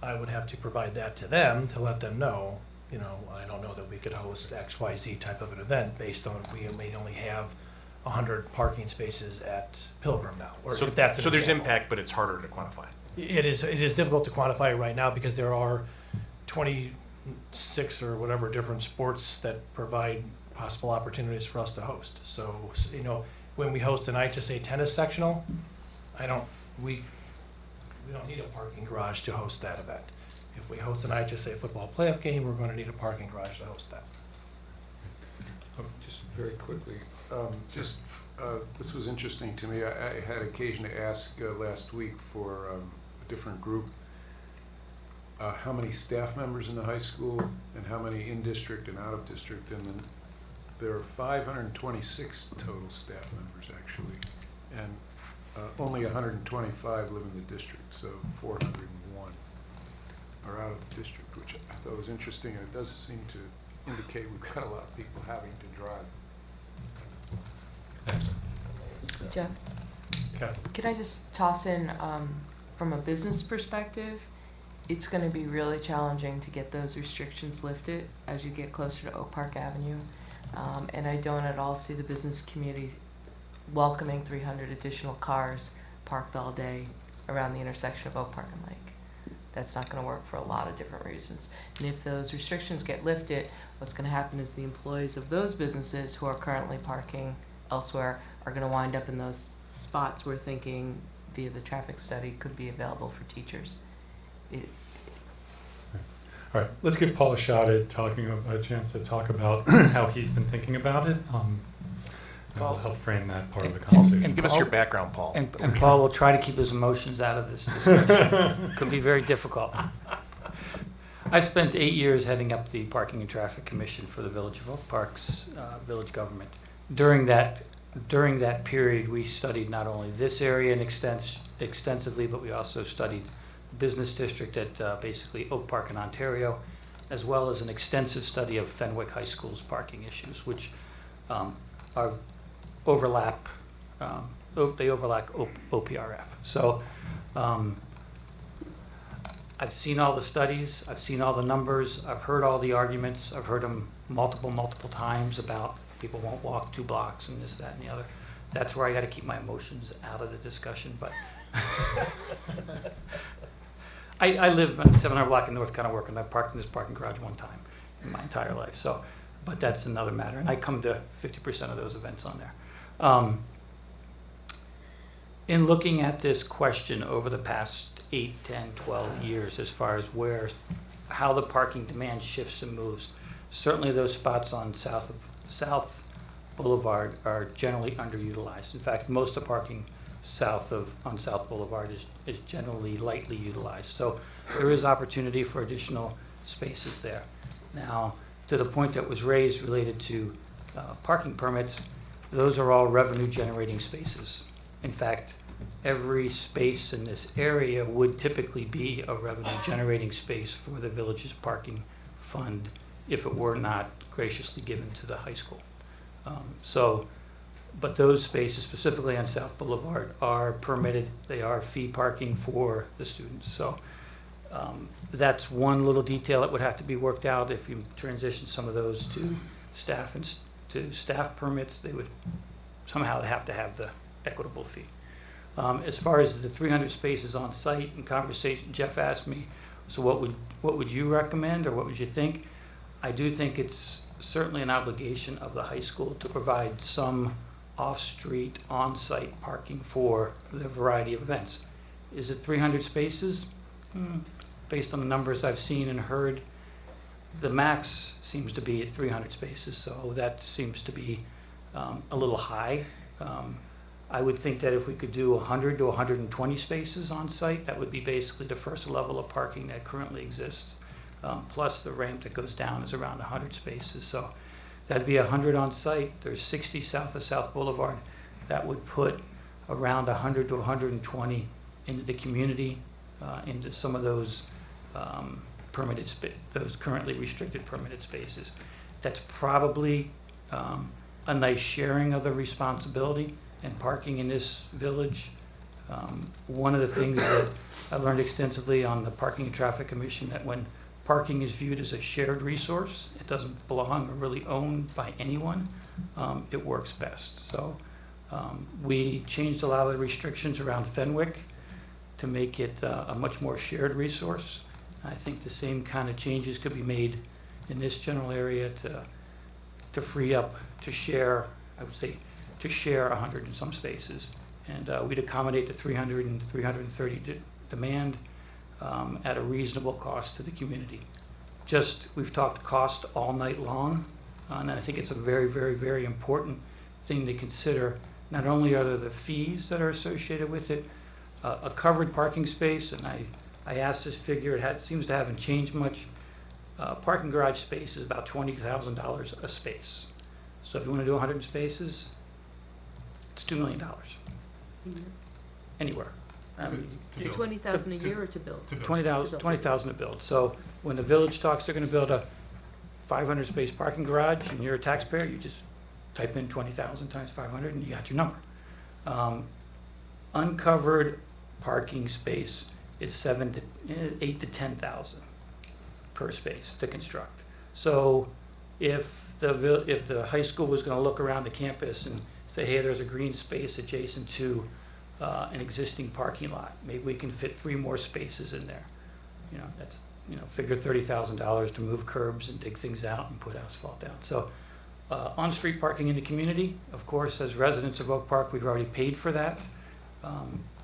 I would have to provide that to them to let them know, I don't know that we could host XYZ type of an event based on we may only have 100 parking spaces at Pilgrim now. Or So if that's an there's example. impact, but it's harder to quantify. It is difficult to quantify right now because there are 26 or whatever different sports that provide possible opportunities for us to host. So, when we host an IHSA tennis sectional, we don't need a parking garage to host that event. if we host an IHSA football playoff game, we're going to need a parking garage to host that. Just very quickly, this was interesting to me. I had occasion to ask last week for a different group how many staff members in the high school and how many in district and out of district, and then there are 526 total staff members actually, and only 125 live in the district, so 401 are out of the district, which I thought was interesting, and it does seem to indicate we've got a lot of people having to drive. Jeff, Okay. can I just toss in, from a business perspective, it's gonna be really challenging to get those restrictions lifted as you get closer to Oak Park Avenue. And I don't at all see the business community welcoming 300 additional cars parked all day around the intersection of Oak Park and Lake. That's not gonna work for a lot of different reasons. And if those restrictions get lifted, what's gonna happen is the employees of those businesses who are currently parking elsewhere are gonna wind up in those spots we're thinking via the traffic study could be available for teachers. All right, let's give Paul a shot at a chance to talk about how he's been thinking about it. That'll help frame that part of the conversation. And give us your background, Paul. And Paul will try to keep his emotions out of this discussion. Could be very difficult. I spent 8 years heading up the Parking and Traffic Commission for the Village of Oak Park's village government. During that period, we studied not only this area extensively, but we also studied the business district at basically Oak Park in Ontario, as well as an extensive study of Fenwick High School's parking issues, which are overlap. They overlap OPRF. So I've seen all the studies. I've seen all the numbers. I've heard all the arguments. I've heard them multiple times about people won't walk 2 blocks and this, that, and the other. That's where I got to keep my emotions out of the discussion. But I live on 700 block in North Kennewick, and I've parked in this parking garage one time in my entire life. So, but that's another matter. And I come to 50% of those events on there. In looking at this question over the past 8, 10, 12 years, as far as how the parking demand shifts and moves, certainly those spots on South Boulevard are generally underutilized. In fact, most of the parking on South Boulevard is generally lightly utilized. So there is opportunity for additional spaces there. Now, to the point that was raised related to parking permits, those are all revenue generating spaces. In fact, every space in this area would typically be a revenue generating space for the village's parking fund if it were not graciously given to the high school. But those spaces, specifically on South Boulevard, are permitted. They are fee parking for the students. So that's one little detail that would have to be worked out. If you transition some of those to staff and to staff permits, they would somehow have to have the equitable fee. As far as the 300 spaces on site, in conversation, Jeff asked me, so what would you recommend, or what would you think? I do think it's certainly an obligation of the high school to provide some off-street, on-site parking for the variety of events. Is it 300 spaces? Based on the numbers I've seen and heard, the max seems to be at 300 spaces, so that seems to be a little high. I would think that if we could do 100 to 120 spaces on site, that would be basically the first level of parking that currently exists. Plus the ramp that goes down is around 100 spaces. So that'd be 100 on site. There's 60 south of South Boulevard. That would put around 100 to 120 into the community, into some of those those currently restricted permitted spaces. That's probably a nice sharing of the responsibility and parking in this village. One of the things that I learned extensively on the Parking and Traffic Commission, that when parking is viewed as a shared resource, it doesn't belong or really owned by anyone, it works best. So we changed a lot of the restrictions around Fenwick to make it a much more shared resource. I think the same kind of changes could be made in this general area to free up, to share, I would say, to share 100 and some spaces. And we'd accommodate the 300 and 330 demand. at a reasonable cost to the community. We've talked cost all night long, and I think it's a very, very, very important thing to consider. Not only are there the fees that are associated with it, a covered parking space, and I asked this figure, seems to haven't changed much. Parking garage space is about $20,000 a space. So if you want to do 100 spaces, it's $2 million. Anywhere. I mean, Is 20,000 a year or to build? 20,000 to build. So when the village talks, they're going to build a 500 space parking garage, and you're a taxpayer, you just type in 20,000 times 500 and you got your number. Uncovered parking space is 8 to 10,000 per space to construct. So if the high school was going to look around the campus and say, hey, there's a green space adjacent to an existing parking lot, maybe we can fit 3 more spaces in there. That's figure $30,000 to move curbs and dig things out and put asphalt down. So on-street parking in the community, of course, as residents of Oak Park, we've already paid for that.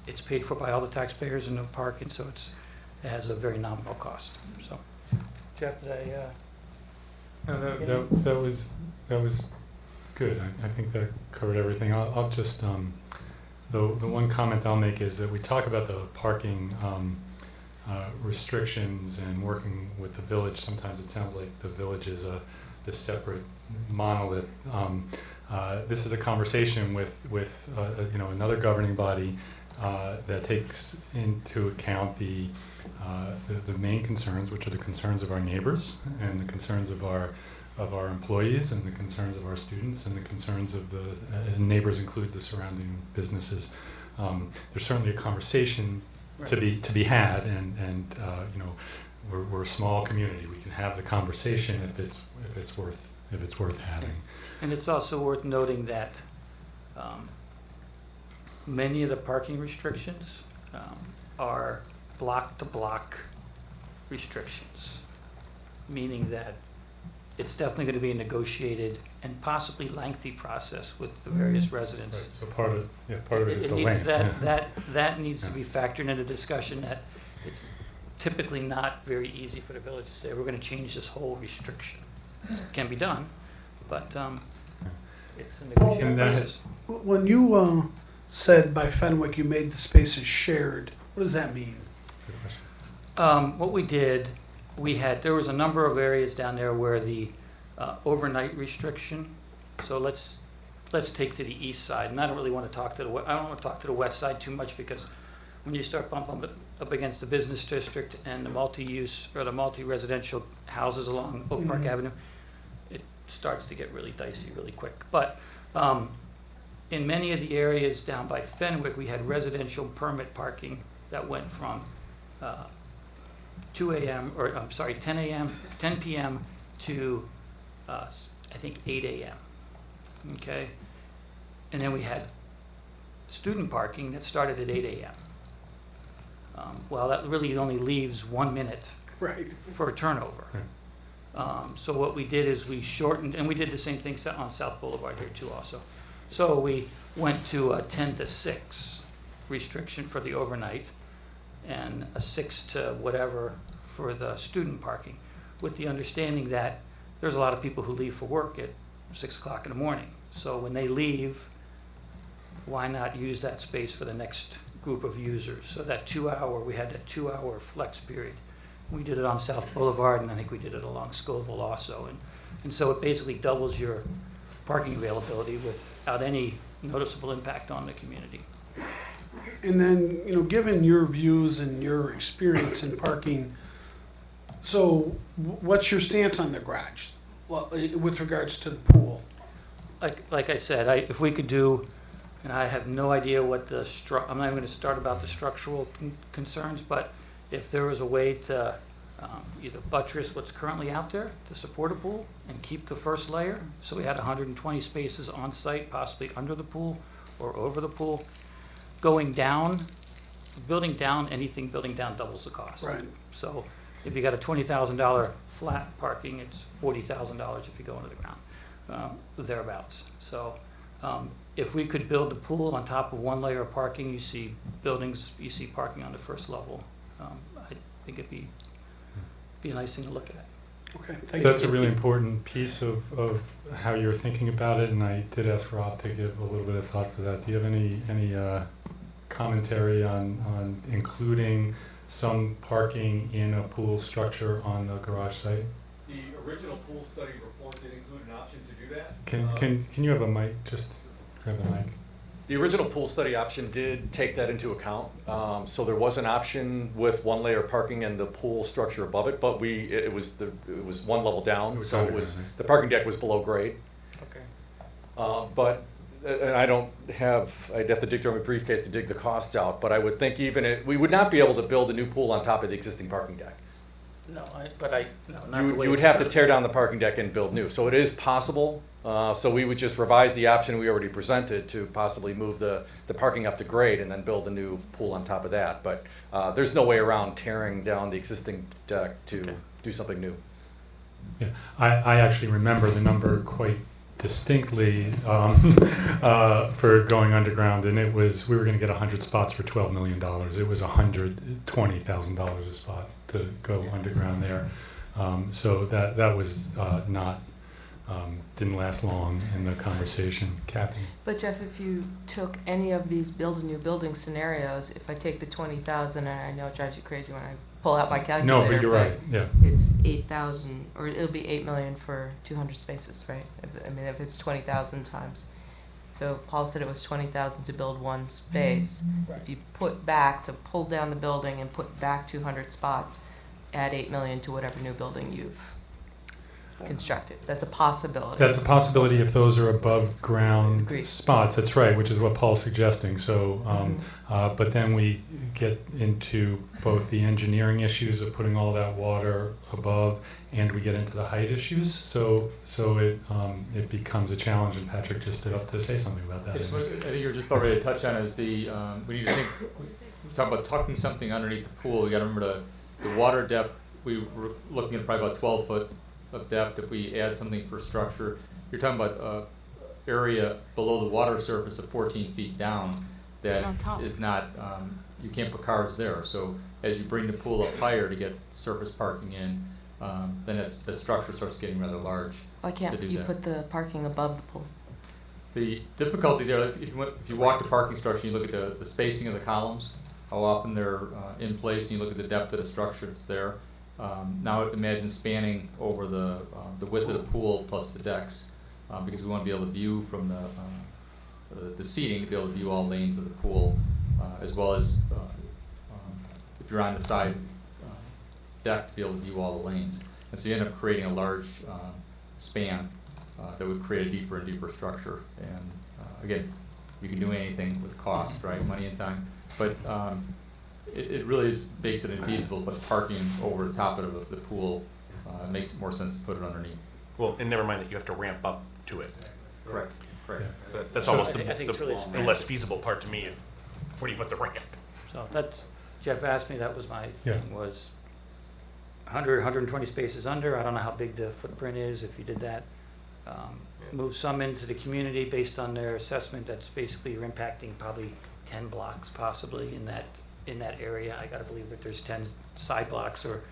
It's paid for by all the taxpayers in Oak Park, and so it has a very nominal cost. So, Jeff, did I? No, that was good. I think that covered everything. I'll just the one comment I'll make is that we talk about the parking restrictions and working with the village. Sometimes it sounds like the village is the separate monolith. This is a conversation with another governing body that takes into account the main concerns, which are the concerns of our neighbors and the concerns of our employees and the concerns of our students and the concerns of the neighbors include the surrounding businesses. There's certainly a conversation to be had, and we're a small community. We can have the conversation if it's worth having. And it's also worth noting that many of the parking restrictions are block-to-block restrictions, meaning that it's definitely going to be a negotiated and possibly lengthy process with the various residents. Right, so part of it is the length. That needs to be factored into discussion, that it's typically not very easy for the village to say, we're going to change this whole restriction. It can be done, but it's a negotiated process. When you said by Fenwick you made the spaces shared, what does that mean? What we did, there was a number of areas down there where the overnight restriction, so let's take to the east side, and I don't really want to talk to I don't want to talk to the west side too much, because when you start bumping up against the business district and the multi-use or the multi-residential houses along Oak Park Avenue, it starts to get really dicey really quick. But in many of the areas down by Fenwick, we had residential permit parking that went from 10 p.m. to I think 8 a.m. Okay, and then we had student parking that started at 8 a.m. Well, that really only leaves 1 minute for a turnover. So what we did is we shortened, and we did the same thing on South Boulevard here too also. So we went to a 10 to 6 restriction for the overnight and a 6 to whatever for the student parking, with the understanding that there's a lot of people who leave for work at 6 o'clock in the morning. So when they leave, why not use that space for the next group of users? So that 2 hour, we had that 2 hour flex period. We did it on South Boulevard, and I think we did it along Scoville also. And so it basically doubles your parking availability without any noticeable impact on the community. And then, given your views and your experience in parking, so what's your stance on the garage? Well, with regards to the pool? Like I said, if we could do, and I have no idea what I'm not even going to start about the structural concerns, but if there was a way to either buttress what's currently out there to support a pool and keep the first layer, so we had 120 spaces on site, possibly under the pool or over the pool. Going down, building down doubles the cost. Right. So if you got a $20,000 flat parking, it's $40,000 if you go into the ground, thereabouts. So if we could build the pool on top of 1 layer of parking, you see parking on the first level. think it'd be a nice thing to look at. Okay, So thank that's a you. really important piece of how you're thinking about it, and I did ask Rob to give a little bit of thought for that. Do you have any commentary on including some parking in a pool structure on the garage site? The original pool study report did include an option to do that. Can you have a mic? Just grab the mic. The original pool study option did take that into account. So there was an option with one layer parking and the pool structure above it, but it was one level down, was so it underground, was, right? the parking deck was below grade. Okay. But, and I'd have to dig through my briefcase to dig the cost out, but I would think we would not be able to build a new pool on top of the existing parking deck. No, not the way You would it's have to done. tear down the parking deck and build new. So it is possible. So we would just revise the option we already presented to possibly move the parking up to grade and then build a new pool on top of that. But there's no way around tearing down the existing deck to do something new. Yeah, I actually remember the number quite distinctly for going underground, and we were going to get 100 spots for $12 million. It was $120,000 a spot to go underground there. So that was not didn't last long in the conversation. Kathy? But Jeff, if you took any of these build a new building scenarios, if I take the 20,000, and I know it drives you crazy when I pull out my calculator. No, but you're right. Yeah. It's 8,000, or it'll be 8 million for 200 spaces, right? If it's 20,000 times. So Paul said it was 20,000 to build one space. If you put back, so pull down the building and put back 200 spots, add 8 million to whatever new building you've constructed. That's a possibility. That's a possibility if those are above ground Agreed. spots. That's right, which is what Paul's suggesting. So, but then we get into both the engineering issues of putting all that water above, and we get into the height issues. So it becomes a challenge. And Patrick just stood up to say something about that. Yes, what I think you're just about ready to touch on is we need to think, we talk about tucking something underneath the pool. You got to remember the water depth. We were looking at probably about 12 foot of depth. If we add something for structure, you're talking about area below the water surface of 14 feet down that On top. is not, you can't put cars there. So as you bring the pool up higher to get surface parking in, then the structure starts getting rather large. Why to can't do you that. put the parking above the pool? The difficulty there, if you walk the parking structure, you look at the spacing of the columns, how often they're in place, and you look at the depth of the structure that's there. Now imagine spanning over the width of the pool plus the decks, because we want to be able to view from the seating, to be able to view all lanes of the pool, as well as if you're on the side deck, to be able to view all the lanes. And so you end up creating a large span that would create a deeper and deeper structure. And again, you can do anything with cost, right, money and time, but it really makes it infeasible, but parking over the top of the pool makes more sense to put it underneath. Well, and never mind that you have to ramp up to it. Correct. That's So- almost I think it's really the semantic. less feasible part to me is where do you put the ramp? So that's, Jeff asked me, that was my Yeah. thing, was 100, 120 spaces under. I don't know how big the footprint is, if you did that. Move some into the community based on their assessment. That's basically you're impacting probably 10 blocks possibly in that area. I gotta believe that there's 10 side blocks, or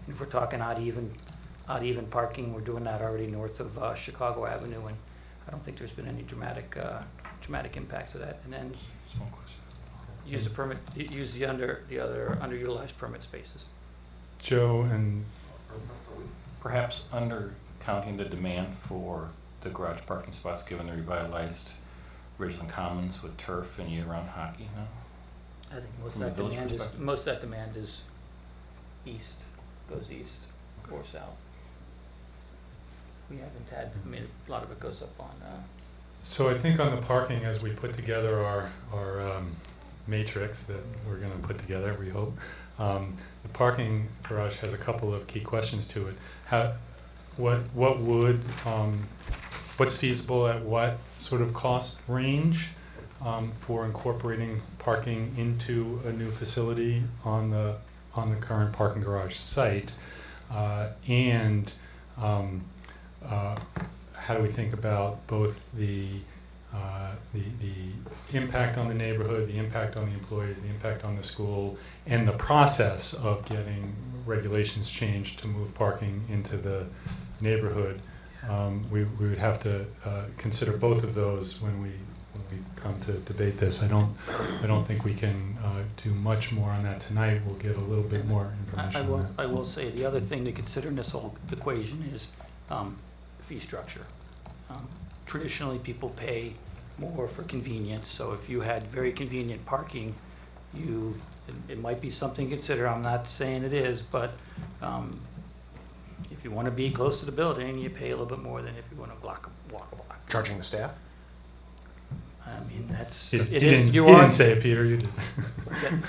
if we're talking odd even parking, we're doing that already north of Chicago Avenue, and I don't think there's been any dramatic impacts of that. And then use the other underutilized permit spaces. Joe and Perhaps undercounting the demand for the garage parking spots, given the revitalized Ridgeland Commons with turf and year-round hockey now? I think most From of a that village demand is, perspective? most of that demand is east, goes east or south. We haven't had, I mean, a lot of it goes up on, so I think on the parking, as we put together our matrix that we're going to put together, we hope, the parking garage has a couple of key questions to it. What's feasible at what sort of cost range for incorporating parking into a new facility on the current parking garage site, and how do we think about both the the impact on the neighborhood, the impact on the employees, the impact on the school, and the process of getting regulations changed to move parking into the neighborhood. We would have to consider both of those when we come to debate this. I don't think we can do much more on that tonight. We'll get a little bit more information on that. I will say, the other thing to consider in this whole equation is fee structure. Traditionally, people pay more for convenience, so if you had very convenient parking, it might be something to consider. I'm not saying it is, but if you want to be close to the building, you pay a little bit more than if you want to walk a block. Charging the staff? I mean, that's, He it didn't, is, he you didn't are, say it, Peter, you did.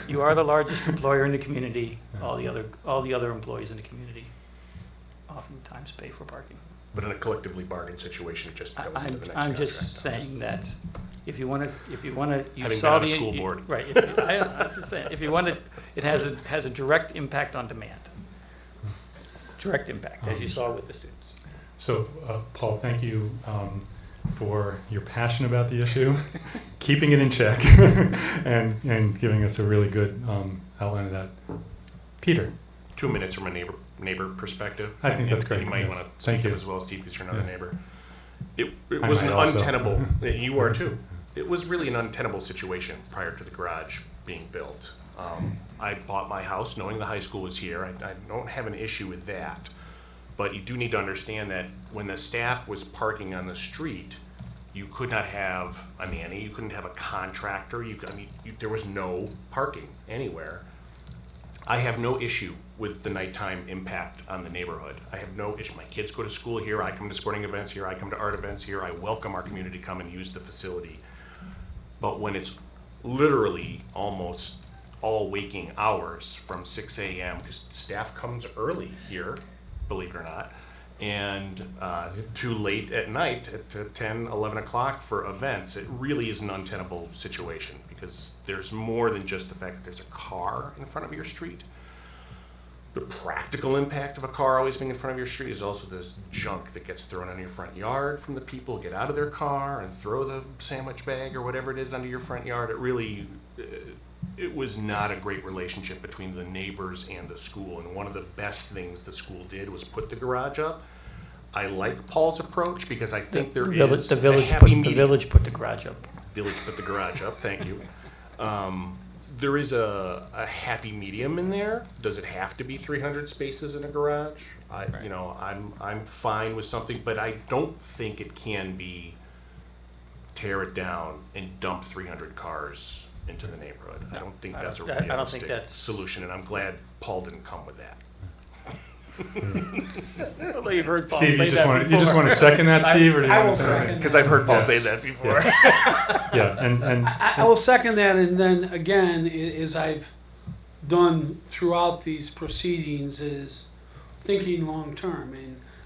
you are the largest employer in the community. All the other employees in the community oftentimes pay for parking. But in a collectively bargained situation, it just goes to the next contract. I'm just saying that if you want to, you Having been saw on a the school board. right. I'm just saying, if you want to, it has a direct impact on demand. Direct impact, as you saw with the students. So, Paul, thank you for your passion about the issue, keeping it in check, and giving us a really good outline of that. Peter? 2 minutes from a neighbor perspective. I think that's great, You might yes. want to Thank speak you. as well, Steve, because you're another Yeah. neighbor. It I was an might also. untenable, you are too. It was really an untenable situation prior to the garage being built. I bought my house knowing the high school was here. I don't have an issue with that. But you do need to understand that when the staff was parking on the street, you could not have a nanny, you couldn't have a contractor, there was no parking anywhere. I have no issue with the nighttime impact on the neighborhood. I have no issue. My kids go to school here, I come to sporting events here, I come to art events here, I welcome our community to come and use the facility. But when it's literally almost all waking hours from 6 a.m., because staff comes early here, believe it or not, and too late at night to 10, 11 o'clock for events, it really is an untenable situation because there's more than just the fact that there's a car in front of your street. The practical impact of a car always being in front of your street is also this junk that gets thrown on your front yard from the people who get out of their car and throw the sandwich bag or whatever it is under your front yard. It really, it was not a great relationship between the neighbors and the school. And one of the best things the school did was put the garage up. I like Paul's approach because I think there is The a village happy put, the medium. village put the garage up. Village put the garage up, thank you. There is a happy medium in there. Does it have to be 300 spaces in a garage? I'm fine with something, but I don't think it can be tear it down and dump 300 cars into the neighborhood. I don't think that's a I don't think realistic that's- solution, and I'm glad Paul didn't come with that. Well, you've heard Paul Steve, say you just that want to before. second that, Steve, or do you I want will to second Because I've heard Paul Yes. say that before. Yeah, and I will second that, and then again, as I've done throughout these proceedings, is thinking long-term.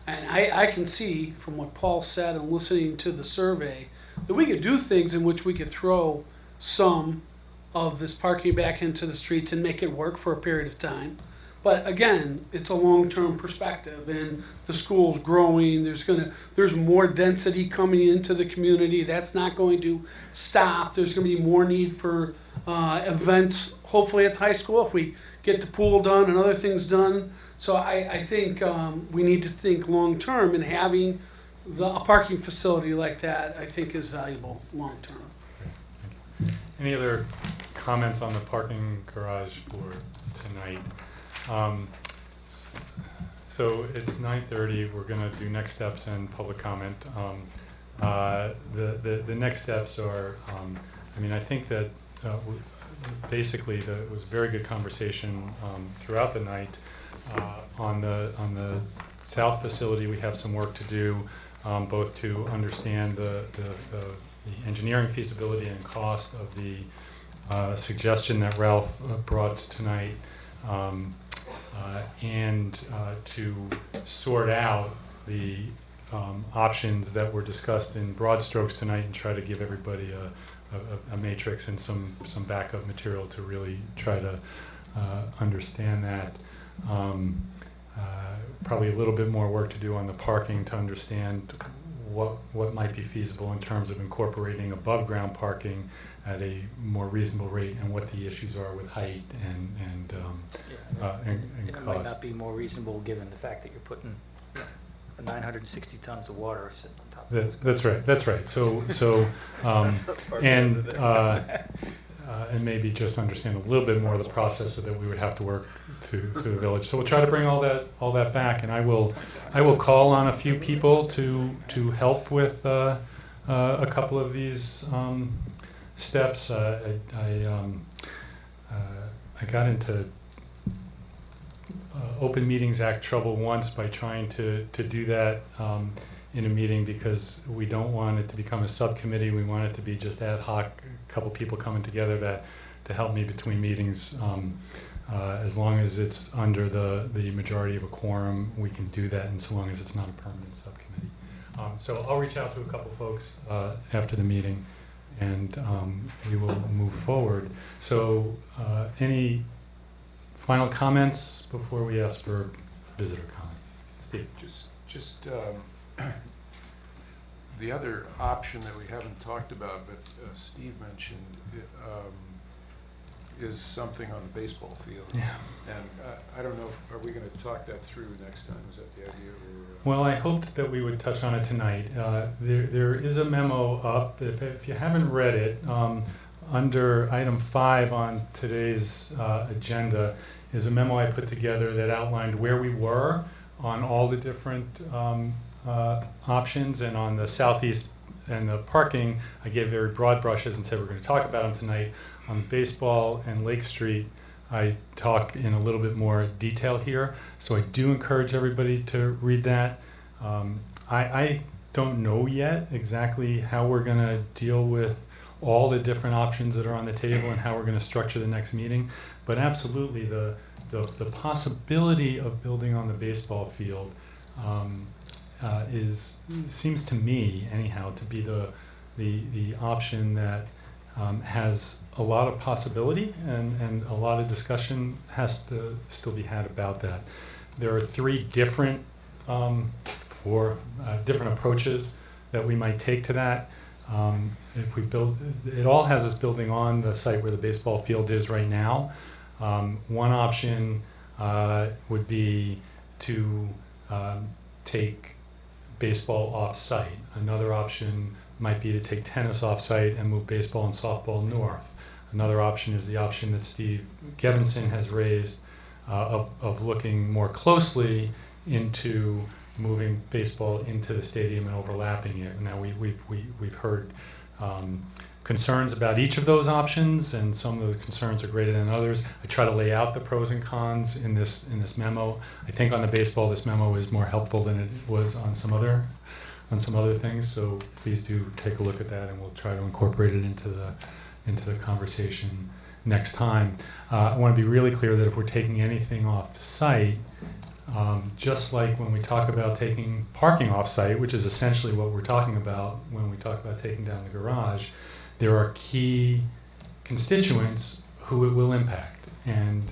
And I can see from what Paul said and listening to the survey, that we could do things in which we could throw some of this parking back into the streets and make it work for a period of time. But again, it's a long-term perspective, and the school's growing, there's more density coming into the community, that's not going to stop, there's gonna be more need for events, hopefully at the high school, if we get the pool done and other things done. So I think we need to think long-term, and having a parking facility like that, I think is valuable long-term. any other comments on the parking garage for tonight? So it's 9:30, we're gonna do next steps and public comment. The next steps are, I think that basically it was a very good conversation throughout the night. On the south facility, we have some work to do, both to understand the engineering feasibility and cost of the suggestion that Ralph brought tonight, and to sort out the options that were discussed in broad strokes tonight and try to give everybody a matrix and some backup material to really try to understand that. Probably a little bit more work to do on the parking to understand what might be feasible in terms of incorporating above-ground parking at a more reasonable rate, and what the issues are with height and It might cost. not be more reasonable, given the fact that you're putting 960 tons of water sitting on top of it. That's right. So, and maybe just understand a little bit more of the process that we would have to work to the village. So we'll try to bring all that back, and I will call on a few people to help with a couple of these steps. I got into Open Meetings Act trouble once by trying to do that in a meeting, because we don't want it to become a subcommittee. We want it to be just ad hoc, a couple people coming together to help me between meetings. As long as it's under the majority of a quorum, we can do that, and so long as it's not a permanent subcommittee. So I'll reach out to a couple folks after the meeting, and we will move forward. So any final comments before we ask for visitor comment? Steve? Just the other option that we haven't talked about, but Steve mentioned, is something on the baseball field. Yeah. And I don't know, are we going to talk that through next time? Is that the idea? Well, I hoped that we would touch on it tonight. There is a memo up. If you haven't read it, under item 5 on today's agenda is a memo I put together that outlined where we were on all the different options, and on the southeast and the parking, I gave very broad brushes and said we're going to talk about them tonight. On baseball and Lake Street, I talk in a little bit more detail here, so I do encourage everybody to read that. I don't know yet exactly how we're going to deal with all the different options that are on the table and how we're going to structure the next meeting, but absolutely the possibility of building on the baseball field seems to me anyhow to be the option that has a lot of possibility, and a lot of discussion has to still be had about that. There are 3 different different approaches that we might take to that. If we build, it all has us building on the site where the baseball field is right now. One option would be to take baseball off-site. Another option might be to take tennis off-site and move baseball and softball north. Another option is the option that Steve Gevinson has raised of looking more closely into moving baseball into the stadium and overlapping it. Now we've heard concerns about each of those options, and some of the concerns are greater than others. I try to lay out the pros and cons in this memo. I think on the baseball, this memo is more helpful than it was on some other things. So please do take a look at that, and we'll try to incorporate it into the conversation next time. I want to be really clear that if we're taking anything off site, just like when we talk about taking parking off site, which is essentially what we're talking about when we talk about taking down the garage, there are key constituents who it will impact. And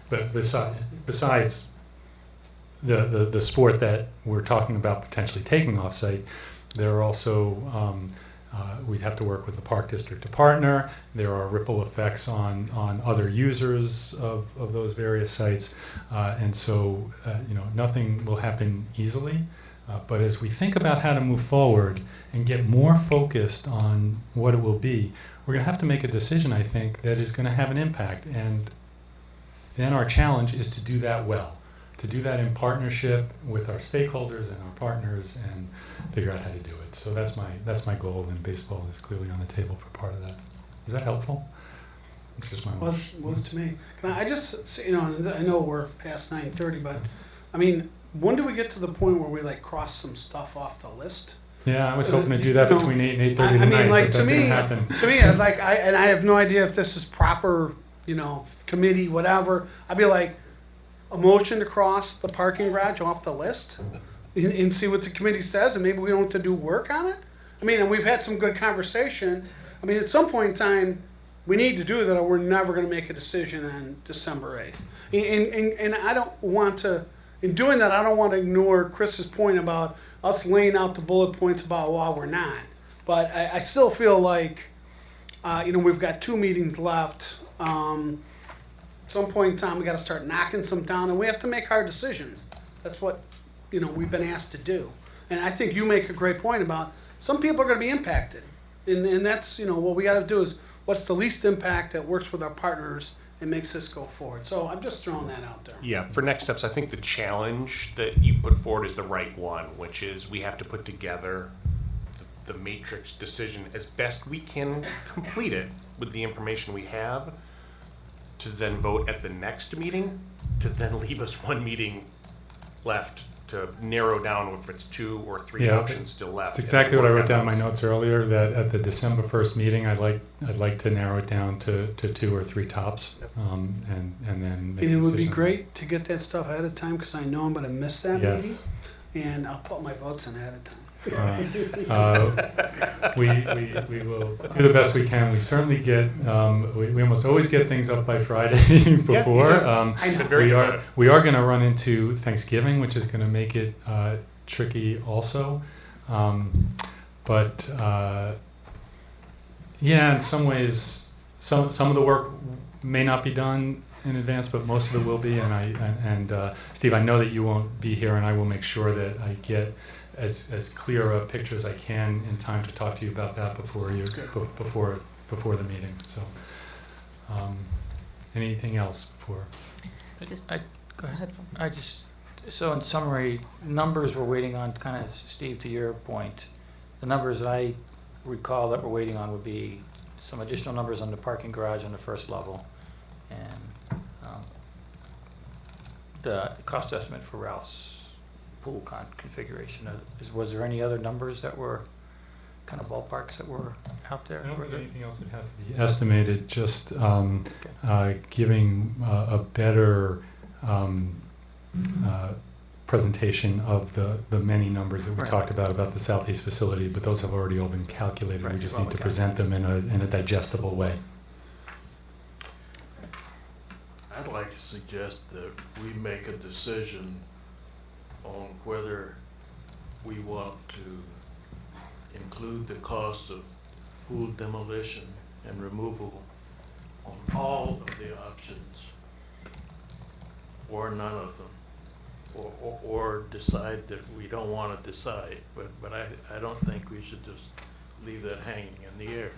but besides the sport that we're talking about potentially taking off site, there are also we'd have to work with the park district to partner. There are ripple effects on other users of those various sites, and so nothing will happen easily. But as we think about how to move forward and get more focused on what it will be, we're going to have to make a decision, I think, that is going to have an impact. And then our challenge is to do that well, to do that in partnership with our stakeholders and our partners, and figure out how to do it. So that's my goal, and baseball is clearly on the table for part of that. Is that helpful? It's just my was to me. I just, I know we're past 9:30, but I mean, when do we get to the point where we cross some stuff off the list? Yeah, I was hoping to do that between 8 and 8:30 I tonight, mean, but that didn't happen. To me, I have no idea if this is proper, committee, whatever. I'd be like, a motion to cross the parking garage off the list and see what the committee says, and maybe we don't have to do work on it. I mean, and we've had some good conversation. I mean, at some point in time, we need to do that, or we're never going to make a decision on December 8th. And I don't want to, in doing that, I don't want to ignore Chris's point about us laying out the bullet points about why we're not. But I still feel like, we've got 2 meetings left. Some point in time, we got to start knocking some down, and we have to make hard decisions. That's what, we've been asked to do. And I think you make a great point about some people are going to be impacted. And that's, what we got to do is what's the least impact that works with our partners and makes this go forward. So I'm just throwing that out there. Yeah, for next steps, I think the challenge that you put forward is the right one, which is we have to put together the matrix decision as best we can complete it with the information we have to then vote at the next meeting, to then leave us 1 meeting left to narrow down if it's 2 or 3 Yeah, options still left. That's exactly what I wrote down in my notes earlier, that at the December 1st meeting, I'd like to narrow it down to 2 or 3 tops, and then make And a it would be decision. great to get that stuff ahead of time, because I know I'm going to miss that Yes. meeting. And I'll put my votes in ahead of time. We will do the best we can. We certainly get, we almost always get things up by Friday before. We are going to run into Thanksgiving, which is going to make it tricky also. But in some ways, some of the work may not be done in advance, but most of it will be. And Steve, I know that you won't be here, and I will make sure that I get as clear a picture as I can in time to talk to you about that before the meeting. So, anything else before? Go ahead. So in summary, numbers we're waiting on, kind of, Steve, to your point, the numbers that I recall that we're waiting on would be some additional numbers on the parking garage on the first level, and the cost estimate for Ralph's pool configuration. Was there any other numbers that were kind of ballparks that were out there? I don't think anything else that has to be estimated, just giving a better presentation of the many numbers that we talked about the Southeast facility, but those have already all been calculated. We just need to present them in a digestible way. I'd like to suggest that we make a decision on whether we want to include the cost of pool demolition and removal on all of the options, or none of them, or decide that we don't want to decide. But I don't think we should just leave that hanging in the air.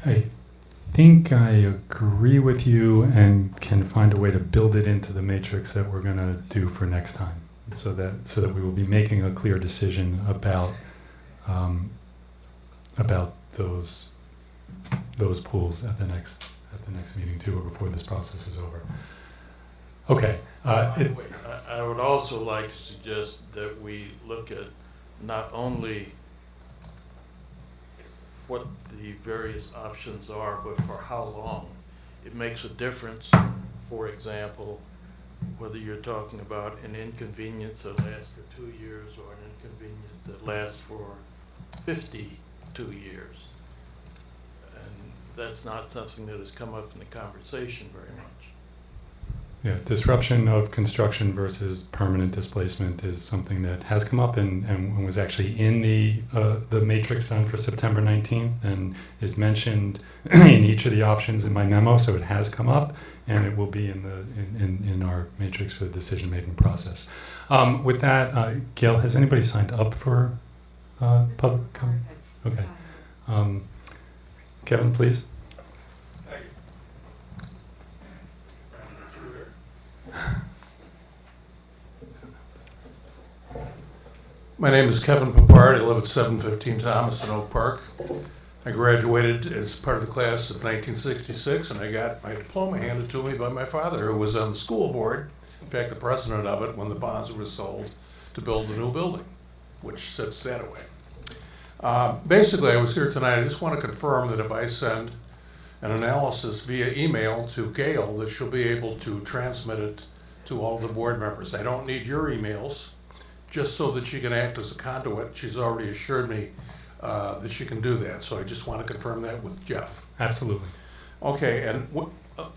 I think I agree with you and can find a way to build it into the matrix that we're going to do for next time, so that we will be making a clear decision about those pools at the next meeting too, or before this process is over. Okay. I would also like to suggest that we look at not only what the various options are, but for how long. It makes a difference, for example, whether you're talking about an inconvenience that lasts for 2 years or an inconvenience that lasts for 52 years. And that's not something that has come up in the conversation very much. Yeah, disruption of construction versus permanent displacement is something that has come up and was actually in the matrix done for September 19th and is mentioned in each of the options in my memo. So it has come up, and it will be in our matrix for the decision-making process. With that, Gail, has anybody signed up for public comment? Okay. Kevin, please. My name is Kevin Papard. I live at 715 Thomas in Oak Park. I graduated as part of the class of 1966, and I got my diploma handed to me by my father, who was on the school board, in fact, the president of it, when the bonds were sold to build the new building, which sets that away. Basically, I was here tonight. I just want to confirm that if I send an analysis via email to Gail, that she'll be able to transmit it to all the board members. I don't need your emails, just so that she can act as a conduit. She's already assured me that she can do that, so I just want to confirm that with Jeff. Absolutely. Okay, and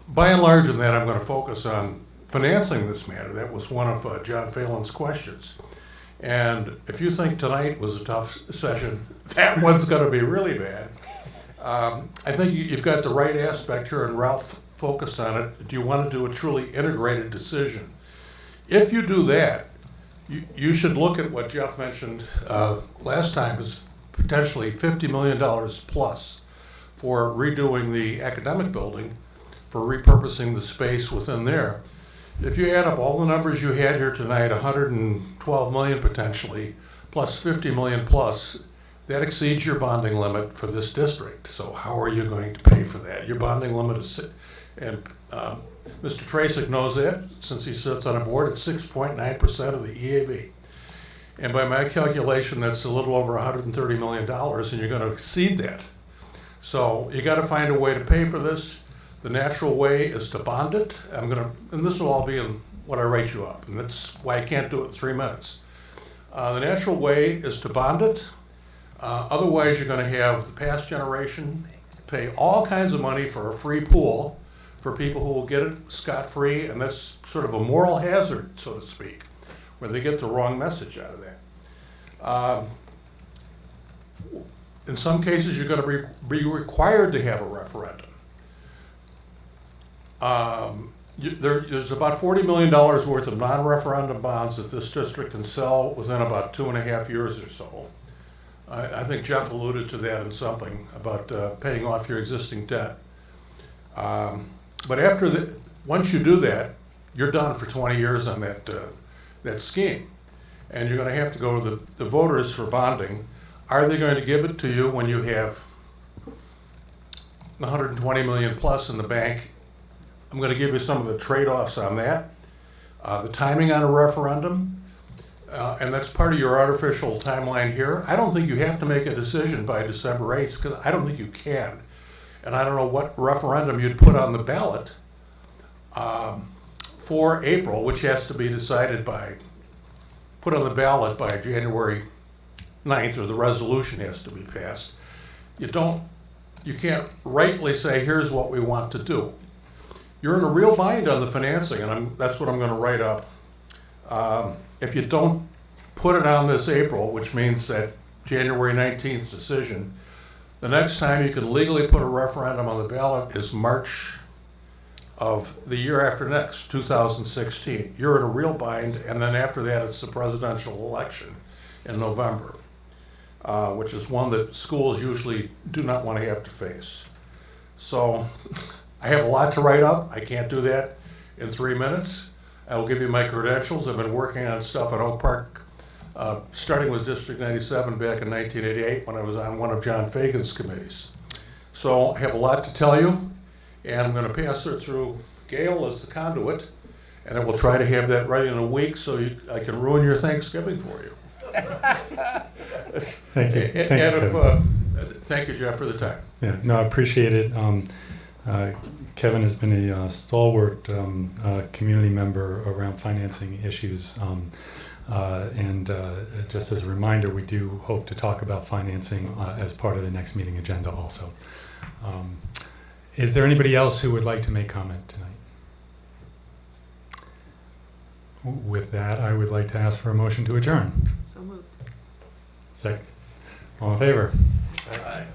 by and large in that, I'm going to focus on financing this matter. That was one of John Phelan's questions. And if you think tonight was a tough session, that one's going to be really bad. I think you've got the right aspect here, and Ralph focused on it. Do you want to do a truly integrated decision? If you do that, you should look at what Jeff mentioned last time, is potentially $50 million plus for redoing the academic building, for repurposing the space within there. If you add up all the numbers you had here tonight, 112 million potentially, plus 50 million plus, that exceeds your bonding limit for this district. So how are you going to pay for that? Your bonding limit is, and Mr. Tracek knows that since he sits on a board, it's 6.9% of the EAV. And by my calculation, that's a little over $130 million, and you're going to exceed that. So you got to find a way to pay for this. The natural way is to bond it. And this will all be in what I write you up, and that's why I can't do it in 3 minutes. The natural way is to bond it. Otherwise, you're going to have the past generation pay all kinds of money for a free pool for people who will get it scot-free, and that's sort of a moral hazard, so to speak, where they get the wrong message out of that. In some cases, you're going to be required to have a referendum. There's about $40 million worth of non-referendum bonds that this district can sell within about 2.5 years or so. I think Jeff alluded to that in something about paying off your existing debt. But once you do that, you're done for 20 years on that scheme. And you're going to have to go to the voters for bonding. Are they going to give it to you when you have 120 million plus in the bank? I'm going to give you some of the trade-offs on that. The timing on a referendum, and that's part of your artificial timeline here. I don't think you have to make a decision by December 8th, because I don't think you can. And I don't know what referendum you'd put on the ballot for April, which has to be decided put on the ballot by January 9th, or the resolution has to be passed. You can't rightly say, here's what we want to do. You're in a real bind on the financing, and that's what I'm going to write up. If you don't put it on this April, which means that January 19th decision, the next time you can legally put a referendum on the ballot is March of the year after next, 2016. You're in a real bind, and then after that it's the presidential election in November, which is one that schools usually do not want to have to face. So I have a lot to write up. I can't do that in 3 minutes. I will give you my credentials. I've been working on stuff at Oak Park, starting with District 97 back in 1988 when I was on one of John Fagan's committees. So I have a lot to tell you, and I'm going to pass it through Gail as the conduit, and I will try to have that ready in a week so I can ruin your Thanksgiving for you. Thank you. Thank you, Jeff, for the time. Yeah, no, I appreciate it. Kevin has been a stalwart community member around financing issues. And just as a reminder, we do hope to talk about financing as part of the next meeting agenda also. Is there anybody else who would like to make comment tonight? With that, I would like to ask for a motion to adjourn. So moved. Second. All in favor? Aye.